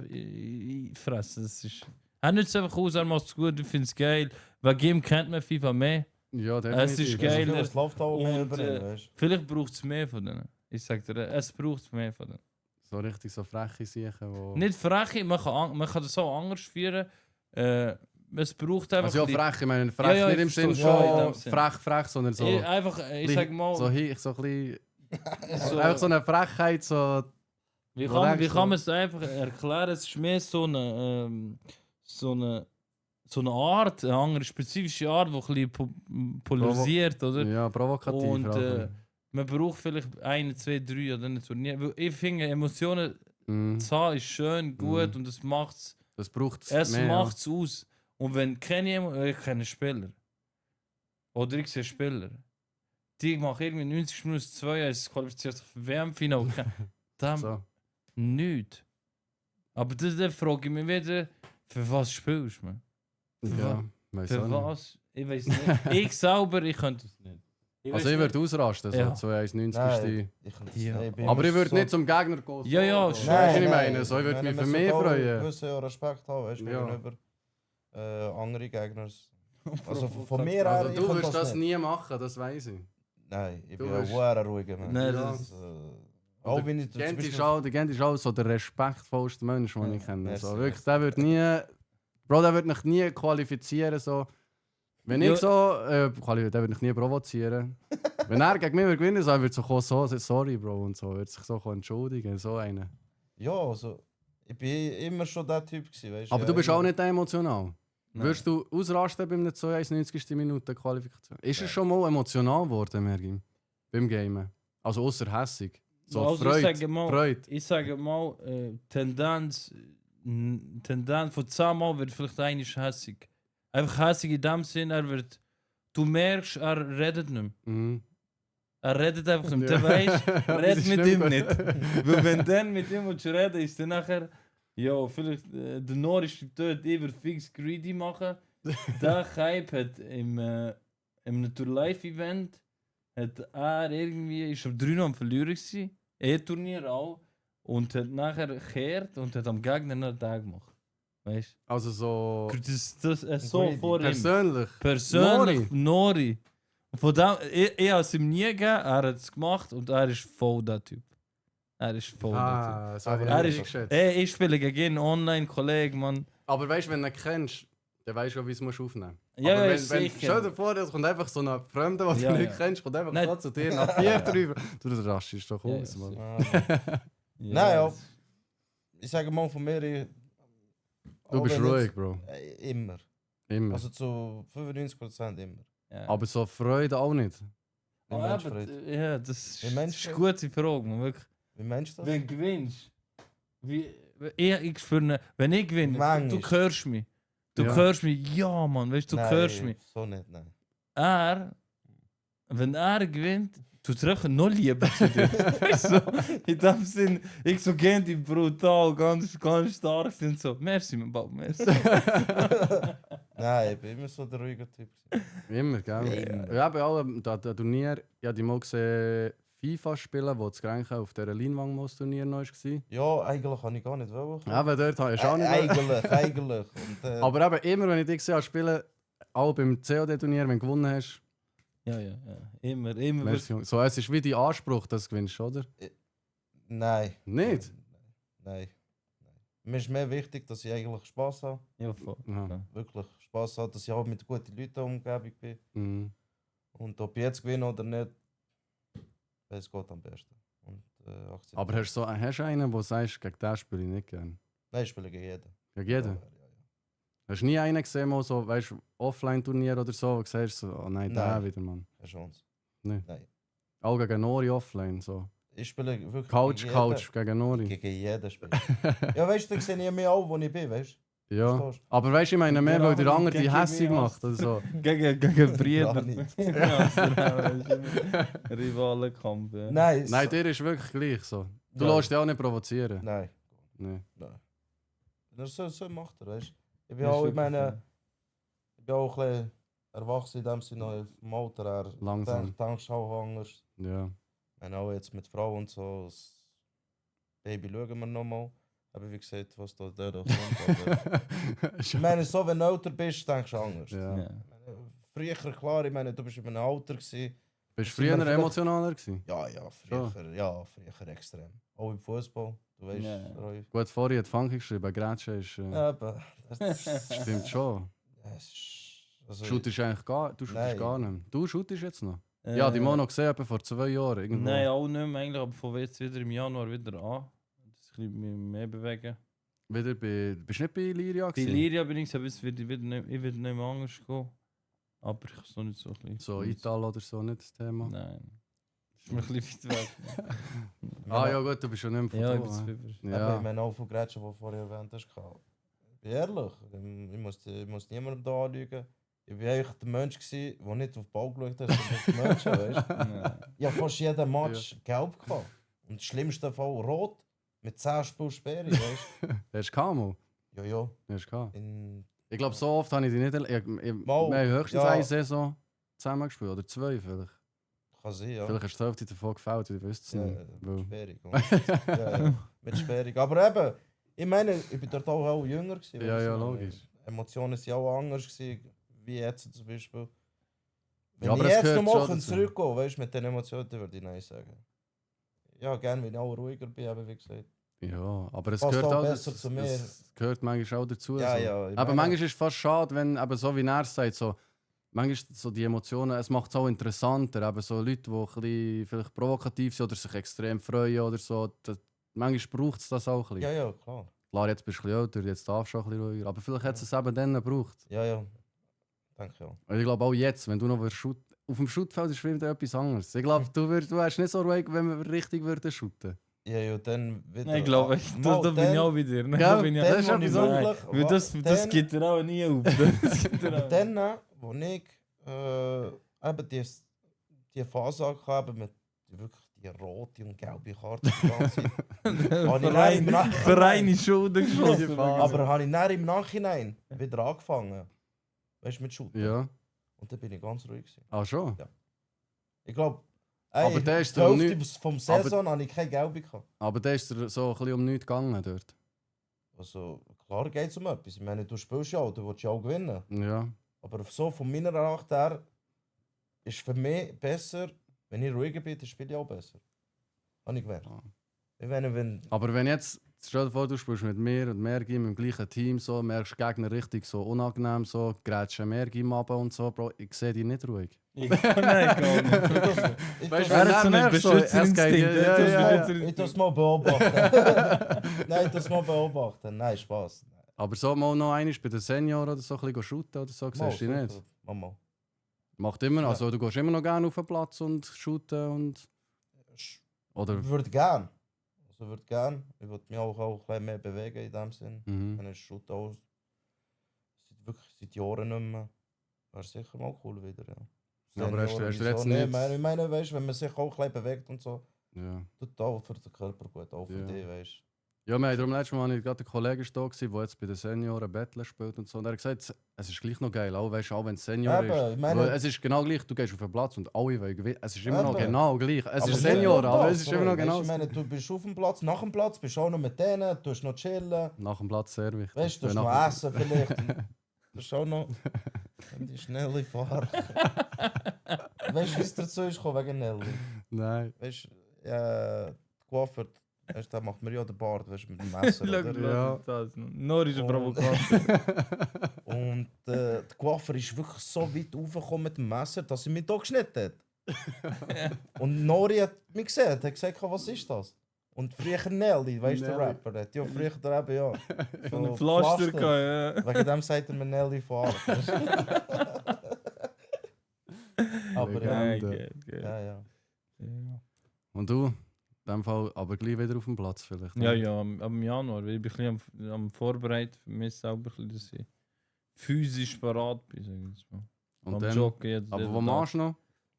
fressen. Das ist, er nützt es einfach aus, er macht es gut, ich finde es geil. Wegen ihm kennt man FIFA mehr. Ja, Es ist definitiv. geil. Es läuft auch mehr Und, über ihn, weißt du? Vielleicht braucht es mehr von denen. Ich sag dir, es braucht mehr von denen. So richtig so freche Sachen, wo... Nicht frech, man kann das auch anders führen. Es braucht einfach. Also ja, die- frech, ich meine frech Ja, nicht ich im Sinn verstehe schon, in von dem Sinn. frech, sondern so... Ich sag mal, So, so ein bisschen... so- Einfach so eine Frechheit, so... wie wo kann denkst du- man es einfach erklären? Es ist mehr so eine Art, eine andere spezifische Art, die ein bisschen polarisiert, oder? Ja, provokativ. Und auch. man braucht vielleicht 1, 2, 3 oder nicht Turnier. Weil ich finde, Emotionen Mhm. zu haben ist schön, gut und es macht's. Das braucht Es mehr. macht es aus. Und wenn ich kenne Spieler. Oder ich sehe Spieler. Die machen irgendwie 90 Minuten 2, es qualifiziert sich für WM-Final. Ja. Dann So. nichts. Aber dann frage ich mich wieder, für was spielst du, man? Ja, weiss Für auch nicht. was? Ich weiß nicht. Ich selber, ich könnte es nicht. Also ich würde ausrasten, so Ja. 2-1-90. Nein, ich, Ja. bin Aber immer ich würde so- nicht zum Gegner gehen. Ja, ja, so. schon. Weisst du, was ich Nein, meine? So, ich würde mich für mich freuen. Du musst ja Respekt haben, weißt du, Ja. gegenüber anderen Gegnern. Also von mir her, Also ich du könnte würdest das nicht. nie machen, das weiß ich. Nein, ich Du bin ein bist- sehr ruhiger Mensch. Nein, Ja. das, Auch wenn ich Der Gent ist auch so der respektvollste Mensch, den ich kenne. merci, So, wirklich, merci. der wird nie... Bro, der wird mich nie qualifizieren. So. Wenn ich Ja. so... der wird mich nie provozieren. Wenn er gegen mich gewinnen würde, würde er so kommen, so, sorry, Bro, und so. Würde sich so entschuldigen, so einer. Ja, also ich bin immer schon der Typ gewesen, weißt Aber ja, du bist immer. auch nicht emotional. Nein. Würdest du ausrasten bei einer 92. Minute Qualifikation? Ist es schon mal emotional geworden, Mergim? Beim Gamen? Also außer hässig. So Also ich Freude. sage mal- Freude. Ich sage mal, Tendenz von 10 Mal wird vielleicht einer hässig. Einfach hässig in dem Sinn, du merkst, er redet nicht mehr. Mhm. Er redet einfach nicht mehr. Ja. Du weißt, Das red ist mit nicht ihm gut. nicht. Weil wenn dann mit ihm willst reden, ist dann nachher, ja, vielleicht der Norris dort über fix greedy machen. Der Hype hat im Tour Live Event hat er irgendwie, ist am 3 noch am Verlierer gewesen, Turnier auch, und hat nachher gekehrt und hat am Gegner noch einen Tag gemacht. Weißt Also so... du? Das so Greedy. vor ihm. Persönlich. Persönlich, Nori. Und von dem, ich habe es ihm nie gegeben, er hat es gemacht und er ist voll der Typ. Er ist voll Ah, so Aber habe er ich ist- nicht geschätzt. der Typ. Ich spiele gegen ihn online, Kollege, Mann. Aber weißt du, wenn du ihn kennst, dann weißt du auch, wie du es aufnehmen musst. Ja, Aber ja, wenn, sicher. stell dir vor, es kommt einfach so ein Fremder, den Ja, du nicht ja. kennst, kommt einfach Nein. so zu dir nach 4 drüber. Du, das rastest doch Ja, aus, ja, Mann. sicher. Nein, ja. Ich sage mal von mir, Du auch bist wenn jetzt- ruhig, Bro. Immer. Immer. Also zu 95% immer. Ja. Aber so Freude auch nicht. Wie Ah, meinst du aber, Freude? ja, das Wie ist, meinst das ist du eine gute Frage, man. Wirklich. Wie meinst du das? Wenn du gewinnst, ich spüre, wenn ich gewinne, du Manchmal. hörst mich. Du Ja. hörst mich, ja, Mann, weißt du, du Nein, hörst mich. So nicht, nein. Wenn er gewinnt, tut er einfach noch lieber zu dir. Weißt du, in dem Sinn, ich so gern die brutal, ganz, ganz stark sind so. Merci, mein Bab, merci. Nein, ich bin immer so der ruhige Typ. gewesen. Immer, gell? Immer. Ja, bei allem, das Turnier, ich habe die mal gesehen, FIFA spielen, wo das Grenchen auf dieser Leinwang-Turnier noch war. Ja, eigentlich kann ich gar nicht wollen. Aber dort hast du auch nicht. Eigentlich. Und, Aber eben immer, wenn ich dich sehe spielen, auch beim COD-Turnier, wenn du gewonnen hast, Ja, ja, ja. Immer. merci. So, es ist wie dein Anspruch, dass du gewinnst, oder? nein. Nicht? Nein. Mir ist mehr wichtig, dass ich eigentlich Spass habe. Ja, voll. Ja. Ja. Wirklich Spass habe, dass ich auch mit guten Leuten in der Umgebung bin. Mhm. Und ob ich jetzt gewinne oder nicht, es geht am besten. Und, akzeptiere. Aber hast du einen, der sagst, gegen den spiele ich nicht gerne? Nein, ich spiele gegen jeden. Gegen jeden? Ja. Hast du nie einen gesehen, mal so, weißt du, Offline-Turnier oder so, wo du siehst, so, oh nein, der Nein. wieder, Mann. Keine Chance. Nein. Nein. Auch gegen Nori offline, so. Ich spiele wirklich Couch gegen Nori. gegen jeden Spiel. Ja, weißt du, dann sehe ich mich auch, wo ich bin, weißt Ja. Verstehst Aber weißt du, ich meine mehr, weil der aber andere die gegen hässig mich macht oder so. Gegen du? Brüder. Gar nicht. Rivalenkampf. Ja. Nein. Nein, dir ist wirklich gleich so. Du Ja. lässt dich auch nicht provozieren. Nein. Nee. Nein. So macht er, weißt du. Ich bin Das ist auch, ich wirklich meine, ich bin auch ein bisschen erwachsen in dem Sinne vom Alter her. Langsam. Denkst auch anders. Ja. Ich meine auch jetzt mit Frau und so. Das Baby schauen wir nochmal. Aber wie gesagt, was da kommt. Aber ich meine, so wenn du älter bist, denkst du anders. Ja. Ja. Früher, klar, ich meine, du bist in einem Alter gewesen. Bist du Sind wir früher vielleicht- emotionaler gewesen? Ja, früher extrem. Auch im Fußball, du weißt, Ja. Roy. Gut, vorher hat Funky geschrieben, Grätsche ist... Ja, aber das Stimmt schon. also, Shootest eigentlich gar, du shootest Nein. gar nicht mehr. Du shootest jetzt noch? Ja, die Mono gesehen, etwa vor 2 Jahren. Irgendwo. Nein, auch nicht mehr eigentlich, aber von jetzt wieder im Januar wieder an. Das ein bisschen mehr bewegen. Wieder bist du nicht bei Liria Bei gewesen? Liria bin ich, aber es wird wieder nicht, ich werde nicht mehr anders gehen. Aber ich kann es noch nicht so ein bisschen. So Ital oder so, nicht das Thema? Nein. Das ist mir ein bisschen weit weg. Ah ja gut, du bist schon nicht mehr Ja, von ich bin da. zu hä? über. Aber Ja. ich meine auch von Gretchen, die du vorher erwähnt hast. Ich bin ehrlich, ich muss niemandem da anlügen. Ich war eigentlich der Mensch, der nicht auf den Ball geschaut hat, sondern auf die Menschen, weißt du? Nein. Ich hatte fast jeden Match gelb gehabt. Und das schlimmste Fall rot mit 10 Spielen Sperre, weißt du? Hast du Kamo? Ja. Hast du gehabt? In, Ich glaube, so oft habe ich die nicht... Wir haben höchstens ja. eine Saison zusammen gespielt, oder 2 vielleicht. kann sein, ja. Vielleicht hast du die Hälfte davon gefällt, ich wüsste es Ja, nicht. mit Weil- Sperrung. Ja, mit Sperrung. Aber eben, ich meine, ich bin dort auch jünger gewesen. Ja, weißt ja, du, logisch. Emotionen waren auch anders gewesen, wie jetzt zum Beispiel. Wenn Ja, aber ich es jetzt gehört nochmal schon dazu. zurückgehen, weißt du, mit den Emotionen, dann würde ich nein sagen. Ja, gerne, wenn ich auch ruhiger bin, eben, wie gesagt. Ja, aber es Passt gehört auch auch besser zu mir. Es gehört manchmal auch dazu. Ja, so. ja. ich Aber meine- manchmal ist es fast schade, wenn, eben so wie er sagt, so, manchmal so die Emotionen, es macht es auch interessanter. Eben so Leute, die ein bisschen vielleicht provokativ sind oder sich extrem freuen oder so. Manchmal braucht es das auch ein bisschen. Ja, klar. Klar, jetzt bist du ein bisschen älter, jetzt darfst du auch ein bisschen ruhiger. Aber vielleicht hat es eben dann gebraucht. Ja. Danke, ja. Und ich glaube auch jetzt, wenn du noch shoot, auf dem Shootfeld ist wieder etwas anderes. Ich glaube, du wärst nicht so ruhig, wenn wir richtig würden shooten. Ja, dann wieder... Nein, ich glaube, da bin ich auch wieder. Nein, Ja, da bin ich das auch ist dann, etwas wo ich anderes. wirklich- Weil das dann- geht er auch nie auf. Das geht er auch. Dann, wo ich eben die Phase hatte, mit wirklich die rote und gelbe Karte die ganze Zeit, habe ich dann im Nach- Verein ist Schulden geschossen. aber habe ich dann im Nachhinein wieder angefangen. Weißt du, mit Shooten. Ja. Und dann bin ich ganz ruhig gewesen. Ah, schon? Ich glaube, Aber der ist die doch Hälfte nicht- vom Saison habe ich keine gelbe gehabt. Aber da ist er so ein bisschen um nichts gegangen dort. Also, klar geht es um etwas. Ich meine, du spielst ja auch, du willst ja auch gewinnen. Ja. Aber so von meiner Ansicht her ist für mich besser, wenn ich ruhiger bin, dann spiele ich auch besser. Habe ich gemerkt. Ah. Ich meine, wenn... Aber wenn jetzt, stell dir vor, du spielst mit mir und Mergim im gleichen Team, so, merkst du Gegner richtig so unangenehm, so, grätschen Mergim ab und so, Bro, ich sehe dich nicht ruhig. Nein, gar nicht. Ich Weißt tu's- du, Er hat so einen merkst du, es geht- Beschützerinstinkt. ja, ja, ja. ich tu es mal beobachten. Nein, das mal beobachten. Nein, Spaß. Aber so mal noch einmal bei den Senioren oder so ein bisschen shooten oder so, siehst du dich nicht? Mama. Macht immer noch, Ja. also du gehst immer noch gerne auf den Platz und shooten und... Oder... Ich würde gern. Also würde gern. Ich würde mich auch ein bisschen mehr bewegen in dem Sinn. Mhm. Wenn ich shoot auch wirklich seit Jahren nicht mehr. Wäre sicher mal cool wieder, ja. Ja, aber hast du Senioren, jetzt wieso nicht- Ich meine, weißt, wenn man sich auch ein bisschen bewegt und so, Ja. tut auch für den Körper gut, auch für Ja. dich, weißt Ja, wir haben darum letztes Mal gerade ein Kollege da gewesen, der jetzt bei den Senioren Battle spielt und so. Und er hat gesagt, es ist gleich noch geil, auch, weißt, auch wenn es Senior Eben, ist. ich meine- Weil es ist genau gleich, du gehst auf den Platz und alle wollen gewinnen. Es ist immer noch Eben. genau gleich. Es Aber ist nicht Senior, nur aber das, es ist immer noch weißt, genau Ich meine, du bist auf dem Platz, nach dem Platz bist du auch noch mit denen, du hast noch chillen, nach dem Platz sehr wichtig. weißt du, hast Ja, noch nach- essen vielleicht. Du hast auch noch die schnelle Fahrt. Weißt du, wie es dazu ist gekommen wegen Nelly? Nein. Weißt du, Coiffeur, weißt, der macht mir ja den Bart, weißt du, mit dem Messer, oder? Ja. Nur ist ein Und- Provokator. Und der Coiffeur ist wirklich so weit raufgekommen mit dem Messer, dass er mich da geschnitten hat. Und Nori hat mich gesehen, hat gesagt, was ist das? Und früher Nelly, weißt du, der Nelly. Rapper, der hat ja früher da eben, ja. Von einem Pflaster gehabt, ja. Wegen dem sagt er mir Nelly von Arch. Aber ja, Legende. ja, ja. Ja. Und du? In dem Fall aber gleich wieder auf dem Platz vielleicht. Ja, ja, am Januar. Weil ich bin ein bisschen am Vorbereiten für mich selber, ein bisschen, dass ich physisch parat bin, sag ich jetzt mal. Und Am dann, Joggen jeden aber wo Tag. machst du noch?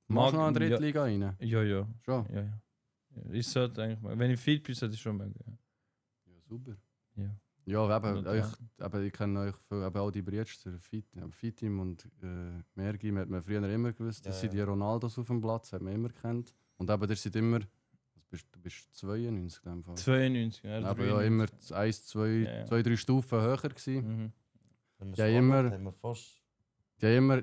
Machst du noch in die Ja. Drittliga rein? Ja, ja. Schon? Ja, ja. Ja, ich sollte eigentlich mal. Wenn ich fit bin, sollte ich schon mögen. Ja, super. Ja. Ja, eben, Ja, ich kenne euch eben auch die Brüder, Fitim und Mergi, hat man früher immer gewusst, das Ja, sind ja. die Ronaldos auf dem Platz, hat man immer kennt. Und eben, ihr seid immer, du bist 92 in dem Fall. 92, ja. Aber ja, immer 1, 2, Ja. 2, 3 Stufen höher gewesen. Mhm. Wenn wir Ja, es immer- anhört, haben wir fast... Sie haben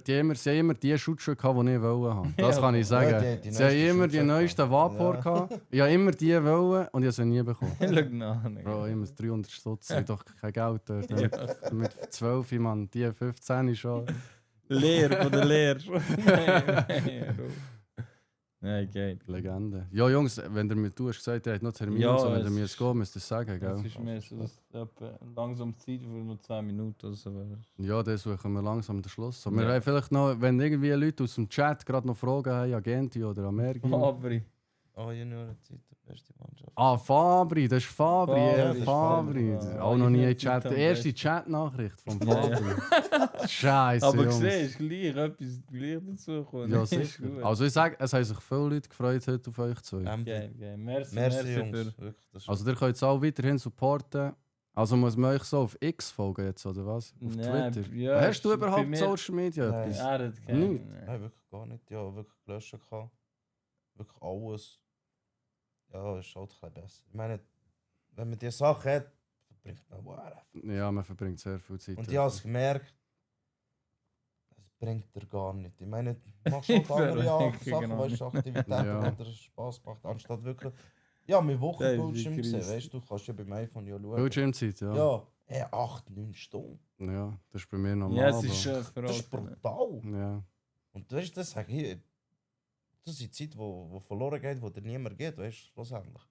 immer die Schutzschuhe gehabt, die ich wollte. Das Ja, kann ich sagen. ja, die Sie haben neuesten immer die Schutzschuhe neuesten Vapor Ja. gehabt. Ich habe immer die wollen und ich habe sie nie bekommen. Schau nach. Bro, immer 300 Stutz, ich doch kein Geld dort. Mit 12, Mann, die 15 schon. Leer von der Leer. Nein, geht. Legende. Ja, Jungs, wenn ihr mit du hast gesagt, ihr habt noch Termin, Ja, so, wenn es ihr müsst ist- gehen, müsst ihr es sagen, Es gell? ist mehr so, dass etwa langsam Zeit für nur 10 Minuten oder so wäre. Ja, dann suchen wir langsam den Schluss. So, wir Ja. haben vielleicht noch, wenn irgendwie Leute aus dem Chat gerade noch Fragen haben, Agenti oder Amerika. Fabri. Oh, Juniorenzeit, die beste Mannschaft. Ah, Fabri, das ist Fabri. Fabri, Ja, das ist Fabri. Fabri. Auch noch nie Ja, in Chat. am Die erste besten. Chat-Nachricht von Ja, Fabri. Scheiße, Aber Jungs. siehst du, gleich etwas gleich dazu gekommen. Ja, Ist sicher. gut. Also ich sage, es haben sich viele Leute gefreut heute auf euch zwei. Merci, Geil. Merci, merci Jungs. für... Wirklich, das ist Also ihr könnt es auch weiterhin supporten. Also muss man euch so auf X folgen jetzt, oder was? Auf Nein, Twitter? ja, Hast du bei überhaupt mir- Social Media? Nein. Etwas? Er hat Nicht. keinen. Nein, wirklich gar nicht. Ja, wirklich gelöscht gehabt. Wirklich alles. Ja, ist halt ein bisschen besser. Ich meine, wenn man die Sache hat, verbringt man wow. Ja, man verbringt sehr viel Zeit. Und ich habe es gemerkt, es bringt dir gar nicht. Ich meine, du machst halt andere Sachen, Genau. weißt du, Aktivitäten, Ja. die dir Spaß macht, anstatt wirklich. Ja, mit Das Wochenbildschirm ist die sehen, Krise. weißt du, kannst ja beim iPhone ja schauen. Bildschirmzeit, ja. Ja, 8, 9 Stunden. Ja, das ist bei mir normal. Ja, es aber- ist schon Das ist verrückt. brutal. Ja. Und weißt du, das sage ich, das ist die Zeit, wo verloren geht, wo dir niemand geht, weißt du, schlussendlich.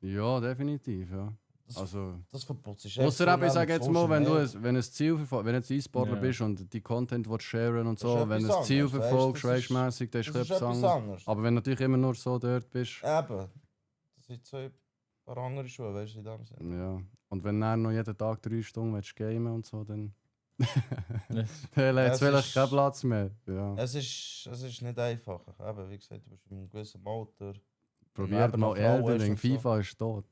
Ja, definitiv, ja. Das, Also, das verputzt ist außer eben, ich sage jetzt mal, wenn du ein wenn ein Ziel verfolgst, wenn du jetzt E-Sportler Ja. bist und die Content willst sharen und Das ist so, wenn du etwas ein Ziel anderes, weißt du, verfolgst, das weißt ist- du, mässig, das Das ist ist etwas etwas anderes. anderes. Aber wenn du natürlich immer nur so dort bist, Eben, das sind zwei paar andere Schuhe, weißt du, in dem Sinne. ja. Und wenn du dann noch jeden Tag 3 Stunden willst gamen und so, dann Das- dann hat es Es vielleicht ist- keinen Platz mehr. Ja. Es ist nicht einfach. Eben, wie gesagt, du bist in einem gewissen Alter. Probiert eben mal noch Frauen Elden ist Ring, und so. FIFA ist tot.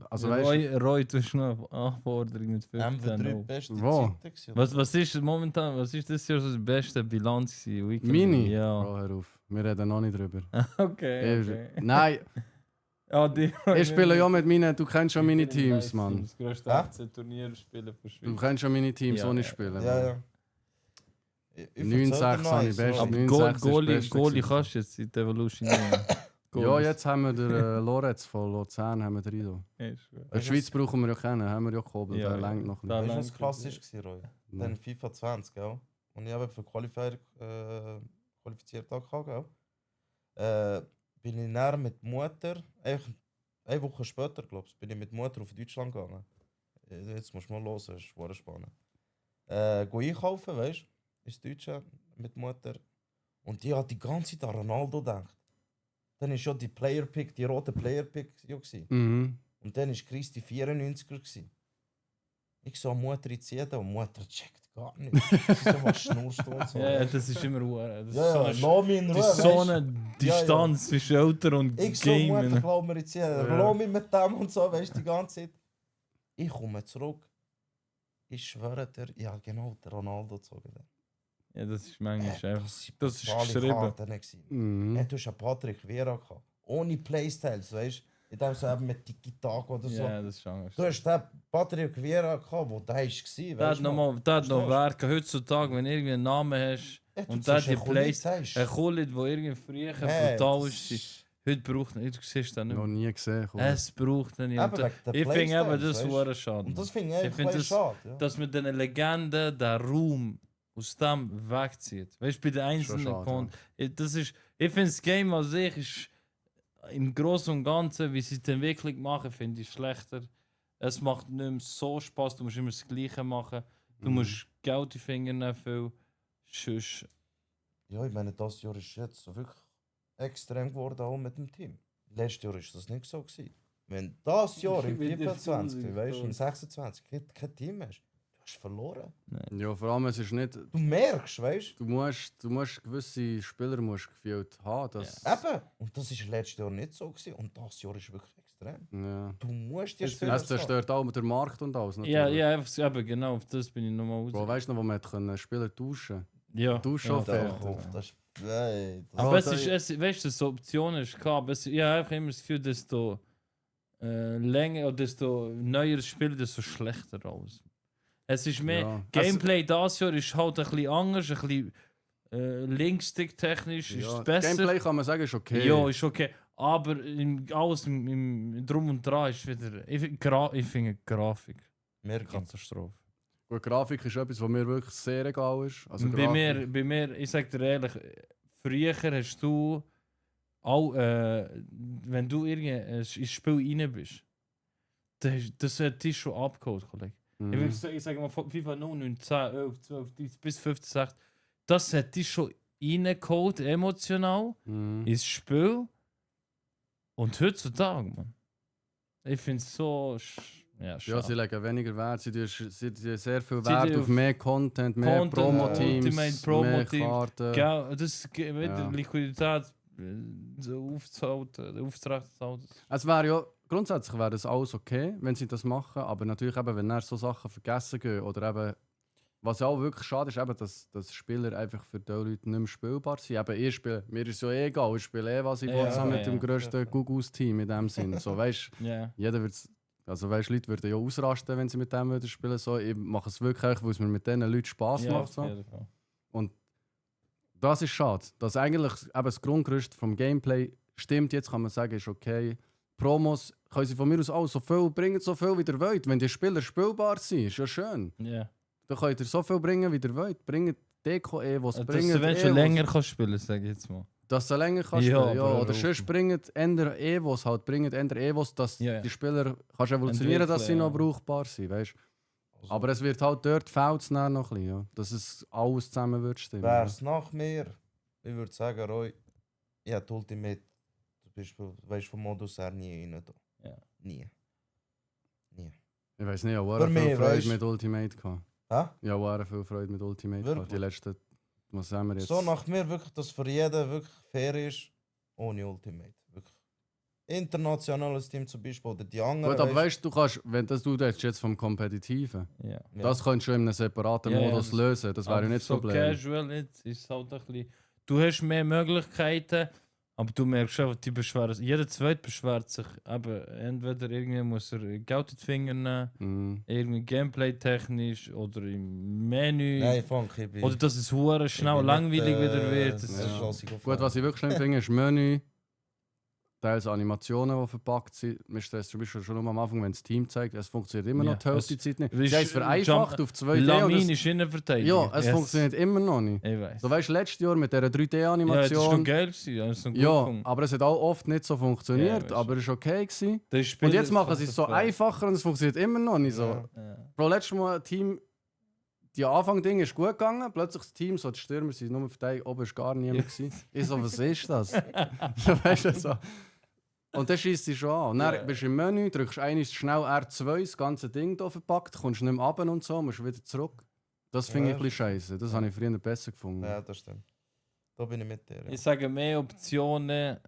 Also weißt du, Roy, du hast noch Anforderungen mit 15. MW3 Oh. beste Wo? Zeiten gewesen, oder? Was ist momentan, was ist das Jahr so die beste Bilanz gewesen? Weekend? Mini? Ja. Bro, hör auf, wir reden noch nicht drüber. Okay, Ich- okay. Nein, Ja, die, ich spiele ja mit meinen, du kennst schon meine Teams, Mann. Das größte Hä? FC-Turnier spielen für Du Schweiz. kennst schon meine Teams, Ja, ohne ja. spielen. Ja, Mann. ja. Ich 9-6 erzähl dir noch habe ich eins, best- so. Aber 9-6 ist das Goalie Beste Goalie gewesen. kannst du jetzt in der Evolution nehmen. Ja, jetzt haben wir den Lorenz von Luzern haben wir drin. Ja, In der Schweiz brauchen wir ja keinen, haben wir ja Kobel, Ja, der ja. längt noch ein Da Weißt du, bisschen. was klassisch war, Roy? Ja. Dann FIFA 20, gell? Und ich habe für Qualifier qualifiziert auch gehabt, gell? Bin ich näher mit Mutter, einfach eine Woche später, glaube ich, bin ich mit Mutter auf Deutschland gegangen. Jetzt musst du mal hören, das ist sehr spannend. Go einkaufen, weißt du, ins Deutsche mit Mutter. Und ich habe die ganze Zeit an Ronaldo gedacht. Dann war schon die Player-Pick, die rote Player-Pick. Ja, gewesen. Mhm. Und dann war Chris die 94er. Gewesen. Ich sah Mutter in die und Mutter checkt gar nicht. Sie so, was schnurst du und so. Ja, ja, das ist immer Ruhe. Das Ja, ja, ist lass mich in das Ruhe, ist so weisst du. eine Distanz zwischen Eltern und Ich so, Mutter, Game. glaub mir jetzt, Ja. lass mich mit dem und so, weißt du, die ganze Zeit. Ich komme zurück. Ich schwöre dir, ja genau, der Ronaldo gezogen. Ja, das ist manchmal einfach. Das Das ist brutale geschrieben. Karten gewesen. Mhm. Du hast einen Patrick Vieira gehabt. Ohne Playstyles, weißt du? In dem so eben mit Tiki-Taka oder so. Ja, das ist anders. Du hast den Patrick Vieira gehabt, wo der war, Der hat weißt du? noch, der hat noch Verstehst du? Werke heutzutage, wenn du irgendwie einen Namen hast. Und der hat die Plays. Ein Kulit, der irgendwie früher brutal ist. Heute braucht nicht, du siehst das nicht Noch mehr. nie gesehen. Komm. Es braucht ihn nicht. Eben wegen der Ich finde eben, Playstyles, das weißt du? war schade. Und das finde ich Ich einfach finde ein bisschen schade. Ja. Dass man den Legenden den Raum aus dem wegzieht. Weißt du, bei den einzelnen schade, Kon das ist, ich finde das Game an sich ist im Großen und Ganzen, wie sie die Entwicklung machen, finde ich schlechter. Es macht nicht mehr so Spaß, du musst immer das Gleiche machen. Du musst Geld in die Finger nehmen, viel. Sonst, Ja, ich meine, das Jahr ist jetzt so wirklich extrem geworden, auch mit dem Team. Letztes Jahr war das nicht so gewesen. Wenn das Jahr im Mit der 24, Stunde, weißt du, im klar. 26 kein Team hast, du hast verloren. Ja, vor allem, es ist nicht. Du merkst, weißt Du musst gewisse Spieler musst gefühlt haben. Dass, du? Eben. Und das war letztes Jahr nicht so gewesen. Und das Jahr ist wirklich extrem. Ja. Du musst die Es- Spieler Es zerstört auch den Markt und alles. ja, Natürlich. einfach, eben, genau, auf das bin ich nochmal Bro, raus. weißt du noch, wo man können Spieler tauschen Ja, du schon ja. fährt. Das ist... Nein, das Aber Bro, es da- ist, weißt du, so Optionen ist klar, aber ich habe einfach immer das Gefühl, desto länger oder desto neuer das Spiel, desto schlechter aus. Es ist mehr, Ja. Gameplay das Jahr ist halt ein bisschen anders, ein bisschen Linkstick-technisch ist Ja, es besser. Gameplay kann man sagen, ist okay. Ja, ist okay. Aber alles im Drum und Dran ist wieder. Ich finde Grafik merke ich. Katastrophe. Gut, Grafik ist etwas, was mir wirklich sehr egal ist. Also bei, Grafik- mir, ich sag dir ehrlich, früher hast du auch, wenn du ins Spiel rein bist, das hat dich schon abgeholt, Kollege. Mhm. Ich sage mal, FIFA 9, 10, 11, 12, 13 bis 15, 16, das hat dich schon reingeholt, emotional, Mhm. ins Spiel. Und heutzutage, man. Ich finde es so. Ja, Ja, schade. sie legen weniger Wert. Sie tun sehr viel Sie Wert tun auf auf mehr Content, mehr Content, Promo-Teams, Ultimate Promo-Teams. mehr Karten. Gell, das wieder Ja. Liquidität so aufzutragen. Es wäre ja, grundsätzlich wäre das alles okay, wenn sie das machen, aber natürlich eben, wenn dann so Sachen vergessen gehen oder eben, was ja auch wirklich schade ist, eben, dass Spieler einfach für die Leute nicht mehr spielbar sind. Eben, mir ist ja eh egal, ich spiele eh, was ich will, so mit dem grössten Gugus-Team in dem Sinn. So, weißt, Ja. jeder wird's, also weißt, Leute würden ja ausrasten, wenn sie mit dem würden spielen. So, ich mache es wirklich, weil es mir mit diesen Leuten Spass Ja, macht. auf So. jeden Fall. Und das ist schade. Dass eigentlich eben das Grundgerüst vom Gameplay stimmt, jetzt kann man sagen, ist okay. Promos können sie von mir aus auch so viel bringen, so viel wie ihr wollt. Wenn die Spieler spielbar sind, ist ja schön. Ja. Dann könnt ihr so viel bringen, wie ihr wollt. Bringt Deko was Dass bringt du wenn schon länger kannst spielen, sage ich jetzt mal. Dass du länger kannst Ja, spielen. Ja, aber oder auf- sonst bringt ändern Evos halt, dass Ja, ja. die Spieler kannst evolutionieren, dass sie Entwickeln, noch ja. brauchbar sind. Weißt? Also, Aber es wird halt dort fehlt noch ein bisschen, ja. Dass es alles zusammen wird stimmen. wär's nach mir, ich würde sagen, Roy, ja, die Ultimate, zum Beispiel, weißt du, vom Modus her nie rein. Da. Ja. Nie. Ich weiß nicht, ich Für habe mich, viel Freude weisst- mit Ultimate gehabt. Hä? Ich habe viel Freude mit Ultimate gehabt. Wirklich? Die letzten, was haben wir jetzt? So nach mir wirklich, dass für jeden wirklich fair ist, ohne Ultimate. Wirklich. Internationales Team zum Beispiel oder die anderen. Gut, aber weißt du, kannst, wenn das du redest jetzt vom Kompetitiven, Ja. ja. das könntest du in einem separaten Ja, ja, Modus das- lösen. Das wäre ja Aber nicht so so blöd. casual jetzt ist halt ein bisschen. Du hast mehr Möglichkeiten, aber du merkst schon, die beschweren. Jeder Zweite beschwert sich. Aber entweder irgendwie muss er Geld in die Finger nehmen, Mhm. irgendwie Gameplay-technisch oder im Menü. Nein, Funk, ich bin. Oder dass es hure ich schnell bin langweilig nicht, wieder wird. Das Das ist ist- alles ich Gut, was ich wirklich schlimm finde, ist Menü. Teils Animationen, die verpackt sind. Mir stresst zum Beispiel schon am Anfang, wenn das Team zeigt, es funktioniert immer noch Ja, die Hälfte der Zeit nicht. es- Sie haben es vereinfacht auf 2D. und Lamin es- ist Innenverteidiger. Ja, es funktioniert immer noch nicht. Ich weiß. So weißt du, letztes Jahr mit dieser Ja, das ist 3D-Animation. noch geil gewesen. Das ist noch gut Ja, gefunden. aber es hat auch oft nicht so funktioniert, weißt du. aber es war okay. Gewesen. Der Und Spieler jetzt ist machen sie es so das Beste. einfacher und es funktioniert immer noch nicht so. Ja. Ja. Bro, letztes Mal ein Team, die Anfang-Ding ist gut gegangen, plötzlich das Team, so die Stürmer sind nur verteidigt, oben war gar niemand. gewesen. Ich so, was ist das? Weißt du, so. Und dann schießt sie schon an. Und dann Ja. bist du im Menü, drückst einmal schnell R2, das ganze Ding hier verpackt, kommst nicht mehr runter und so, musst wieder zurück. Das finde ich Ja, ein bisschen scheiße. Das habe ich früher besser gefunden. Ja, das stimmt. Da bin ich mit dir. Ja. Ich sage mehr Optionen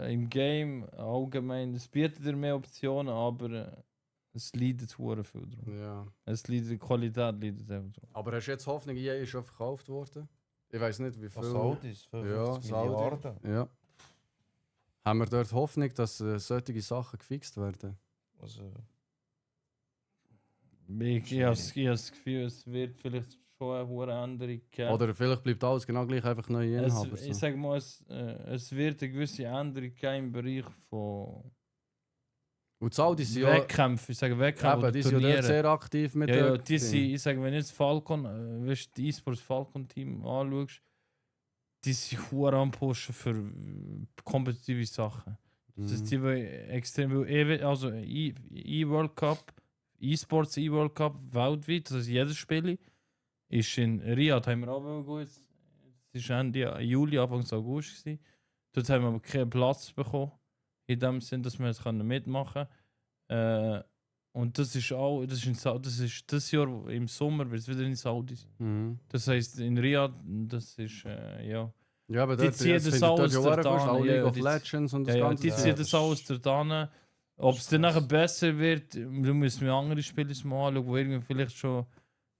im Game allgemein. Es bietet dir mehr Optionen, aber es leidet hure viel drum. Ja. Es leidet, die Qualität leidet einfach drum. Aber hast du jetzt Hoffnung, EA ist schon verkauft worden? Ich weiß nicht, wie viel. Was Saudis? 55 Ja, Saudi. Milliarden. Ja. Haben wir dort Hoffnung, dass solche Sachen gefixt werden? Also, Ich habe das Gefühl, es wird vielleicht schon eine hure Änderung geben. Oder vielleicht bleibt alles genau gleich, einfach neue Inhaber. ich So. sage mal, es wird eine gewisse Änderung geben im Bereich von Und die Saudis sind ja, Wettkämpfen. Ich sage Wettkämpfe eben, oder die sind ja dort Turniere. sehr aktiv mit Ja, ja, der die sind, ich sage, wenn du jetzt Falcon, weißt, die E-Sports Falcon-Team anschaust, die sind hure am Pushen für kompetitive Sachen. Das ist die extrem, also E-World Cup, E-Sports E-World Cup weltweit, das ist jedes Spiel, ist in Riyadh, haben wir auch gut. Es war Ende Juli, Anfang August gewesen. Dort haben wir aber keinen Platz bekommen, in dem Sinn, dass wir es mitmachen können. Und das ist auch, das ist das Jahr im Sommer, wird es wieder in Saudi sein. Mhm. Das heisst, in Riyadh, das ist, ja. Ja, aber Die dort ziehen das alles auch League of die- Legends und das Ja, Ganze. die Ja, ziehen das das alles dort. Ob es dann nachher krass. besser wird, da müssen wir andere Spiele mal anschauen, wo irgendwie vielleicht schon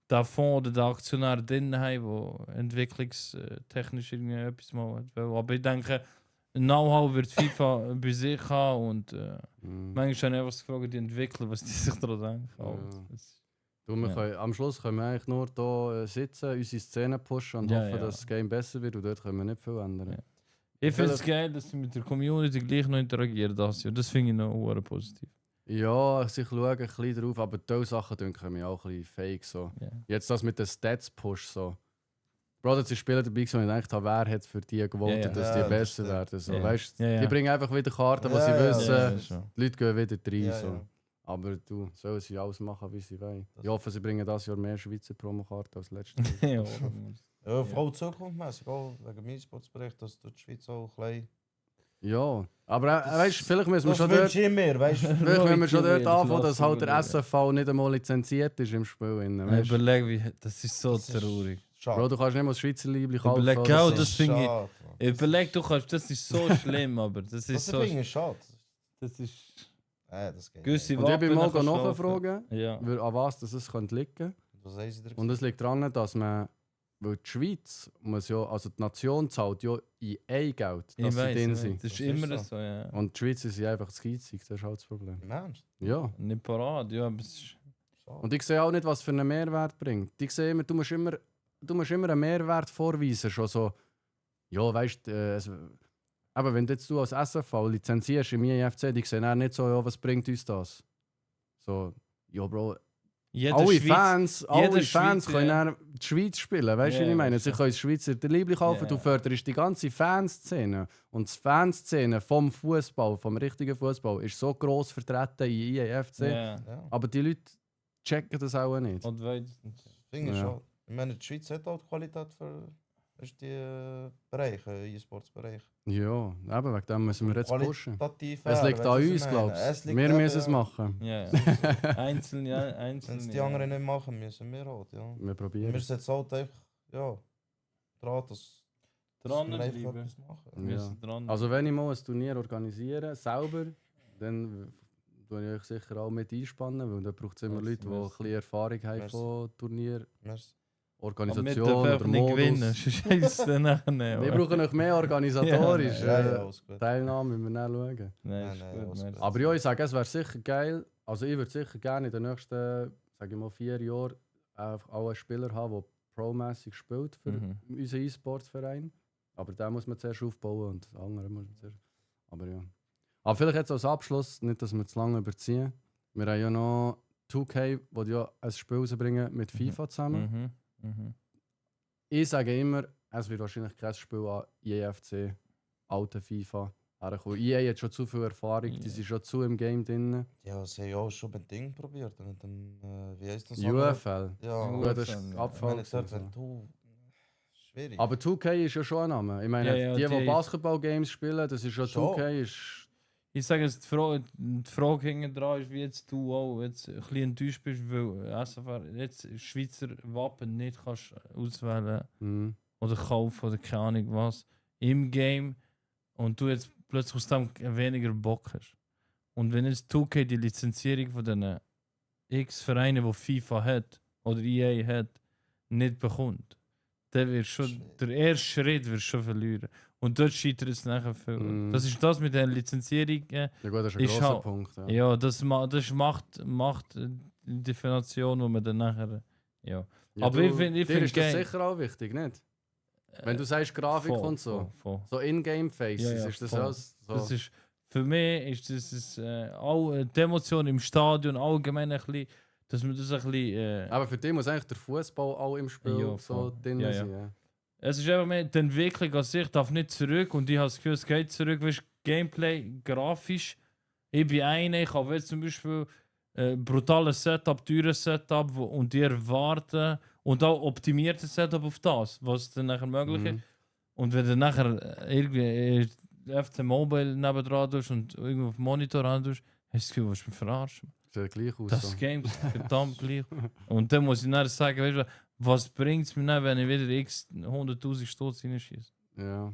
der Fonds oder der Aktionär drin haben, wo entwicklungstechnisch irgendwie etwas mal will. Aber ich denke, Know-how wird FIFA bei sich haben und Mhm. manchmal habe ich einfach gefragt, die Entwickler, was die sich daran denken. Ja. Aber das- Du, wir Ja. können, am Schluss können wir eigentlich nur hier sitzen, unsere Szene pushen und Ja, hoffen, ja. dass das Game besser wird und dort können wir nicht viel ändern. Ja. Ich finde es geil, dass sie mit der Community gleich noch interagieren. Das finde ich noch sehr positiv. Ja, ich schaue ein bisschen drauf, aber diese Sachen denken mir auch ein bisschen fake. So. Ja. Jetzt das mit den Stats-Push so. Bro, das sind Spieler dabei gewesen, und ich gedacht habe, wer hat für die gewonnen, Ja, ja. dass Ja, die das besser stimmt. werden. So. Ja. Weißt, Ja, ja. Die bringen einfach wieder Karten, wo Ja, sie ja, wissen, Ja, schon. die Leute gehen wieder rein. Ja, so. ja. Aber du, sollen sie alles machen, wie sie wollen. Das- Ich hoffe, sie bringen das Jahr mehr Schweizer Promokarten als letztes Jahr. Ja, Ja, voll zukunftsmässig, auch wegen meinem Sportsbericht, dass die Schweiz auch ein bisschen... Ja, aber weißt, vielleicht müssen wir Das schon dort... wünsche ich mir, weißt du? Vielleicht müssen wir schon dort Leute, anfangen, dass halt der Klasse, SFV nicht einmal lizenziert ist im Spiel. Weißt? Überleg, das ist so Das ist traurig. Schade. Bro, du kannst nicht mal das Schweizer Liebling kaufen. Überleg, oder gell, so. das finde ich- schade, Mann. Überleg, du kannst, das ist so schlimm, aber das ist Das so. finde ich schade. Das ist. Das geht Gewisse nicht. Und ich bin mal Wappen kannst du nachfragen, Ja. an was das es könnte liegen. Was haben sie dir Und es gesagt? liegt daran, dass man, weil die Schweiz muss ja, also die Nation zahlt ja in Geld, Ich dass sie weiß, drin das sind. ist Das ist immer so. so, ja. Und die Schweizer sind einfach zu geizig, das ist halt das Problem. Im Ernst? Ja. Nicht parat, ja, aber es ist. Schade. Und ich sehe auch nicht, was für einen Mehrwert bringt. Ich sehe immer, du musst immer einen Mehrwert vorweisen. Schon so, ja, weißt du, aber wenn jetzt du als SFV lizenzierst im IFC, die sehen auch nicht so, ja, was bringt uns das? So, ja, Bro, alle Fans Schweizer, können ja. dann die Schweiz spielen, weißt du, Ja, wie ich meine? weißt Sie du. können Schweizer den Liebling kaufen, Ja, du ja. förderst die ganze Fanszene. Und die Fanszene vom Fußball, vom richtigen Fußball, ist so gross vertreten in IFC. Ja. Ja, Aber die Leute checken das auch nicht. Und weißt du. finde ich Ja. schade. Ich meine, die Schweiz hat auch die Qualität für weißt, die Bereiche, E-Sports-Bereich. Ja, eben wegen dem müssen wir jetzt pushen. Qualitativ Es her, liegt weißt an du, was ich uns, meine? glaubst Es du. liegt Wir eben, müssen es ja. machen. Ja. Einzeln, ja. Wenn Einzeln. es die anderen nicht machen, müssen wir auch. Ja. Wir Wir probieren es. müssen jetzt halt einfach, ja, dran, dass wir einfach Dranbleiben. etwas machen. Wir Ja. müssen dran. Also wenn ich mal ein Turnier organisiere, selber, dann tue ich euch sicher auch mit einspannen, weil da braucht es immer Merci, Leute, die ein merci. bisschen Erfahrung haben Merci. von Turnier, Merci. Aber wir Organisation dürfen oder einfach nicht gewinnen. Modus. Scheiße, nein. Wir brauchen noch mehr organisatorisch. Ja, ja, alles gut. Teilnahme müssen wir dann schauen. Nein, Nein, ist nein, gut, alles merci. gut. Aber ja, ich sage, es wäre sicher geil. Also ich würde sicher gerne in den nächsten, sage ich mal, 4 Jahren auch einen Spieler haben, der pro-mässig spielt für Mhm. unseren E-Sports-Verein. Aber den muss man zuerst aufbauen und das andere muss man zuerst. Aber ja. Aber vielleicht jetzt als Abschluss, nicht, dass wir zu lange überziehen. Wir haben ja noch 2K, die ja ein Spiel rausbringen mit FIFA zusammen. Mhm. Ich sage immer, es wird wahrscheinlich kein Spiel an IFC, alte FIFA, herkommen. EA hat schon zu viel Erfahrung, die Ja. sind schon zu im Game drin. Ja, sie haben ja auch schon mit Ding probiert. Mit dem, wie heißt das? andere? UFL. Ja, UFL. Ja, das ist Ja. ich meine, Abfall. gesagt, gewesen, wenn so. du. Schwierig. Aber 2K ist ja schon ein Name. Ich meine, Ja, ja, die die- Basketball-Games spielen, das ist ja Schon. 2K. Ist, Ich sage jetzt, die Frage hinten dran ist, wie jetzt du auch jetzt ein bisschen enttäuscht bist, weil SFR jetzt Schweizer Wappen nicht kannst auswählen mhm. oder kaufen oder keine Ahnung was im Game und du jetzt plötzlich aus dem weniger Bock hast. Und wenn jetzt 2K die Lizenzierung von den X Vereinen, die FIFA hat oder EA hat, nicht bekommt, dann wird schon Schwierig. der erste Schritt wird schon verlieren. Und dort scheitert es nachher viel. Mm. Das ist das mit den Lizenzierungen. Ja gut, das ist ein Ist grosser halt- Punkt. Ja. Ja, das macht die Definition, wo man dann nachher. Ja. Ja, aber ich finde dir ist das geil. sicher auch wichtig, nicht? Wenn du sagst Grafik Voll, und so. voll. So In-Game-Faces, Ja, ja, ist das voll. alles so. Das ist, für mich ist das auch die Emotion im Stadion allgemein ein bisschen, dass man das ein bisschen. Aber für dich muss eigentlich der Fußball auch im Spiel Ja, so voll. drin Ja, ja. sein. Ja. Es ist einfach mehr, die Entwicklung an sich darf nicht zurück und ich habe das Gefühl, es geht zurück. Weißt, Gameplay, grafisch. Ich bin einer, ich habe jetzt zum Beispiel brutales Setup, teures Setup und die erwarten und auch optimiertes Setup auf das, was dann nachher möglich ist. Und wenn du nachher irgendwie FC Mobile nebendran tust und irgendwo auf dem Monitor an tust, hast du das Gefühl, was mich verarschen. Sieht gleich aus. Das so. Game ist verdammt gleich. Und dann muss ich nachher sagen, weißt du, was bringt es mir dann, wenn ich wieder x 100.000 Stutz reinschieße? Ja,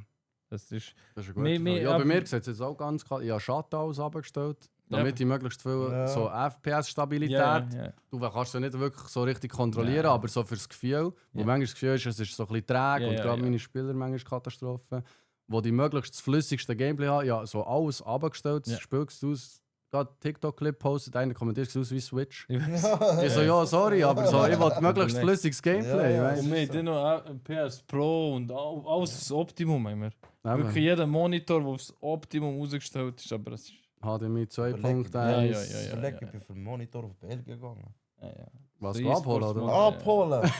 Das ist. das ist eine gute Frage. Ja, bei aber- mir sieht es jetzt auch ganz klar. Ich habe Shutouts abgestellt, damit ich möglichst viel Ja. so FPS-Stabilität. Ja. Du kannst ja nicht wirklich so richtig kontrollieren, Ja. aber so fürs Gefühl. Wo Ja. manchmal das Gefühl ist, es ist so ein bisschen träge Ja, und ja, gerade ja. meine Spieler manchmal Katastrophe. Wo die möglichst das flüssigste Gameplay haben, ja, so alles abgestellt, Ja. das spielst du aus. Gerade TikTok-Clip postet, einer kommentiert es aus wie Switch. Ich weiß. Ich so, ja, sorry, aber so, ich will möglichst Nein. flüssiges Gameplay. Ja, ja. weißt Und wir haben dann noch ein PS Pro und alles das Optimum haben wir. du? Wirklich Eben. jeder Monitor, der aufs Optimum ausgestellt ist, aber es ist. HDMI 2.1. Ja, ja, ja. Überleg, ich bin für den Monitor auf Belgien gegangen. Ja. Was, So du abholen, E-Sports oder? Monitor. Abholen!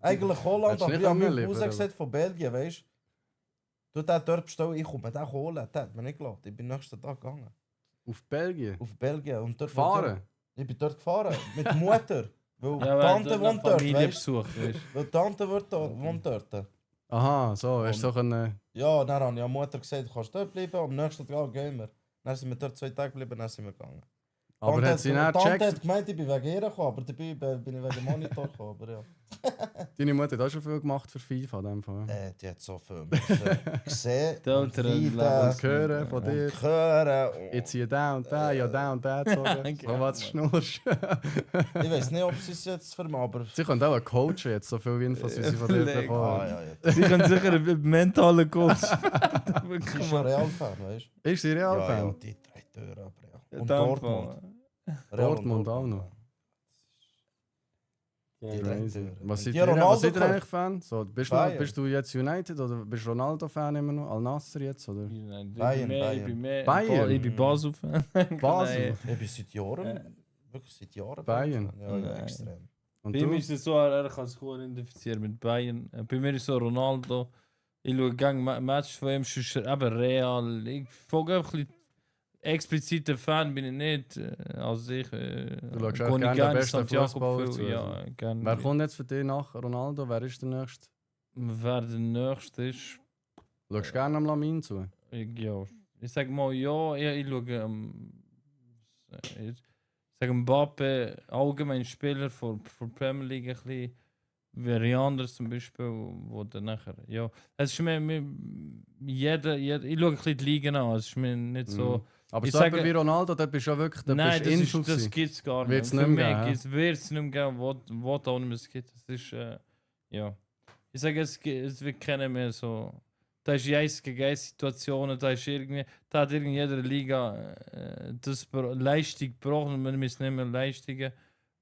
Eigentlich Holland, Hättest du aber nicht ich habe können mir liefern, rausgesagt von Belgien, weißt du? Du den dort bestellen, ich komme den holen. Der hat mir nicht gelassen. Ich bin am nächsten Tag gegangen. Auf Belgien? Auf Belgien. Und dort Gefahren? Ich bin dort gefahren. Mit der Mutter. Weil Ja, Tante wohnt dort, Familie weißt du? besucht, weißt Weil Tante wohnt dort. Aha, so, hast du so können. Ja, dann habe ich der Mutter gesagt, du kannst dort bleiben. Am nächsten Tag gehen wir. Dann sind wir dort 2 Tage geblieben, dann sind wir gegangen. Aber hat sie nicht Tante hat gecheckt? gemeint, ich bin wegen ihr gekommen, aber dabei bin ich wegen dem Monitor gekommen. Aber ja. Deine Mutter hat auch schon viel gemacht für FIFA in dem Fall. Die hat so viel gesehen. Die Eltern leiden Und hören von und dir. hören. Jetzt hier da und da, ja da und da gezogen. So was du schnurst. Ich weiß nicht, ob sie es jetzt vermachen, aber... Sie können auch einen Coach jetzt, so viel Infos, wie sie von dir Leck. bekommen. ja. Sie können sicher einen mentalen Coach. Sie ist ein Real-Fan, weißt du? Ist sie Ja, Real-Fan? die 3 Türen, aber ja. Und Dortmund. Real und Dortmund auch noch. Die 3 Crazy. Türen. Was Und seid die ihr Ronaldo eigentlich gehört. Fan? So, Bayern. bist du jetzt United oder bist du Ronaldo-Fan immer noch? Al-Nasser jetzt? Oder? Bayern. Bayern? Ich bin Basel-Fan. Basel? Ich bin seit Jahren, wirklich seit Jahren Bayern? Ja, ja, Nein. extrem. Und Bei mir du? ist es so, er kann sich gut identifizieren mit Bayern. Bei mir ist so Ronaldo. Ich schaue gerne Match von ihm, sonst eben Real. Ich folge einfach ein bisschen expliziter Fan bin ich nicht. Also ich Du schaust gehe auch gerne den gerne besten St. Jakob Fußballer viel, zu. ja, gerne. Wer kommt jetzt für dich nach Ronaldo? Wer ist der Nächste? Wer der Nächste ist? Schaust du gerne am Lamin zu? Ja. Ich sage mal ja, ich schaue ich sage Mbappe, allgemein Spieler von Premier League ein bisschen, wie anders zum Beispiel, wo dann nachher, ja. Es ist mir jeder, ich schaue ein bisschen die Liga an, es ist mir nicht so... Mhm. Aber Ich so sage- jemand wie Ronaldo, da bist du ja wirklich, da Nein, bist du Info das gewesen. gibt es gar nicht. Wird's Für nicht mehr mich geben, wird es nicht mehr geben, wo da auch nicht mehr es gibt. Es ist, ja. Ich sage, wir kennen mehr so. Da ist Eis gegen Eis Situationen, da ist irgendwie, da hat irgendwie jede Liga Leistung gebraucht und man muss nicht mehr Leistungen.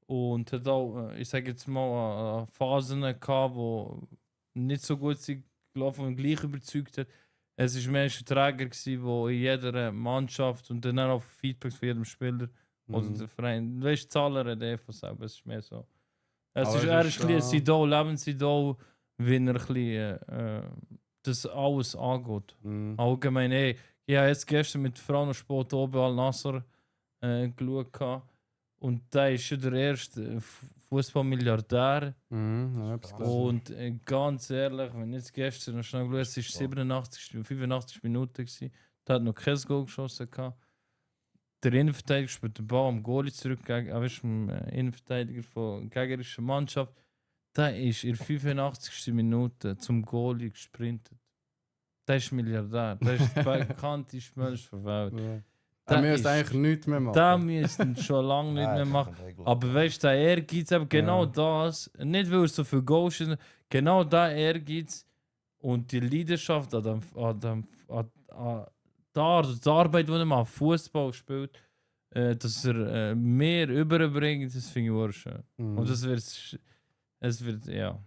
Und hat auch, ich sage jetzt mal, Phasen gehabt, wo nicht so gut sind gelaufen und gleich überzeugt hat. Es war mehr ein Träger, der in jeder Mannschaft und dann auch Feedback von jedem Spieler oder der Verein. Du weißt, Zahlen reden von selber, es ist mehr so. Aber Er ist es ein ist bisschen da- ein Idol, Lebensidol, wenn er ein bisschen, das alles angeht. Mhm. Allgemein, ey, ich habe jetzt gestern mit Frau noch Sport oben Al-Nassr geschaut. gehabt. Und da ist schon der erste Fußballmilliardär. Mhm. Ja, hab's gelesen. Und ganz ehrlich, wenn jetzt gestern noch schnell geschaut, es war 87, 85 Minuten, gewesen, da hat noch kein Goal geschossen. Gehabt. Der Innenverteidiger spielt den Ball am Goalie zurück, dem Innenverteidiger von der gegnerischen Mannschaft. Da ist in der 85. Minute zum Goalie gesprintet. Der ist Milliardär. Der ist der bekannteste Mensch der Welt. Ja. Da Er müsste ist- eigentlich nichts mehr machen. Da müssten schon lange nicht mehr machen. Aber weißt du, der Ehrgeiz, eben genau das, nicht weil er so viel Goals ist, genau der Ehrgeiz und die Leidenschaft an der Arbeit, die er mal Fußball spielt, dass er mehr überbringt, das finde ich auch schön. Mhm. Und das wird, es wird, ja.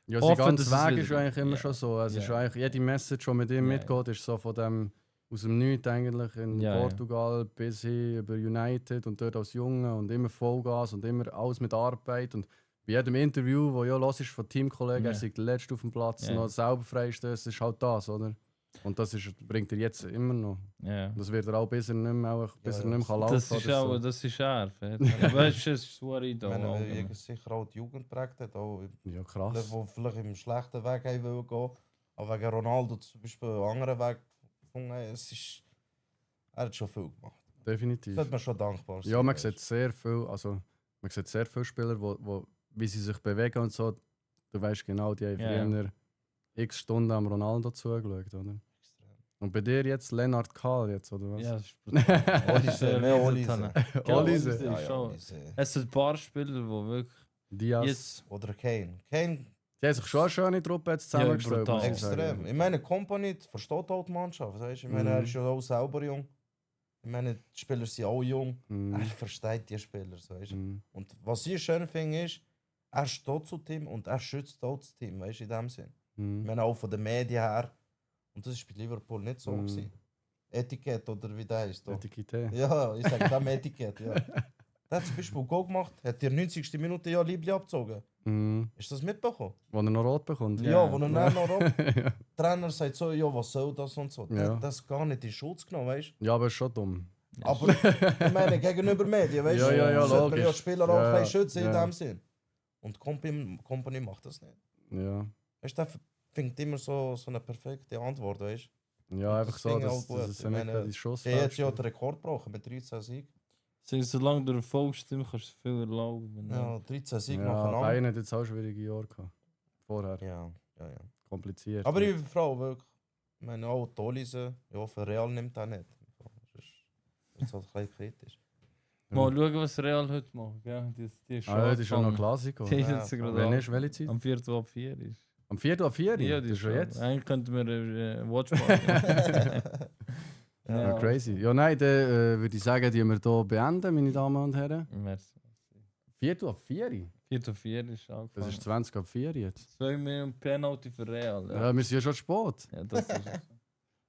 Ja, sein Hoffen, ganzer dass es Weg wieder ist ja eigentlich geht. immer Ja. schon so. Es ist Ja. eigentlich, jede Message, die mit ihm Ja. mitgeht, ist so von dem aus dem Nichts eigentlich in Ja, ja. Portugal bis hin über United und dort als Junge und immer Vollgas und immer alles mit Arbeit. Und bei jedem Interview, wo ja los ist von Teamkollegen, Ja. er sei der Letzte auf dem Platz, Ja. noch selber freistößt, ist halt das, oder? Und das bringt er jetzt immer noch. Ja. Das wird er auch, bis er nicht mehr, bis er Ja, nicht mehr laufen Das ist oder auch, so. das ist scharf. Weißt du, es ist so Ich da. meine, weil sicher auch die Jugend prägt hat, auch Ja, krass. die vielleicht im schlechten Weg haben wollen gehen, aber wegen Ronaldo zum Beispiel einen anderen Weg gefunden haben. Er hat schon viel gemacht. Definitiv. Sollte man schon dankbar sein. Ja, man weißt sieht sehr viel, also man sieht sehr viele Spieler, wie sie sich bewegen und so. Du weißt genau, die haben Ja. früher x Stunden am Ronaldo zugeschaut, oder? Extrem. Und bei dir jetzt Lennart Kahl jetzt, oder was? Ja, das ist brutal. Olise, mehr Olise. Ja, Olise. Olise. Ja, ja, schon. Olise. Es sind ein paar Spieler, die wirklich Diaz. jetzt. Oder Kane. Kane, Die haben sich schon eine schöne Truppe jetzt zusammengestellt, brutal. muss ich extrem. sagen. Ich meine, Company versteht auch die Mannschaft. Weißt? Ich meine, er Mhm. ist ja auch selber jung. Ich meine, die Spieler sind auch jung. Er Mhm. versteht die Spieler. So, weißt? Mhm. Und was ich schön finde, ist, er steht zu Team und er schützt auch das Team. Weißt? In dem Sinn. Ich Mhm. meine, auch von den Medien her. Und das ist bei Liverpool nicht so. Mhm. Gewesen. Etikett oder wie der heißt. da. Etikette. Ja, ich sage dem Etikett. Ja. Der hat zum Beispiel ein Goal gemacht, hat die 90. Minute ja Libli abgezogen. Mhm. Ist das mitbekommen? Wo er noch rot bekommt. Ja, wo er dann noch ab. ja. Der Trainer sagt so, ja, was soll das und so. Der Ja. hat das gar nicht in Schutz genommen, weißt du? Ja, aber ist schon dumm. Aber ich meine, gegenüber Medien, weißt du, Ja, ja, ja, sollte man ja die logisch. Spieler auch Ja, ein bisschen schützen in ja. dem Sinn. Und Company macht das nicht. Ja. Weißt du, der findet immer so eine perfekte Antwort, weißt du? Ja, einfach Das so, finde ich dass auch gut. das ist Ich ja nicht meine, die Schuss. Der hat ja den Rekord gebrochen mit 13 Siegen. Solange du Erfolg kannst du viel erlauben. Ja, 13 Siege Ja, nacheinander. Bayern hat jetzt auch schwierige Jahre gehabt. Vorher. Ja, ja, ja. Kompliziert. Aber ich Frau, wirklich. Ich meine, auch Tolise, ja, für Real nimmt er nicht. Das ist halt ein bisschen kritisch. Mal schauen, was Real heute macht. Ja, die ist schon Ah, ja, das ist schon noch angefangen. Klassiker. Die Ja, ist jetzt gerade Wann an- ist welche Zeit? Am 4. ab 4 ist. Am 4. oder 4? Ja, das ist schon jetzt. Eigentlich könnten wir eine Watchparty. Ja, crazy. Ja, nein, dann würde ich sagen, die wir hier beenden, meine Damen und Herren. Merci. 4 ab 4? 4 ab 4 ist angefangen. Das ist 20 ab 4 jetzt. 2 Millionen Penalty für Real. Ja, wir sind ja schon spät. Ja, das ist es.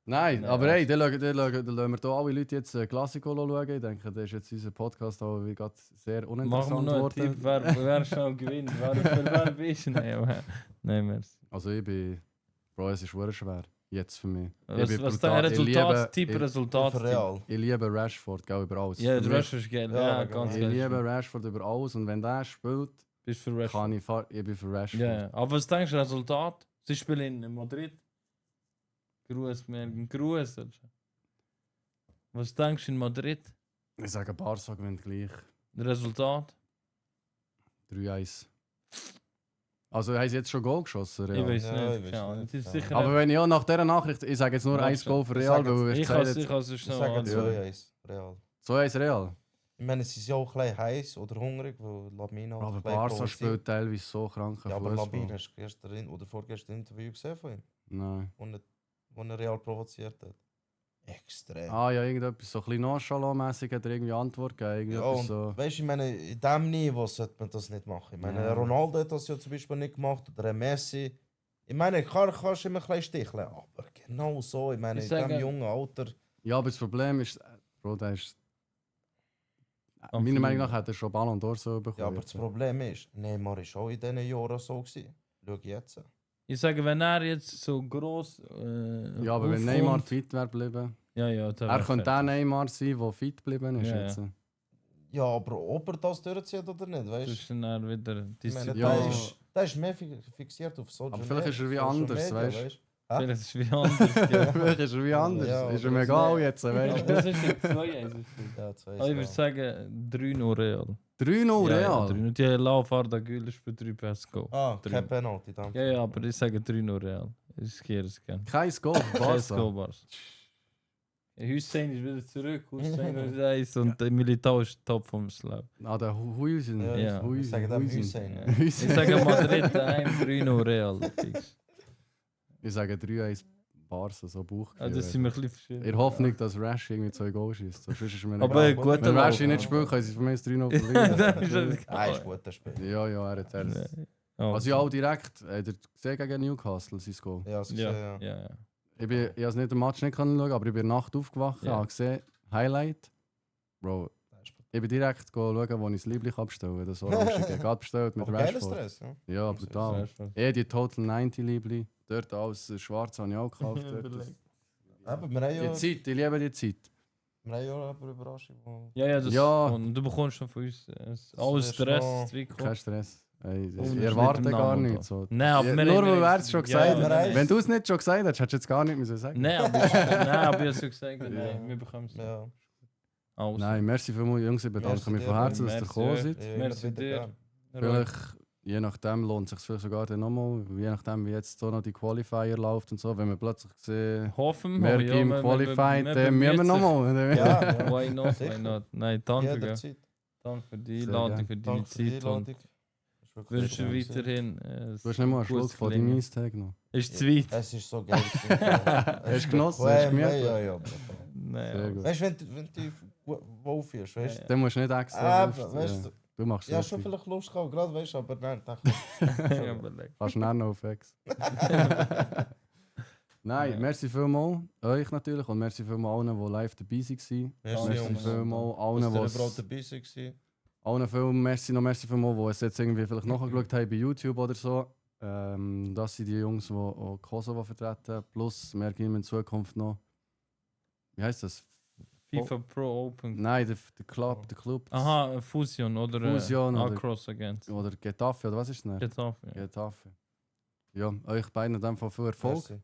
Nein, Nein, aber also- hey, dann lassen wir hier alle Leute jetzt Klassiko schauen. Ich denke, das ist jetzt unser Podcast auch wie gerade sehr Machen wir uninteressant noch einen Tipp, geworden. wer schnell gewinnt. Wer bist du? Nein, merci. Also ich bin... Bro, es ist verdammt schwer. Jetzt für mich. Was bin ist brutal. dein Ich Resultat? Tipp, liebe- Resultat. Für Real. Ich liebe Rashford, gell, über alles. Ja, Für der mich- Rashford ist geil. Ja, Ja, genau. ganz Ich geil. liebe Rashford über alles und wenn der spielt, Bist für Rashford. kann ich bin für Rashford. Ja, ja. Aber was denkst du, Resultat? Sie spielen in Madrid. Gruß, Mergen. Gruß. Was denkst du in Madrid? Ich sage, Barca gewinnt gleich. Resultat? 3-1. Also haben sie jetzt schon Goal geschossen, Ich Real? weiß Ja, nicht. ich weiß keine Ahnung. nicht. Es ist Ja. sicher Aber wenn ich auch nach dieser Nachricht, ich sage jetzt nur Ja, 1 Goal für ich Real, sage weil du ich gesagt kann hast, es Ich schnell sage anschauen. 2-1 Real. 2-1 Real. Ich meine, sie sind ja auch ein bisschen heiß oder hungrig, weil Lamina Aber ein bisschen Barca provoziert. spielt teilweise so kranken Ja, aber Fußball. Lamina hast du gestern oder vorgestern ein Interview gesehen von ihm, Nein. wo er Real provoziert hat. Extrem. Ah ja, irgendetwas so ein bisschen nonchalant-mässig hat er irgendwie Antwort gegeben. Ja, Irgendetwas und so. weißt du, ich meine, in diesem Niveau sollte man das nicht machen. Ich meine, Ja. Ronaldo hat das ja zum Beispiel nicht gemacht oder ein Messi. Ich meine, kannst du immer ein bisschen sticheln, aber genau so, ich meine, Ich in sage- diesem jungen Alter. Ja, aber das Problem ist, Bro, der ist... Am Meiner Meinung Fliegen. nach hat er schon Ballon d'Or so bekommen. Ja, aber das Problem ist, Neymar war auch in diesen Jahren so gewesen. Schau jetzt. Ich sage, wenn er jetzt so groß. Ja, aber wenn Neymar fit wäre geblieben... Ja, ja, dann Er wär könnte der fertig. Neymar sein, der fit geblieben ist Ja, jetzt. Ja, aber ob er das durchzieht oder nicht, Das weißt ist dann wieder ich meine, Disziplin. Ja. der ist mehr fixiert auf Social Aber vielleicht ist er wie Social anders, Media, weißt du? Vielleicht ist es wie anders. gell? Vielleicht ist er wie anders. Ja, ist oder ihm das egal nicht. jetzt, Aber weißt das ist jetzt 2-1. Ja, zwei Also ich würde sagen 3-0 Real. du? 3-0 Ja, Real. Ja, 3-0. Die Lauf Arda Güler für 3 Pass Go. Ah, Drei. kein Penalty dann. Ja, ja, aber ich sage 3-0 Real. Ich riskiere es gerne. Kein Goal für Pass Barca. Go, Bars. Hussein ist wieder zurück. Hussein ist 1 und der Militao ist top vom Slab. Ah, der Huizen. Ja, Ja. ich sage dem Hussein. Ja. Ich sage Madrid daheim 3-0 Real. Fix. Ich sage 3-1 Barca, so Bauch. Ah, das sind wir ein bisschen verschieden. In Hoffnung, dass Rash irgendwie 2 Goals schießt. Sonst ist es mir Aber egal. gut, Wenn Rash Lauf, nicht ja. spielt, können sie von mir das 3-0 Das verlieren. ist Ah, ist gut, das Spiel. Ja, ja, er hat er. Oh, Also ja, auch direkt. Hat er gesehen gegen Newcastle, sein Goal? Ja, das ist ja, ja. ja, ja. Ich habe nicht den Match nicht schauen, aber ich bin Nacht aufgewacht, Ja. habe gesehen, Highlight. Bro, ich bin direkt schauen, wo ich das Liebling abstellen kann. Das Orangige. Gerade bestellt mit Aber geiler Rashford. Stress, ja. Ja, brutal. Die Total 90 Liebling. Dort alles schwarz habe ich auch gekauft. Dort. Aber wir haben Die ja, Zeit, ich liebe die Zeit. wir haben ja eine Überraschung. Ja, das Ja. Und du bekommst schon von uns alles wirst Stress noch- zurückkommen. Kein Stress. Ey, Oh, ich das erwarte ist mit dem gar Namen nichts. So. Nein, aber wir Nur haben- weil er es schon Ja, gesagt wir hat. haben- Wenn du es nicht schon gesagt hättest, hättest du jetzt gar nicht müssen sagen. Nein, aber ich habe so gesagt, nein, wir bekommen es. Ja, Alles. Nein, merci vielmals, Jungs. Ich bedanke Merci mich dir, von Herzen, dass ihr merci gekommen euch. seid. ja, Merci immer wieder dir. gern. Vielleicht, je nachdem, lohnt es sich vielleicht sogar dann nochmal. Je nachdem, wie jetzt so noch die Qualifier läuft und so. Wenn wir plötzlich sehen, Hoffen mehr wir. Game Qualified, dann müssen wir nochmal. Ja, ja. Why not? Why Sicher. not? Nein, danke. Gell. Jederzeit. Danke für die Sehr Einladung, gern. für deine Danke für die Zeit und Einladung. Ist wirklich wünsche sehr gewesen. weiterhin. Du hast nicht mal einen Schluck von deinem Eistag noch. Ist zu weit. Es ist so geil. Hast du genossen? Hast du gemütlich? Ja, ja. Nein, Sehr gut. Weißt du, wenn du dich wohlfühlst, weißt du? Dann musst du nicht extra. Weißt du, Du machst ja, es schon richtig. vielleicht Lust gehabt, gerade weißt du, aber nein, dachte ja, überleg. Kannst du nicht noch auf Ex. Nein, Ja. merci vielmals euch natürlich und merci vielmals allen, die live dabei waren. Merci, Merci Jungs. vielmals dass allen, ihr die überhaupt dabei seid. allen merci vielmals, die es jetzt irgendwie vielleicht nachgeschaut haben bei YouTube oder so. Das sind die Jungs, die auch Kosovo vertreten. Plus, wir gehen in Zukunft noch. Wie heißt das? FIFA Pro Open. Nein, der Club. Aha, Fusion oder Fusion oder- Across Against. Oder Getafe, oder was ist das? Getafe. Ja. Getafe. Ja, euch beiden in dem Fall viel Erfolg. Merci.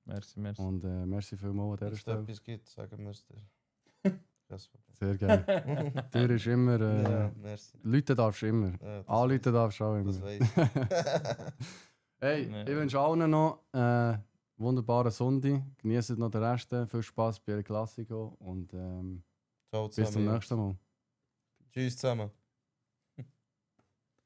Merci, merci. Und merci vielmals an Wenn dieser es Stelle. etwas gibt, sagen müsst ihr. Das Sehr gerne. Problem. Die Tür ist immer. Ja, merci. Leute darfst du immer. Ja, das Anrufen darfst du auch immer. Das weiß Hey, Ja. ich wünsche allen noch einen wunderbaren Sonntag. Genießt noch den Rest. Viel Spaß bei der Klassiko und Ciao bis zum zusammen. nächsten Mal. Tschüss zusammen.